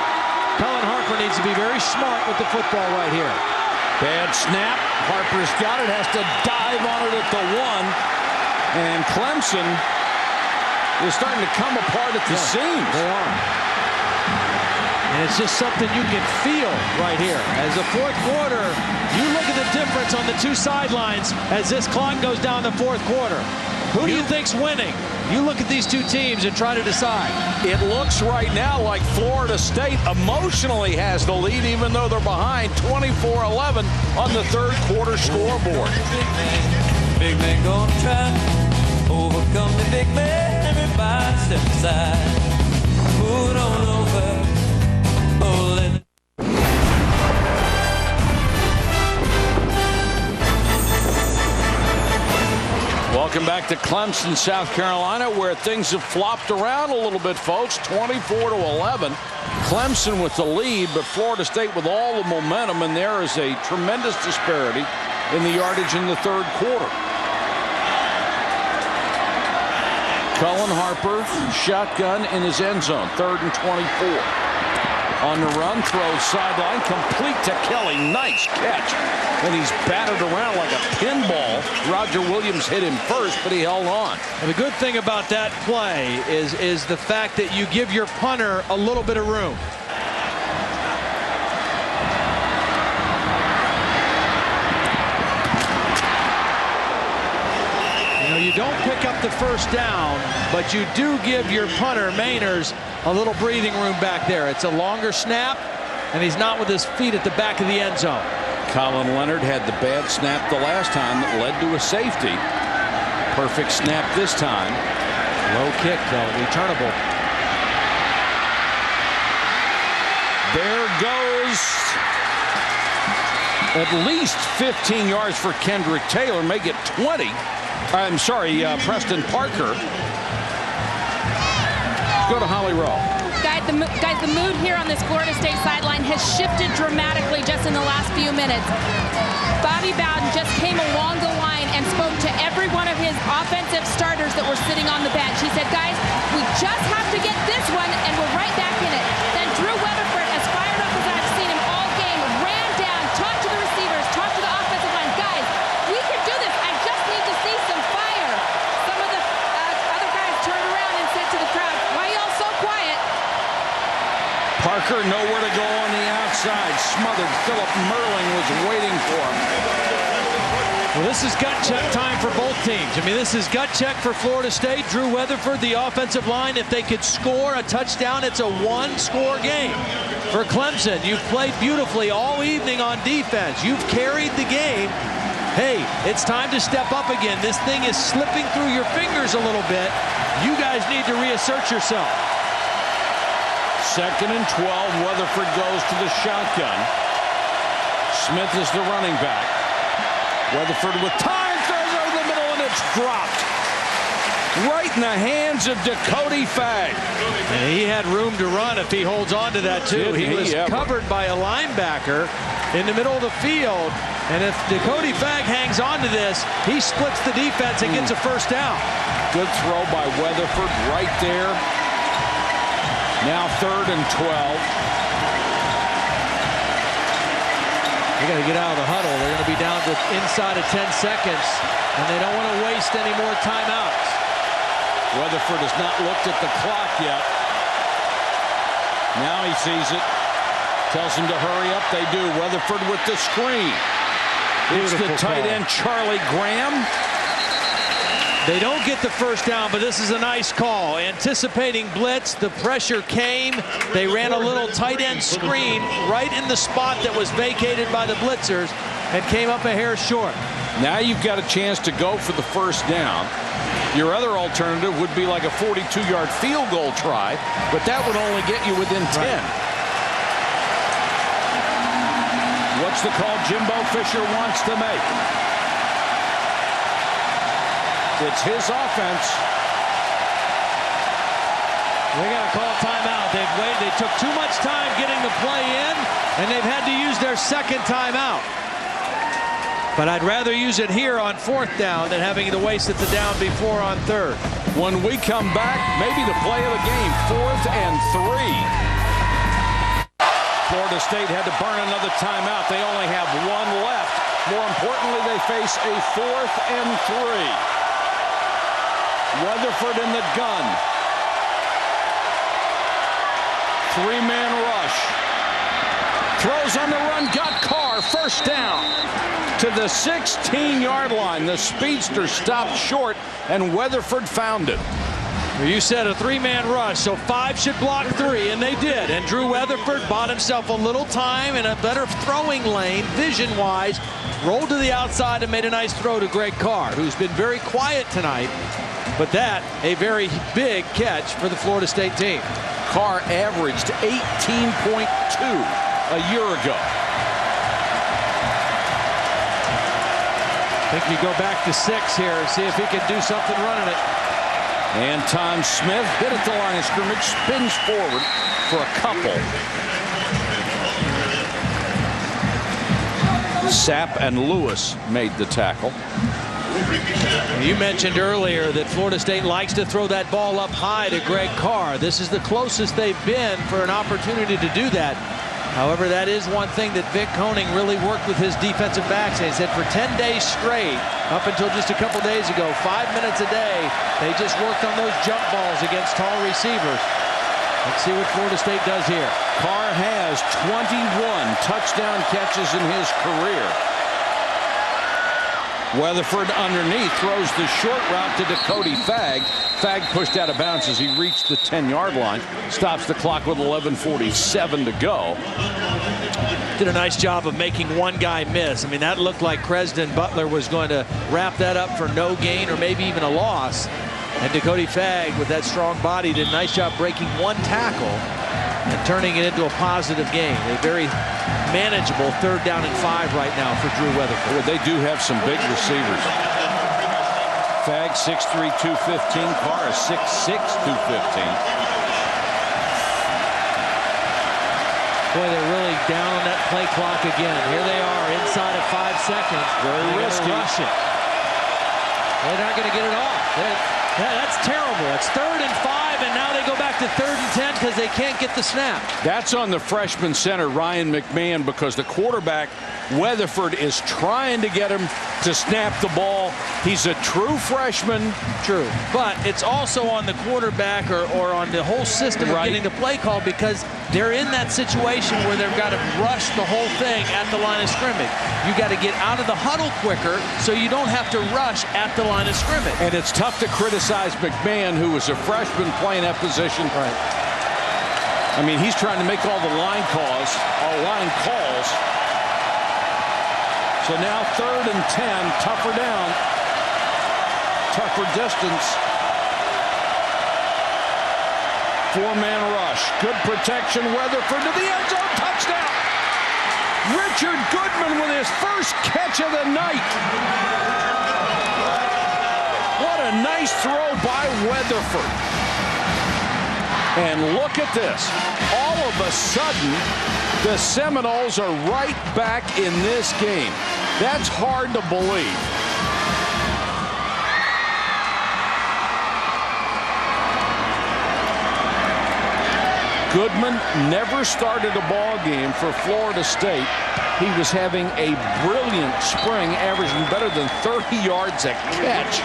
Colin Harper needs to be very smart with the football right here. Bad snap. Harper's got it. Has to dive on it at the 1. And Clemson is starting to come apart at the seams. They are. And it's just something you can feel right here. As the fourth quarter, you look at the difference on the two sidelines as this clock goes down the fourth quarter. Who do you think's winning? You look at these two teams and try to decide. It looks right now like Florida State emotionally has the lead, even though they're behind 24-11 on the third quarter scoreboard. Big man gonna try, overcome the big man. Everybody step aside, move on over. Welcome back to Clemson, South Carolina, where things have flopped around a little bit, folks. 24-11. Clemson with the lead, but Florida State with all the momentum, and there is a tremendous disparity in the yardage in the third quarter. Cullen Harper, shotgun in his end zone, 3rd and 24. On the run, throws sideline, complete to Kelly. Nice catch. And he's battered around like a pinball. Roger Williams hit him first, but he held on. And the good thing about that play is the fact that you give your punter a little bit of room. You know, you don't pick up the first down, but you do give your punter, Mainers, a little breathing room back there. It's a longer snap, and he's not with his feet at the back of the end zone. Colin Leonard had the bad snap the last time that led to a safety. Perfect snap this time. Low kick, though, returnable. There goes at least 15 yards for Kendrick Taylor, make it 20. I'm sorry, Preston Parker. Go to Holly Rowe. Guys, the mood here on this Florida State sideline has shifted dramatically just in the last few minutes. Bobby Bowden just came along the line and spoke to every one of his offensive starters that were sitting on the bench. He said, guys, we just have to get this one, and we're right back in it. Then Drew Weatherford, as fired up as I've seen him all game, ran down, talked to the receivers, talked to the offensive line. Guys, we can do this. I just need to see some fire. Some of the other guys turned around and said to the crowd, why y'all so quiet? Parker nowhere to go on the outside. Smothered. Philip Merling was waiting for him. Well, this is gut check time for both teams. I mean, this is gut check for Florida State. Drew Weatherford, the offensive line, if they could score a touchdown, it's a one-score game. For Clemson, you've played beautifully all evening on defense. You've carried the game. Hey, it's time to step up again. This thing is slipping through your fingers a little bit. You guys need to reassert yourself. 2nd and 12. Weatherford goes to the shotgun. Smith is the running back. Weatherford with time, throws over the middle, and it's dropped. Right in the hands of Dakota Fagg. And he had room to run if he holds on to that, too. He was covered by a linebacker in the middle of the field. And if Dakota Fagg hangs on to this, he splits the defense and gets a first down. Good throw by Weatherford right there. Now 3rd and 12. They got to get out of the huddle. They're going to be down to inside of 10 seconds, and they don't want to waste any more timeouts. Weatherford has not looked at the clock yet. Now he sees it. Tells him to hurry up. They do. Weatherford with the screen. It's the tight end, Charlie Graham. They don't get the first down, but this is a nice call. Anticipating blitz, the pressure came. They ran a little tight end screen right in the spot that was vacated by the blitzers and came up a hair short. Now you've got a chance to go for the first down. Your other alternative would be like a 42-yard field goal try, but that would only get you within 10. Right. What's the call Jimbo Fisher wants to make? It's his offense. They got to call timeout. They've waited. They took too much time getting the play in, and they've had to use their second timeout. But I'd rather use it here on 4th down than having to waste it the down before on 3rd. When we come back, maybe the play of the game, 4th and 3. Florida State had to burn another timeout. They only have one left. More importantly, they face a 4th and 3. Weatherford in the gun. 3-man rush. Throws on the run, got Carr, first down. To the 16-yard line. The speedster stopped short, and Weatherford found it. You said a 3-man rush, so 5 should block 3, and they did. And Drew Weatherford bought himself a little time and a better throwing lane, vision-wise. Rolled to the outside and made a nice throw to Greg Carr, who's been very quiet tonight. But that, a very big catch for the Florida State team. Carr averaged 18.2 a year ago. I think you go back to 6 here and see if he can do something running it. Anton Smith hit at the line of scrimmage, spins forward for a couple. Sapp and Lewis made the tackle. You mentioned earlier that Florida State likes to throw that ball up high to Greg Carr. This is the closest they've been for an opportunity to do that. However, that is one thing that Vic Koenig really worked with his defensive backs. He said for 10 days straight, up until just a couple days ago, 5 minutes a day, they just worked on those jump balls against tall receivers. Let's see what Florida State does here. Carr has 21 touchdown catches in his career. Weatherford underneath throws the short route to Dakota Fagg. Fagg pushed out of bounds as he reached the 10-yard line. Stops the clock with 11:47 to go. Did a nice job of making one guy miss. I mean, that looked like Cresden Butler was going to wrap that up for no gain or maybe even a loss. And Dakota Fagg, with that strong body, did a nice job breaking one tackle and turning it into a positive gain. A very manageable 3rd down and 5 right now for Drew Weatherford. Well, they do have some big receivers. Fagg 6'3", 215. Carr is 6'6", 215. Boy, they're really down on that play clock again. Here they are inside of 5 seconds. Very risky. Rush it. They're not going to get it off. That's terrible. It's 3rd and 5, and now they go back to 3rd and 10 because they can't get the snap. That's on the freshman center, Ryan McMahon, because the quarterback, Weatherford, is trying to get him to snap the ball. He's a true freshman. True. But it's also on the quarterback or on the whole system of getting the play call, because they're in that situation where they've got to rush the whole thing at the line of scrimmage. You got to get out of the huddle quicker so you don't have to rush at the line of scrimmage. And it's tough to criticize McMahon, who was a freshman playing that position. Right. I mean, he's trying to make all the line calls. So now 3rd and 10, tougher down, tougher distance. 4-man rush. Good protection. Weatherford to the end zone. Touchdown. Richard Goodman with his first catch of the night. What a nice throw by Weatherford. And look at this. All of a sudden, the Seminoles are right back in this game. That's hard to believe. Goodman never started a ball game for Florida State. He was having a brilliant spring, averaging better than 30 yards a catch.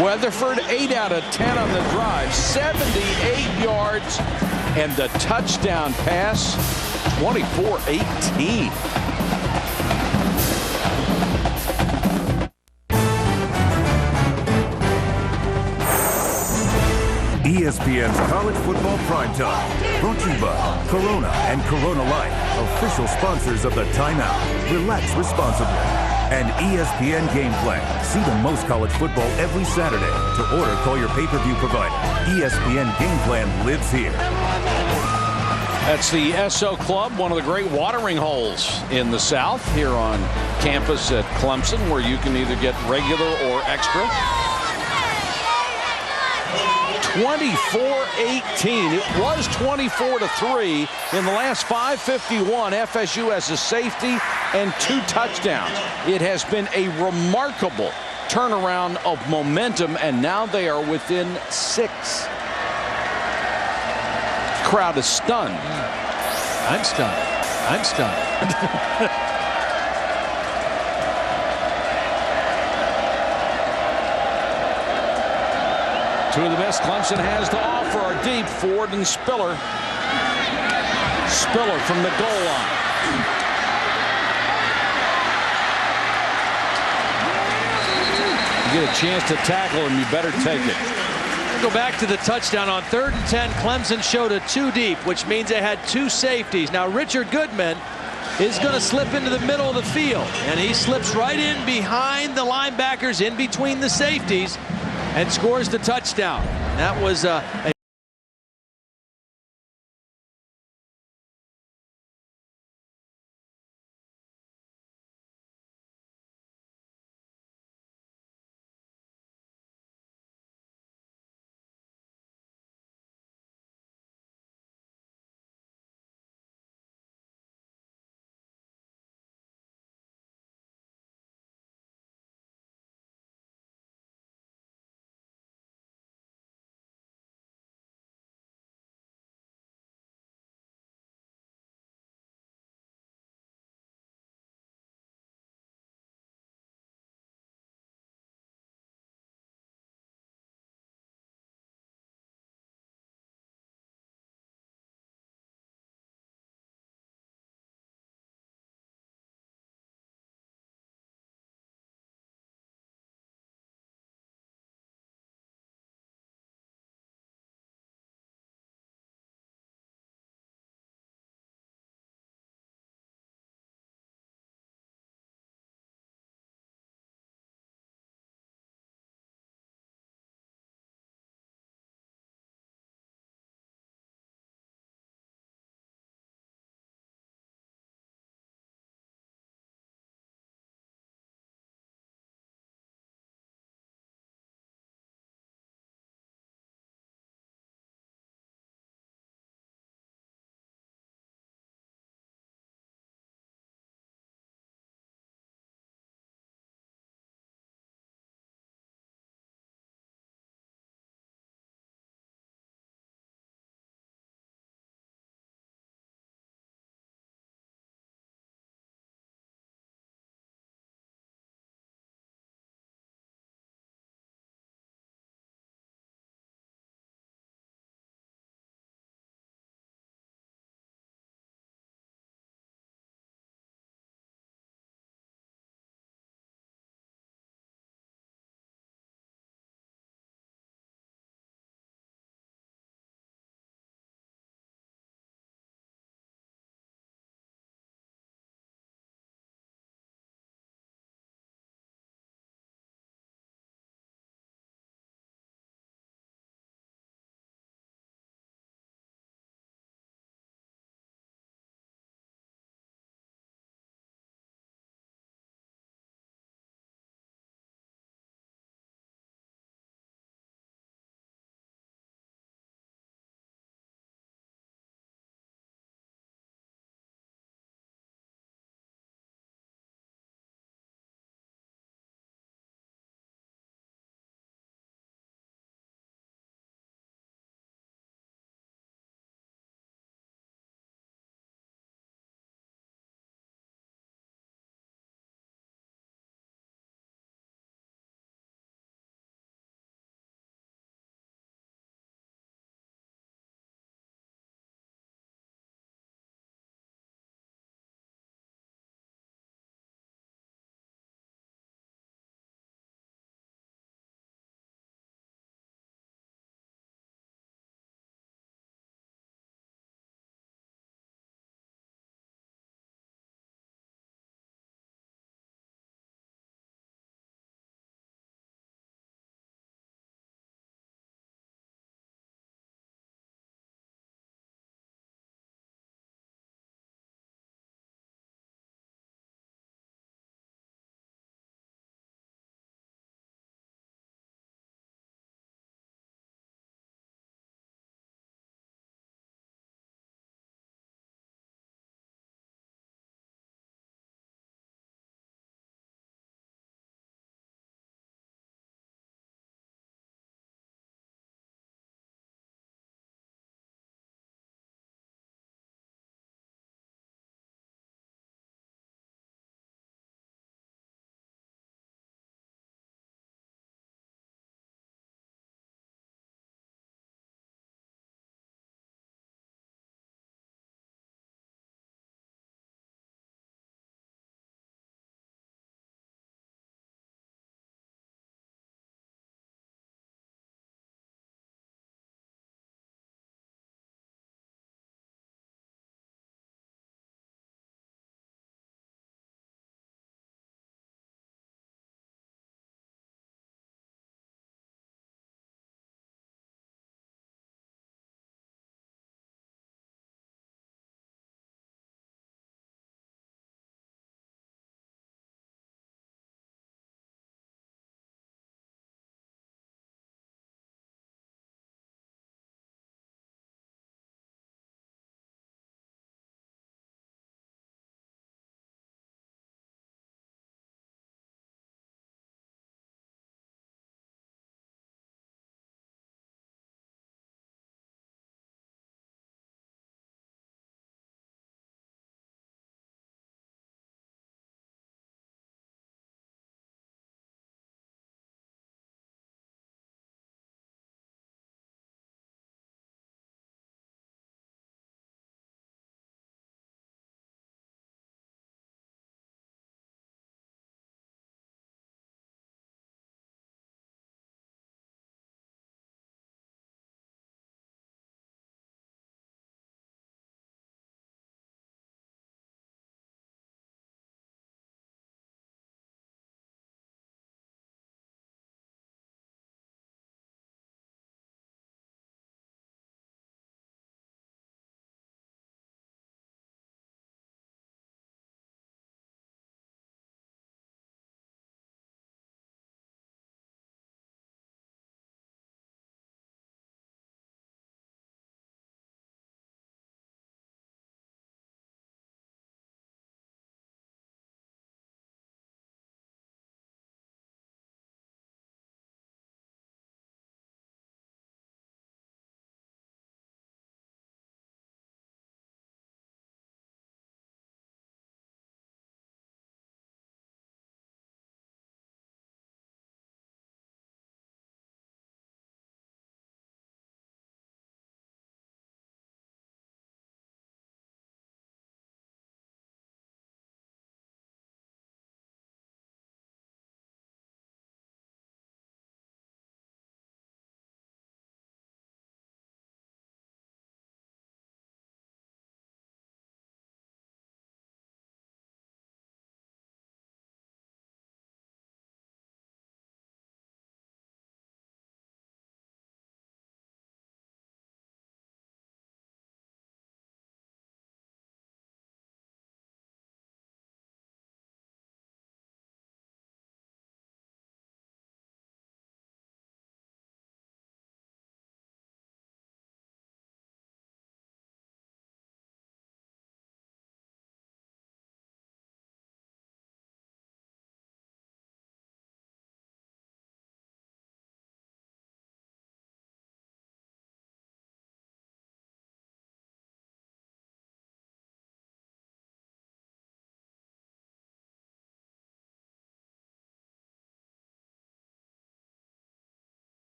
Weatherford 8 out of 10 on the drive, 78 yards, and the touchdown pass, 24-18. ESPN's College Football Primetime, brought to you by Corona and Corona Light, official sponsors of the Timeout. Relax responsibly. And ESPN Game Plan. See the most college football every Saturday. To order, call your pay-per-view provider. ESPN Game Plan lives here. That's the SO Club, one of the great watering holes in the South, here on campus at Clemson, where you can either get regular or extra. 24-18. It was 24-3 in the last 5:51. FSU has a safety and 2 touchdowns. It has been a remarkable turnaround of momentum, and now they are within 6. Crowd is stunned. I'm stunned. I'm stunned. Two of the best Clemson has to offer are deep. Ford and Spiller. Spiller from the goal line. You get a chance to tackle him, you better take it. Go back to the touchdown on 3rd and 10. Clemson showed a 2 deep, which means they had 2 safeties. Now Richard Goodman is going to slip into the middle of the field, and he slips right in behind the linebackers, in between the safeties, and scores the touchdown. That was a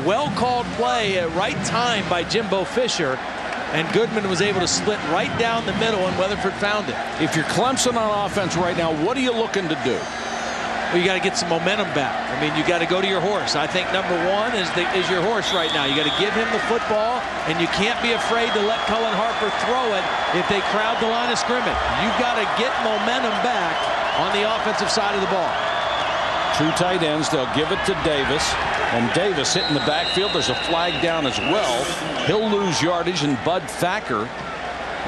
well-called play at right time by Jimbo Fisher, and Goodman was able to split right down the middle, and Weatherford found it. If you're Clemson on offense right now, what are you looking to do? Well, you got to get some momentum back. I mean, you got to go to your horse. I think number one is your horse right now. You got to give him the football, and you can't be afraid to let Cullen Harper throw it if they crowd the line of scrimmage. You've got to get momentum back on the offensive side of the ball. Two tight ends. They'll give it to Davis, and Davis hitting the backfield. There's a flag down as well. He'll lose yardage, and Bud Thacker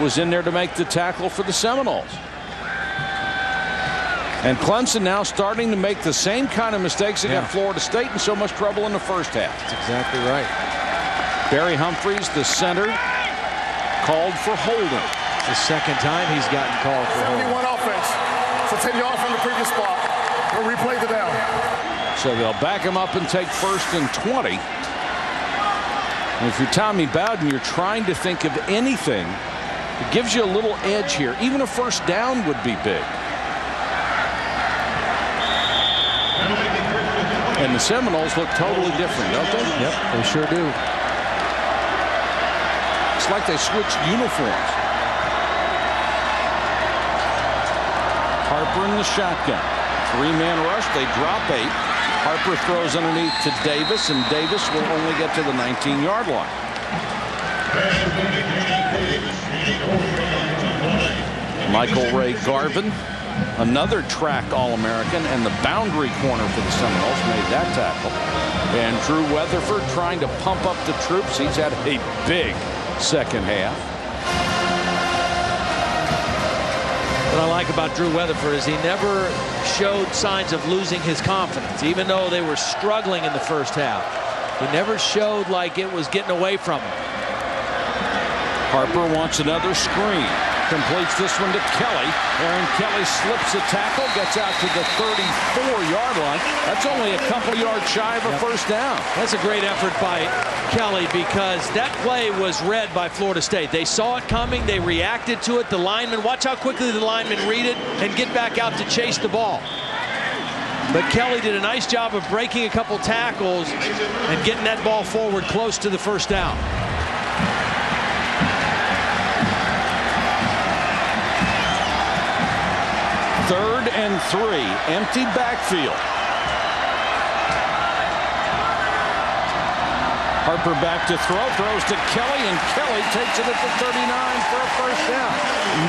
was in there to make the tackle for the Seminoles. And Clemson now starting to make the same kind of mistakes that got Florida State in so much trouble in the first half. That's exactly right. Barry Humphries, the center, called for holding. The second time he's gotten called for holding. 71 offense. So 10 yards from the previous spot. We'll replay the down. So they'll back him up and take 1st and 20. And if you're Tommy Bowden, you're trying to think of anything that gives you a little edge here. Even a first down would be big. And the Seminoles look totally different, don't they? Yep, they sure do. It's like they switched uniforms. Harper in the shotgun. 3-man rush. They drop 8. Harper throws underneath to Davis, and Davis will only get to the 19-yard line. Michael Ray Garvin, another track All-American, and the boundary corner for the Seminoles, made that tackle. And Drew Weatherford trying to pump up the troops. He's had a big second half. What I like about Drew Weatherford is he never showed signs of losing his confidence, even though they were struggling in the first half. He never showed like it was getting away from him. Harper wants another screen. Completes this one to Kelly. Aaron Kelly slips a tackle, gets out to the 34-yard line. That's only a couple yards shy of a first down. That's a great effort by Kelly, because that play was read by Florida State. They saw it coming. They reacted to it. The linemen, watch how quickly the linemen read it and get back out to chase the ball. But Kelly did a nice job of breaking a couple tackles and getting that ball forward close to the first down. 3rd and 3. Empty backfield. Harper back to throw. Throws to Kelly, and Kelly takes it at the 39 for a first down.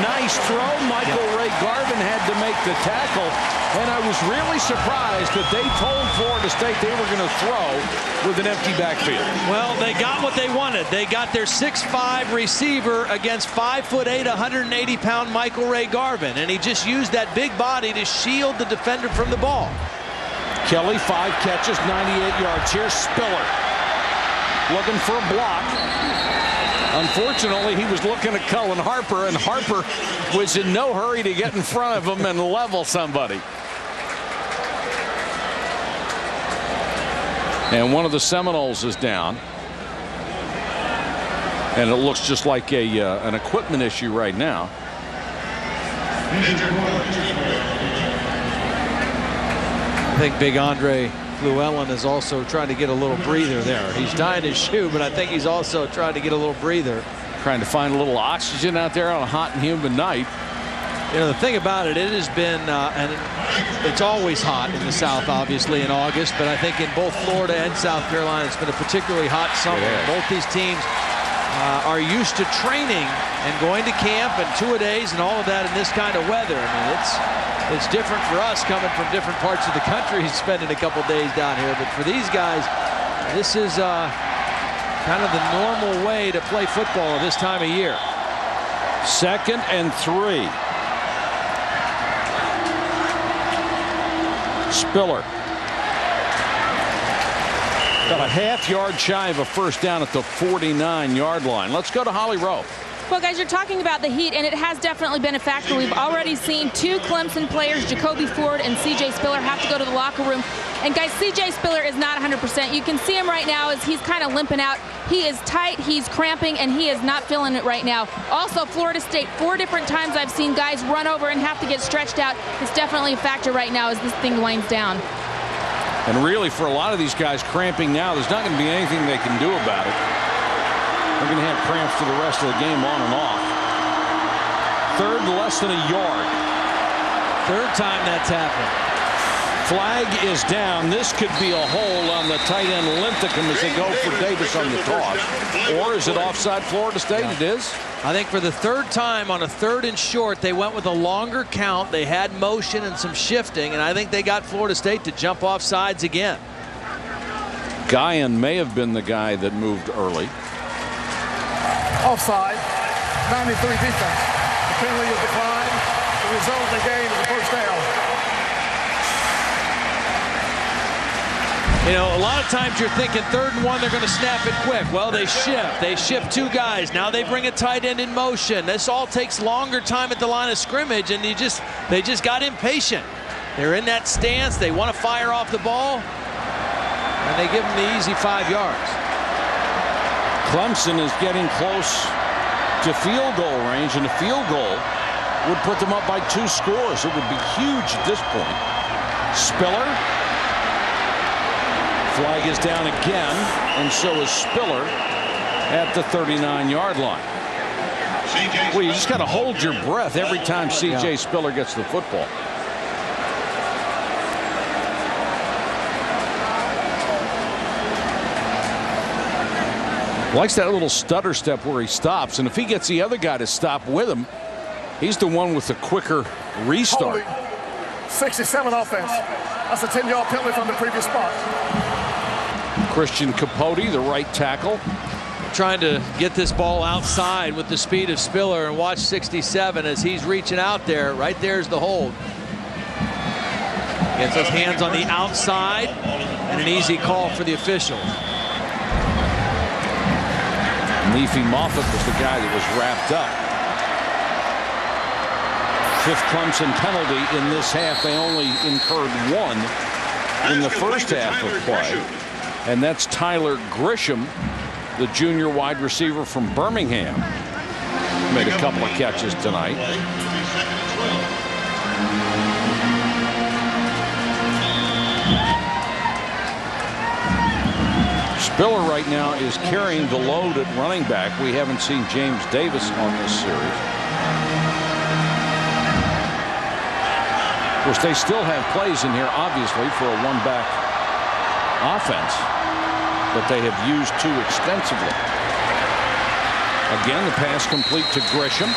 Nice throw. Michael Ray Garvin had to make the tackle. And I was really surprised that they told Florida State they were going to throw with an empty backfield. Well, they got what they wanted. They got their 6'5" receiver against 5'8", 180-pound Michael Ray Garvin. And he just used that big body to shield the defender from the ball. Kelly, 5 catches, 98 yards. Here's Spiller looking for a block. Unfortunately, he was looking at Cullen Harper, and Harper was in no hurry to get in front of him and level somebody. And one of the Seminoles is down. And it looks just like an equipment issue right now. I think Big Andre Llewellyn is also trying to get a little breather there. He's tying his shoe, but I think he's also trying to get a little breather. Trying to find a little oxygen out there on a hot and humid night. You know, the thing about it, it has been, and it's always hot in the South, obviously, in August, but I think in both Florida and South Carolina, it's been a particularly hot summer. Both these teams are used to training and going to camp and two-a-days and all of that in this kind of weather. I mean, it's different for us coming from different parts of the country, spending a couple days down here. But for these guys, this is kind of the normal way to play football at this time of year. 2nd and 3. Spiller. Got a half-yard shy of a first down at the 49-yard line. Let's go to Holly Rowe. Well, guys, you're talking about the heat, and it has definitely been a factor. We've already seen 2 Clemson players, Jacoby Ford and C.J. Spiller, have to go to the locker room. And, guys, C.J. Spiller is not 100%. You can see him right now as he's kind of limping out. He is tight, he's cramping, and he is not feeling it right now. Also, Florida State, 4 different times I've seen guys run over and have to get stretched out. It's definitely a factor right now as this thing winds down. And really, for a lot of these guys cramping now, there's not going to be anything they can do about it. They're going to have cramps for the rest of the game on and off. Third, less than a yard. Third time that's happened. Flag is down. This could be a hole on the tight end Linthicum as they go for Davis on the toss. Or is it offside Florida State? Yeah. It is. I think for the third time on a 3rd and short, they went with a longer count. They had motion and some shifting, and I think they got Florida State to jump off sides again. Guyan may have been the guy that moved early. Offside, 93 defense. The penalty is declined. The result of the game is a first down. You know, a lot of times you're thinking 3rd and 1, they're going to snap it quick. Well, they shift. They shift 2 guys. Now they bring a tight end in motion. This all takes longer time at the line of scrimmage, and they just got impatient. They're in that stance. They want to fire off the ball, and they give them the easy 5 yards. Clemson is getting close to field goal range, and a field goal would put them up by 2 scores. It would be huge at this point. Spiller. Flag is down again, and so is Spiller at the 39-yard line. Well, you just got to hold your breath every time C.J. Spiller gets the football. Likes that little stutter step where he stops, and if he gets the other guy to stop with him, he's the one with the quicker restart. 67 offense. That's a 10-yard penalty from the previous spot. Christian Capote, the right tackle. Trying to get this ball outside with the speed of Spiller, and watch 67 as he's reaching out there. Right there's the hold. Gets his hands on the outside, and an easy call for the officials. Neefe Moffett was the guy that was wrapped up. 5th Clemson penalty in this half. They only incurred 1 in the first half of play. And that's Tyler Grisham, the junior wide receiver from Birmingham. Made a couple of catches tonight. Spiller right now is carrying the load at running back. We haven't seen James Davis on this series. Of course, they still have plays in here, obviously, for a one-back offense that they have used too extensively. Again, the pass complete to Grisham.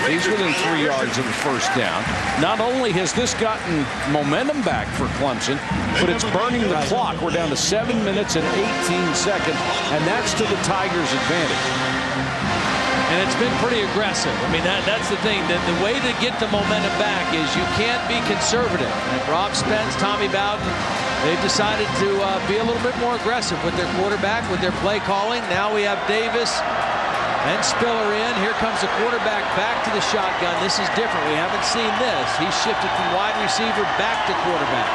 He's within 3 yards of the first down. Not only has this gotten momentum back for Clemson, but it's burning the clock. We're down to 7 minutes and 18 seconds, and that's to the Tigers' advantage. And it's been pretty aggressive. I mean, that's the thing. The way to get the momentum back is you can't be conservative. And Rob Spence, Tommy Bowden, they've decided to be a little bit more aggressive with their quarterback, with their play calling. Now we have Davis and Spiller in. Here comes the quarterback back to the shotgun. This is different. We haven't seen this. He shifted from wide receiver back to quarterback.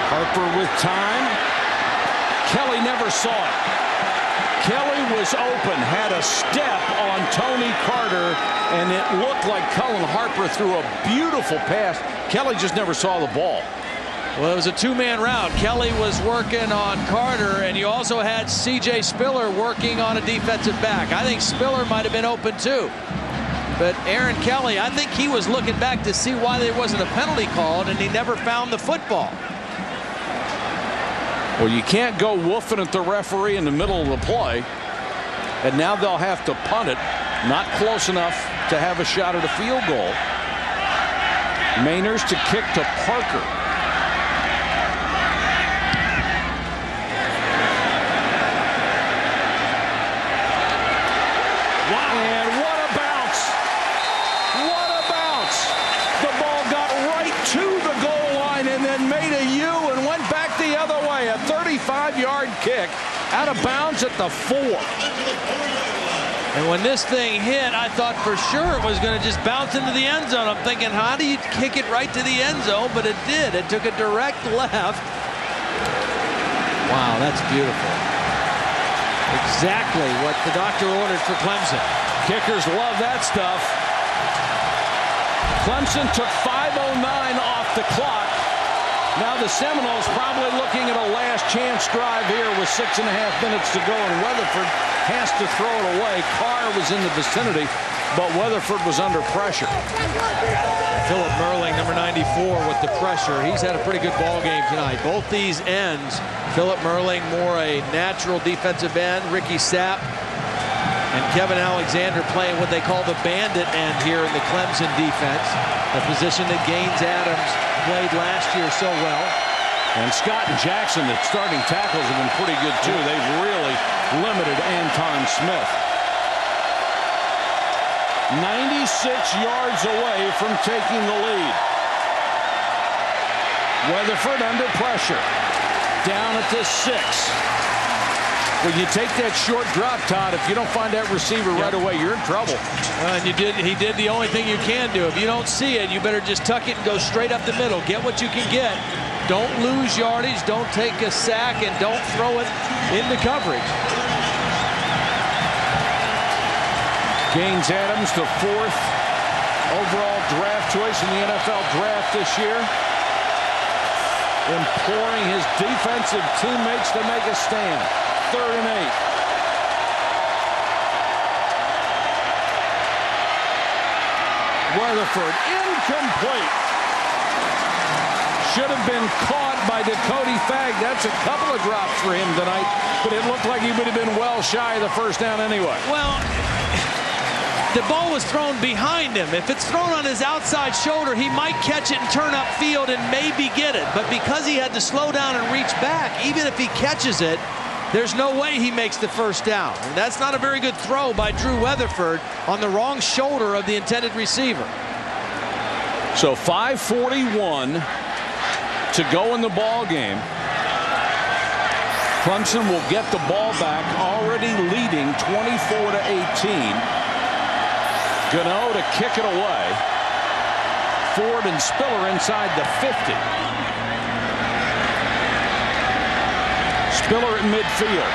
Harper with time. Kelly never saw it. Kelly was open, had a step on Tony Carter, and it looked like Cullen Harper threw a beautiful pass. Kelly just never saw the ball. Well, it was a 2-man route. Kelly was working on Carter, and you also had C.J. Spiller working on a defensive back. I think Spiller might have been open too. But Aaron Kelly, I think he was looking back to see why there wasn't a penalty called, and he never found the football. Well, you can't go woofing at the referee in the middle of the play. And now they'll have to punt it. Not close enough to have a shot at a field goal. Mainers to kick to Parker. And what a bounce. What a bounce. The ball got right to the goal line and then made a U and went back the other way. A 35-yard kick out of bounds at the 4. And when this thing hit, I thought for sure it was going to just bounce into the end zone. I'm thinking, how do you kick it right to the end zone? But it did. It took a direct left. Wow, that's beautiful. Exactly what the doctor ordered for Clemson. Kickers love that stuff. Clemson took 5:09 off off the clock. Now the Seminoles probably looking at a last chance drive here with 6.5 minutes to go, and Weatherford has to throw it away. Carr was in the vicinity, but Weatherford was under pressure. Philip Merling, number 94, with the pressure. He's had a pretty good ball game tonight. Both these ends, Philip Merling more a natural defensive end, Ricky Sapp and Kevin Alexander playing what they call the bandit end here in the Clemson defense, a position that Gaines Adams played last year so well. And Scott and Jackson, the starting tackles, have been pretty good too. They've really limited Anton Smith. 96 yards away from taking the lead. Weatherford under pressure. Down at the 6. When you take that short drop, Todd, if you don't find that receiver right away, you're in trouble. And he did the only thing you can do. If you don't see it, you better just tuck it and go straight up the middle. Get what you can get. Don't lose yardage. Don't take a sack, and don't throw it into coverage. Gaines Adams, the 4th overall draft choice in the NFL draft this year, imploring his defensive teammates to make a stand. 3rd and 8. Weatherford incomplete. Should have been caught by Dakota Fagg. That's a couple of drops for him tonight, but it looked like he would have been well shy of the first down anyway. Well, the ball was thrown behind him. If it's thrown on his outside shoulder, he might catch it and turn upfield and maybe get it. But because he had to slow down and reach back, even if he catches it, there's no way he makes the first down. And that's not a very good throw by Drew Weatherford on the wrong shoulder of the intended receiver. So 5:41 to go in the ball game. Clemson will get the ball back, already leading 24-18. Gano to kick it away. Ford and Spiller inside the 50. Spiller at midfield.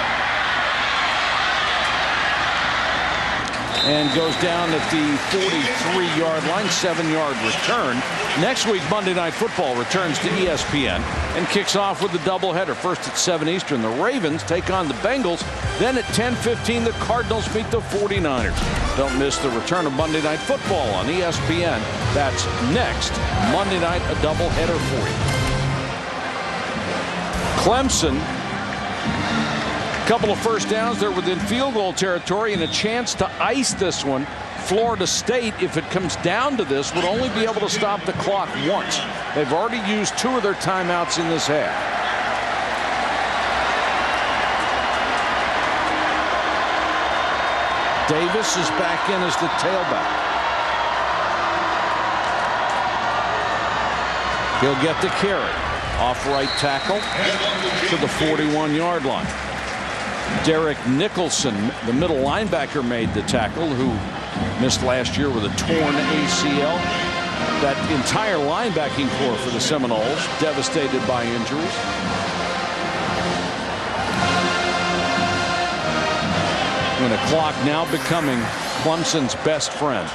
And goes down at the 43-yard line, 7-yard return. Next week, Monday Night Football returns to ESPN and kicks off with the doubleheader. First at 7 Eastern, the Ravens take on the Bengals. Then at 10:15, the Cardinals meet the 49ers. Don't miss the return of Monday Night Football on ESPN. That's next Monday night, a doubleheader for you. Clemson, a couple of first downs. They're within field goal territory and a chance to ice this one. Florida State, if it comes down to this, would only be able to stop the clock once. They've already used 2 of their timeouts in this half. Davis is back in as the tailback. He'll get the carry. Off right tackle to the 41-yard line. Derek Nicholson, the middle linebacker, made the tackle, who missed last year with a torn ACL. That entire linebacking core for the Seminoles devastated by injuries. And the clock now becoming Clemson's best friend.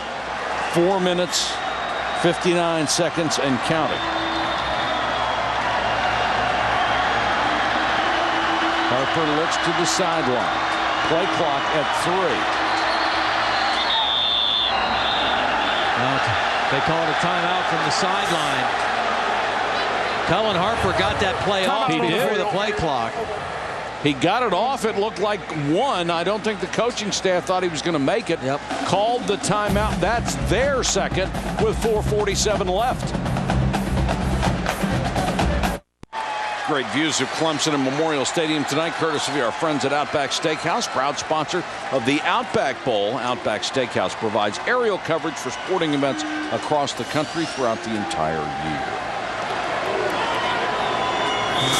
4 minutes, 59 seconds and counting. Harper looks to the sideline. Play clock at 3. They call it a timeout from the sideline. Cullen Harper got that play off before the play clock. He got it off. It looked like 1. I don't think the coaching staff thought he was going to make it. Yep. Called the timeout. That's their second with 4:47 left. Great views of Clemson and Memorial Stadium tonight, courtesy of our friends at Outback Steakhouse, proud sponsor of the Outback Bowl. Outback Steakhouse provides aerial coverage for sporting events across the country throughout the entire year.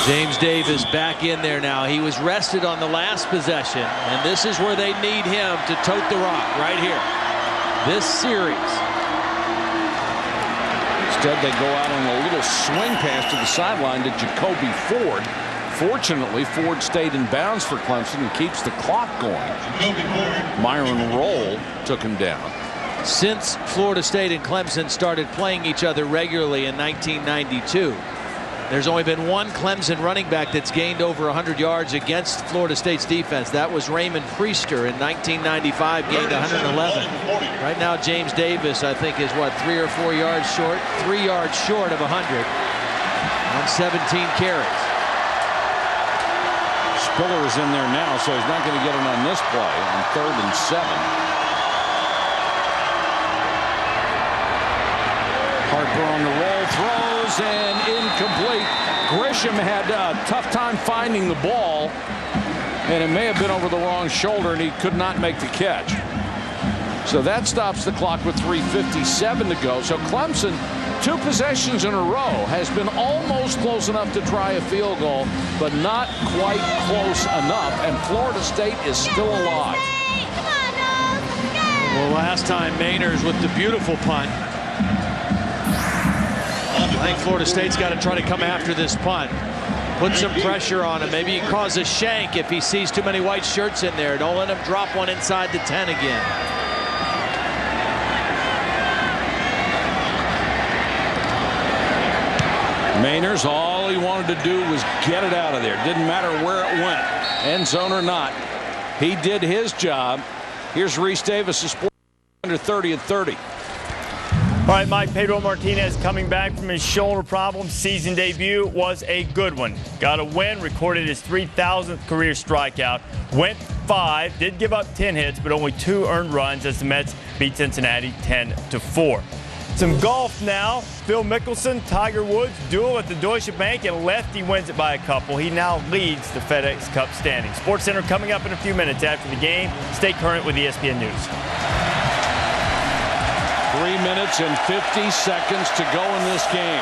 James Davis back in there now. He was rested on the last possession, and this is where they need him to tote the rock right here. This series. Instead, they go out on a little swing pass to the sideline to Jacoby Ford. Fortunately, Ford stayed in bounds for Clemson and keeps the clock going. Myron Roll took him down. since Florida State and Clemson started playing each other regularly in 1992. There's only been one Clemson running back that's gained over 100 yards against Florida State's defense. That was Raymond Priester in 1995, gained 111. Right now, James Davis, I think, is what, 3 or 4 yards short? 3 yards short of 100 on 17 carries. Spiller is in there now, so he's not going to get it on this play on 3rd and 7. Harper on the roll, throws, and incomplete. Grisham had a tough time finding the ball, and it may have been over the wrong shoulder, and he could not make the catch. So that stops the clock with 3:57 to go. So Clemson, 2 possessions in a row, has been almost close enough to try a field goal, but not quite close enough, and Florida State is still alive. Well, last time Mainers with the beautiful punt. I think Florida State's got to try to come after this punt. Put some pressure on him. Maybe he cause a shank if he sees too many white shirts in there. Don't let him drop one inside the 10 again. Mainers, all he wanted to do was get it out of there. Didn't matter where it went, end zone or not. He did his job. Here's Reese Davis, a sport under 30 at 30. All right, Mike, Pedro Martinez coming back from his shoulder problem. Season debut was a good one. Got a win, recorded his 3,000th career strikeout. Went 5, did give up 10 hits, but only 2 earned runs as the Mets beat Cincinnati 10-4. Some golf now. Phil Mickelson, Tiger Woods duel at the Deutsche Bank, and lefty wins it by a couple. He now leads the FedEx Cup standings. SportsCenter coming up in a few minutes after the game. Stay current with ESPN News. 3 minutes and 50 seconds to go in this game.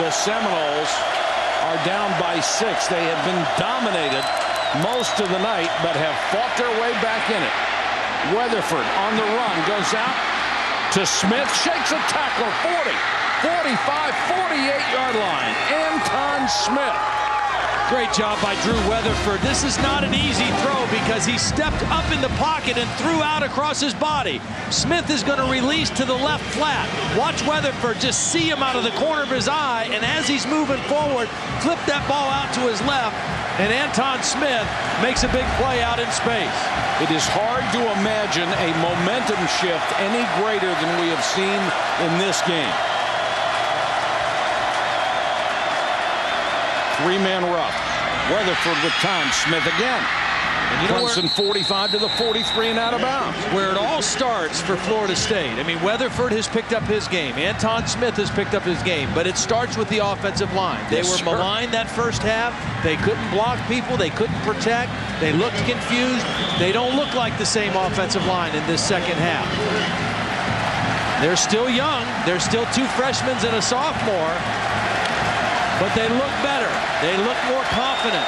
The Seminoles are down by 6. They have been dominated most of the night, but have fought their way back in it. Weatherford on the run, goes out to Smith, shakes a tackler, 40, 45, 48-yard line. Anton Smith. Great job by Drew Weatherford. This is not an easy throw because he stepped up in the pocket and threw out across his body. Smith is going to release to the left flat. Watch Weatherford just see him out of the corner of his eye, and as he's moving forward, flip that ball out to his left, and Anton Smith makes a big play out in space. It is hard to imagine a momentum shift any greater than we have seen in this game. 3-man rush. Weatherford with time. Smith again. And you know Clemson 45 to the 43 and out of bounds. Where it all starts for Florida State. I mean, Weatherford has picked up his game. Anton Smith has picked up his game. But it starts with the offensive line. They were maligned that first half. They couldn't block people. They couldn't protect. They looked confused. They don't look like the same offensive line in this second half. They're still young. There's still 2 freshmen and a sophomore. But they look better. They look more confident.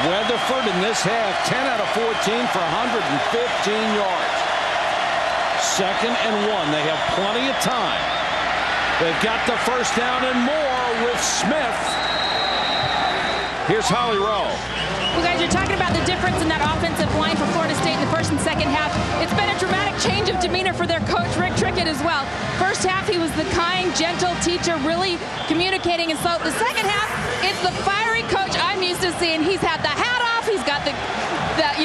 Weatherford in this half, 10 out of 14 for 115 yards. 2nd and 1. They have plenty of time. They've got the first down and more with Smith. Here's Holly Rowe. Well, guys, you're talking about the difference in that offensive line for Florida State in the first and second half. It's been a dramatic change of demeanor for their coach, Rick Trickett, as well. First half, he was the kind, gentle teacher, really communicating. And so the second half, it's the fiery coach I'm used to seeing. He's had the hat off. He's got the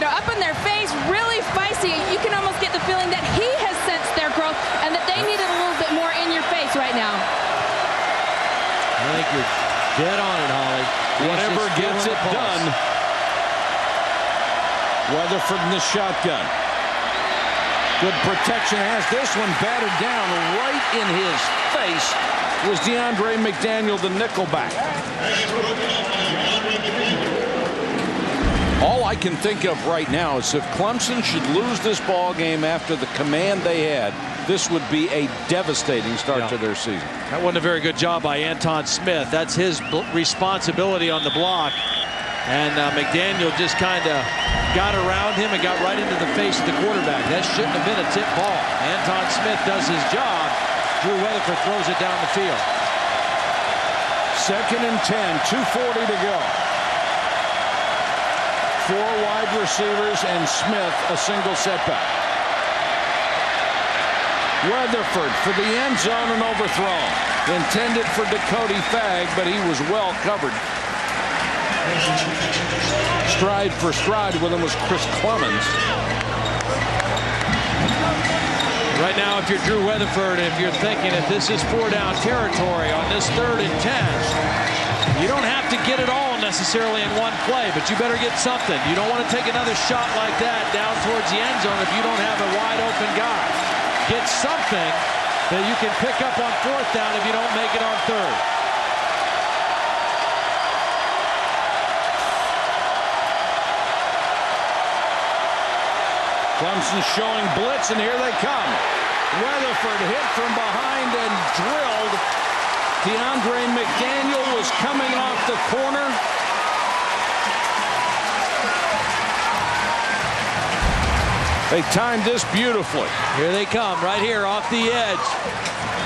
up in their face, really feisty. You can almost get the feeling that he has sensed their growth and that they need it a little bit more in your face right now. I think you're dead on it, Holly. Whatever gets it done. Weatherford in the shotgun. Good protection, has this one batted down right in his face was DeAndre McDaniel, the nickelback. All I can think of right now is if Clemson should lose this ball game after the command they had, this would be a devastating start to their season. That wasn't a very good job by Anton Smith. That's his responsibility on the block. And McDaniel just kind of got around him and got right into the face of the quarterback. That shouldn't have been a tip ball. Anton Smith does his job. Drew Weatherford throws it down the field. 2nd and 10, 2:40 to go. 4 wide receivers and Smith a single setback. Weatherford for the end zone and overthrown. Intended for Dakota Fagg, but he was well covered. Stride for stride with him was Chris Clemons. Right now, if you're Drew Weatherford, if you're thinking if this is 4-down territory on this 3rd and 10, you don't have to get it all necessarily in one play, but you better get something. You don't want to take another shot like that down towards the end zone if you don't have a wide open guy. Get something that you can pick up on 4th down if you don't make it on 3rd. Clemson showing blitz, and here they come. Weatherford hit from behind and drilled. DeAndre McDaniel was coming off the corner. They timed this beautifully. Here they come, right here off the edge.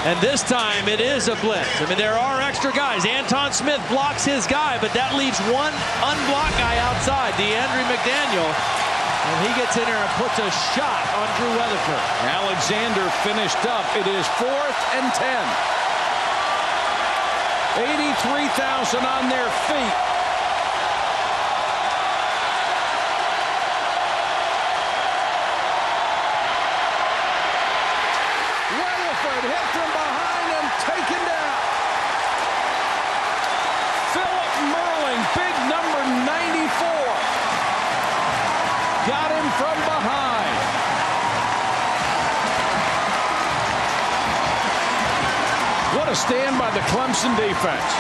And this time it is a blitz. I mean, there are extra guys. Anton Smith blocks his guy, but that leaves one unblocked guy outside, DeAndre McDaniel. And he gets in there and puts a shot on Drew Weatherford. Alexander finished up. It is 4th and 10. 83,000 on their feet. Weatherford hit from behind and taken down. Philip Merling, big number 94. Got him from behind. What a stand by the Clemson defense.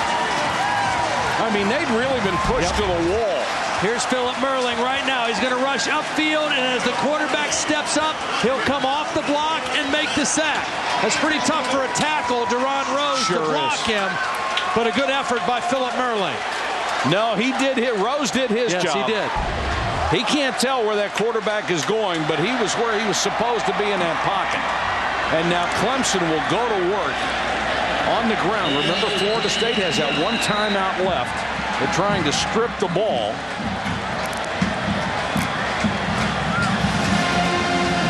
I mean, they'd really been pushed to the wall. Here's Philip Merling right now. He's going to rush upfield, and as the quarterback steps up, he'll come off the block and make the sack. That's pretty tough for a tackle, Deron Rose, to block him, but a good effort by Philip Merling. No, he did hit. Rose did his job. Yes, he did. He can't tell where that quarterback is going, but he was where he was supposed to be in that pocket. And now Clemson will go to work on the ground. Remember, Florida State has that one timeout left. They're trying to strip the ball.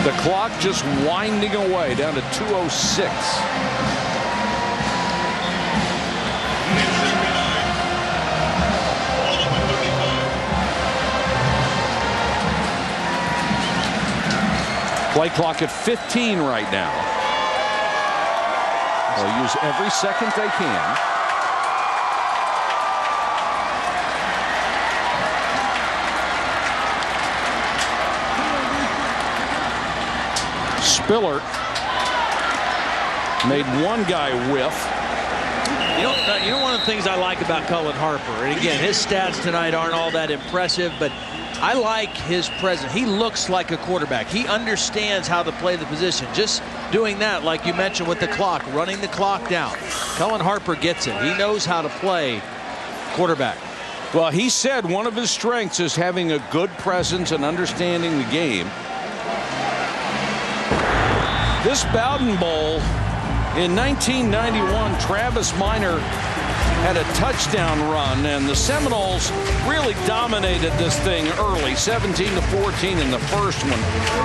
The clock just winding away down to 2:06. Play clock at 15 right now. They'll use every second they can. Spiller made one guy whiff. You know one of the things I like about Cullen Harper, and again, his stats tonight aren't all that impressive, but I like his presence. He looks like a quarterback. He understands how to play the position. Just doing that, like you mentioned with the clock, running the clock down. Cullen Harper gets it. He knows how to play quarterback. Well, he said one of his strengths is having a good presence and understanding the game. This Bowden Bowl in 1991, Travis Minor had a touchdown run, and the Seminoles really dominated this thing early, 17-14 in the first one.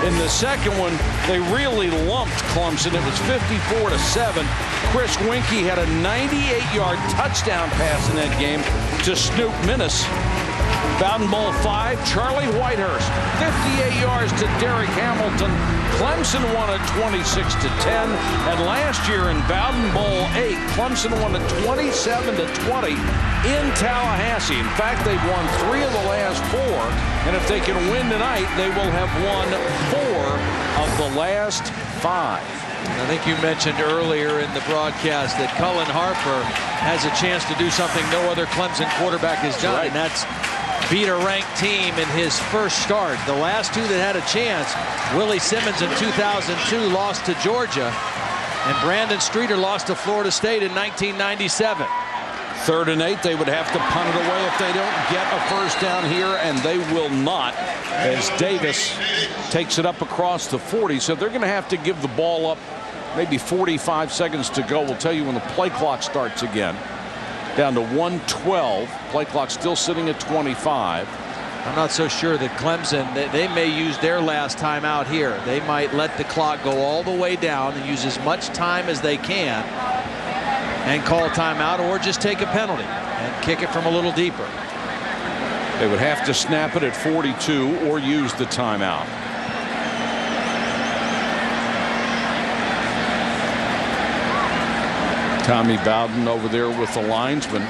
In the second one, they really lumped Clemson. It was 54-7. Chris Winkie had a 98-yard touchdown pass in that game to Snoop Minnis. Bowden Bowl 5, Charlie Whitehurst, 58 yards to Derek Hamilton. Clemson won at 26-10, and last year in Bowden Bowl 8, Clemson won at 27-20 in Tallahassee. In fact, they've won 3 of the last 4, and if they can win tonight, they will have won 4 of the last 5. I think you mentioned earlier in the broadcast that Cullen Harper has a chance to do something no other Clemson quarterback has done, and that's beat a ranked team in his first start. The last 2 that had a chance, Willie Simmons in 2002 lost to Georgia, and Brandon Streeter lost to Florida State in 1997. 3rd and 8, they would have to punt it away if they don't get a first down here, and they will not, as Davis takes it up across the 40. So they're going to have to give the ball up, maybe 45 seconds to go. We'll tell you when the play clock starts again. Down to 1:12. Play clock still sitting at 25. I'm not so sure that Clemson, they may use their last timeout here. They might let the clock go all the way down and use as much time as they can and call timeout, or just take a penalty and kick it from a little deeper. They would have to snap it at 42 or use the timeout. Tommy Bowden over there with the linesman.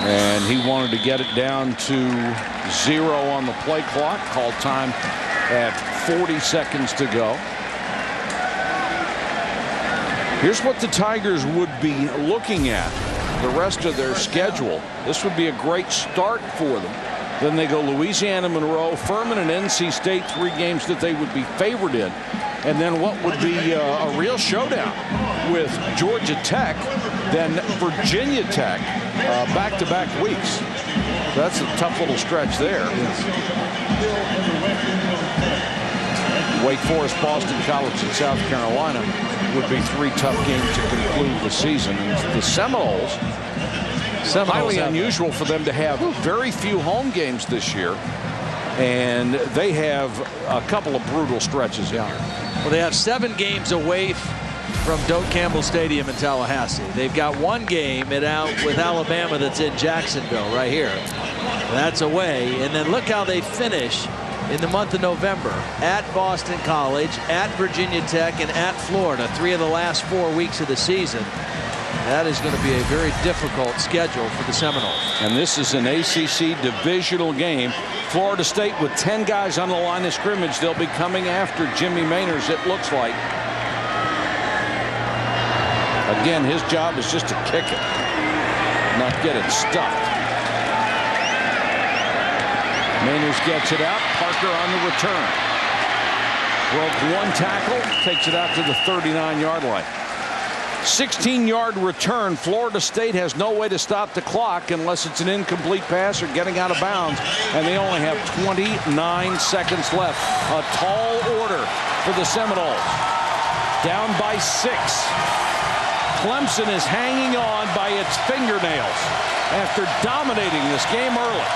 And he wanted to get it down to 0 on the play clock. Called time at 40 seconds to go. Here's what the Tigers would be looking at the rest of their schedule. This would be a great start for them. Then they go Louisiana Monroe, Furman, and NC State, 3 games that they would be favored in. And then what would be a real showdown with Georgia Tech, then Virginia Tech, back-to-back weeks. That's a tough little stretch there. Wake Forest, Boston College, and South Carolina would be 3 tough games to conclude the season. And the Seminoles, highly unusual for them to have very few home games this year. And they have a couple of brutal stretches in here. Well, they have 7 games away from Doak Campbell Stadium in Tallahassee. They've got 1 game with Alabama that's in Jacksonville right here. That's away. And then look how they finish in the month of November. At Boston College, at Virginia Tech, and at Florida. 3 of the last 4 weeks of the season. That is going to be a very difficult schedule for the Seminoles. And this is an ACC divisional game. Florida State with 10 guys on the line of scrimmage. They'll be coming after Jimmy Mainers, it looks like. Again, his job is just to kick it, not get it stuffed. Mainers gets it out. Parker on the return. Broke 1 tackle, takes it out to the 39-yard line. 16-yard return. Florida State has no way to stop the clock unless it's an incomplete pass or getting out of bounds, and they only have 29 seconds left. A tall order for the Seminoles. Down by 6. Clemson is hanging on by its fingernails after dominating this game early.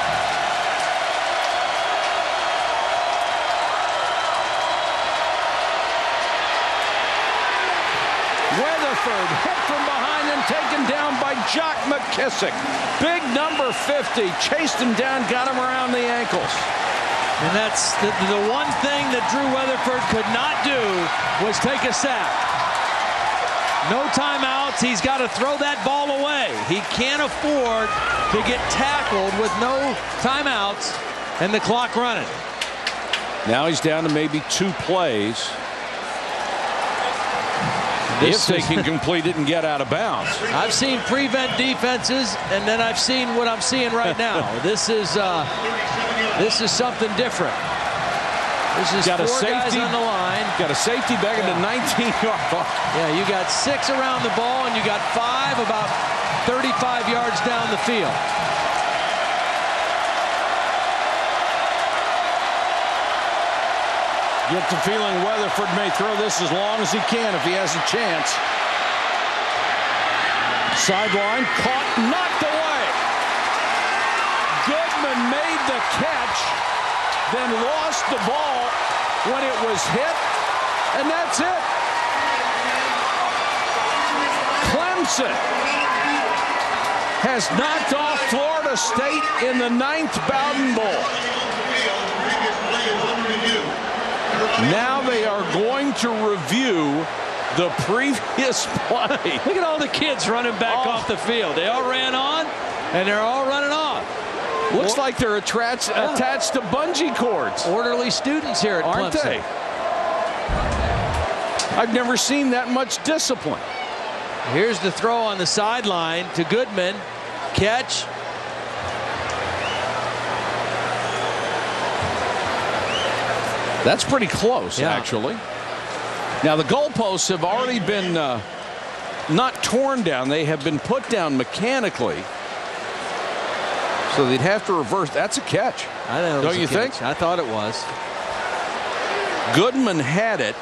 Weatherford hit from behind and taken down by Jock McKissick. Big number 50 chased him down, got him around the ankles. And that's the one thing that Drew Weatherford could not do was take a sack. No timeouts. He's got to throw that ball away. He can't afford to get tackled with no timeouts and the clock running. Now he's down to maybe 2 plays. If they can complete it and get out of bounds. I've seen prevent defenses, and then I've seen what I'm seeing right now. This is something different. This is got 4 a safety guys on the line. Got a safety back at the 19-yard line. Yeah, you got 6 around the ball, and you got 5 about 35 yards down the field. Get the feeling Weatherford may throw this as long as he can if he has a chance. Sideline, caught, knocked away. Goodman made the catch, then lost the ball when it was hit, and that's it. Clemson has knocked off Florida State in the 9th Bowden Bowl. Now they are going to review the previous play. Look at all the kids running back off the field. They all ran on, and they're all running off. Looks like they're attached to bungee cords. Orderly students here at Aren't Clemson. they? I've never seen that much discipline. Here's the throw on the sideline to Goodman. Catch. That's pretty close, actually. Now, the goalposts have already been not torn down. They have been put down mechanically. So they'd have to reverse. That's a catch. I know. Don't you think? I thought it was. Goodman had it,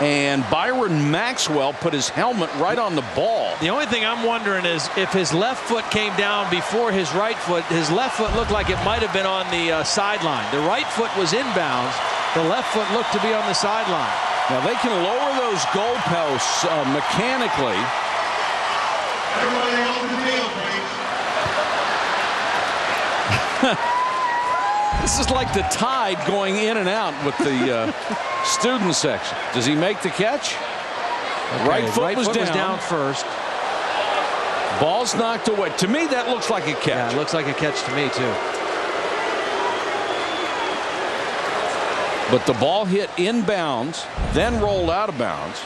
And Byron Maxwell put his helmet right on the ball. The only thing I'm wondering is if his left foot came down before his right foot. His left foot looked like it might have been on the sideline. The right foot was inbounds. The left foot looked to be on the sideline. Now they can lower those goalposts mechanically. Everybody over the field, please. This is like the tide going in and out with the student section. Does he make the catch? Okay, right foot was down first. Ball's knocked away. To me, that looks like a catch. Yeah, it looks like a catch to me, too. But the ball hit inbounds, then rolled out of bounds.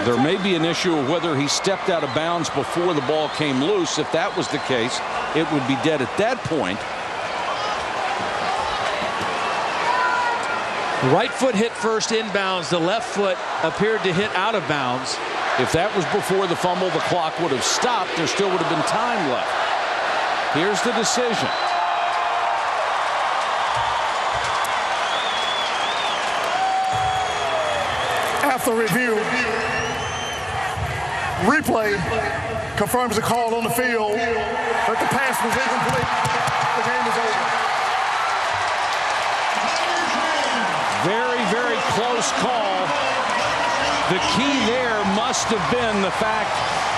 There may be an issue of whether he stepped out of bounds before the ball came loose. If that was the case, it would be dead at that point. The right foot hit first inbounds. The left foot appeared to hit out of bounds. If that was before the fumble, the clock would have stopped. There still would have been time left. Here's the decision. After review, replay confirms the call on the field that the pass was incomplete. The game is over. Very, very close call. The key there must have been the fact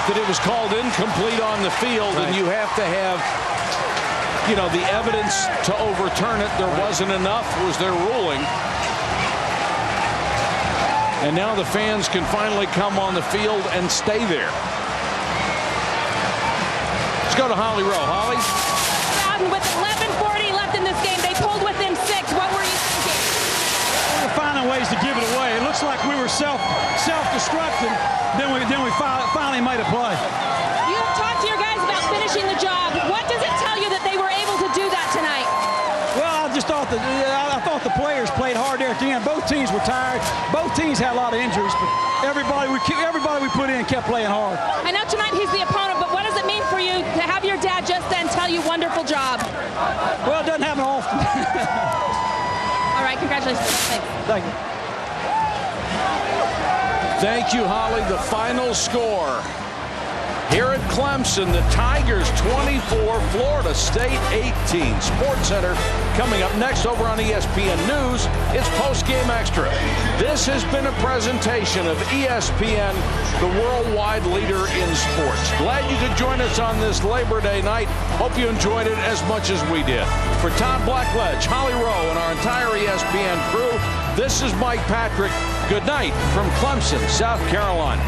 that it was called incomplete on the field, and you have to have, you know, the evidence to overturn it. There wasn't enough, was their ruling. And now the fans can finally come on the field and stay there. Let's go to Holly Rowe. Holly? With 11:40 left in this game, they pulled within 6. What were you thinking? We were finding ways to give it away. It looks like we were self-destructing. Then we finally made a play. You have talked to your guys about finishing the job. What does it tell you that they were able to do that tonight? Well, I thought the players played hard there at the end. Both teams were tired. Both teams had a lot of injuries, but everybody we put in kept playing hard. I know tonight he's the opponent, but what does it mean for you to have your dad just then tell you wonderful job? Well, it doesn't happen often. All right, congratulations. Thanks. Thank you. Thank you, Holly. The final score here at Clemson, the Tigers 24, Florida State 18. Sports Center coming up next over on ESPN News. It's Postgame Extra. This has been a presentation of ESPN, the worldwide leader in sports. Glad you could join us on this Labor Day night. Hope you enjoyed it as much as we did. For Tom Blackledge, Holly Rowe, and our entire ESPN crew, this is Mike Patrick. Good night from Clemson, South Carolina.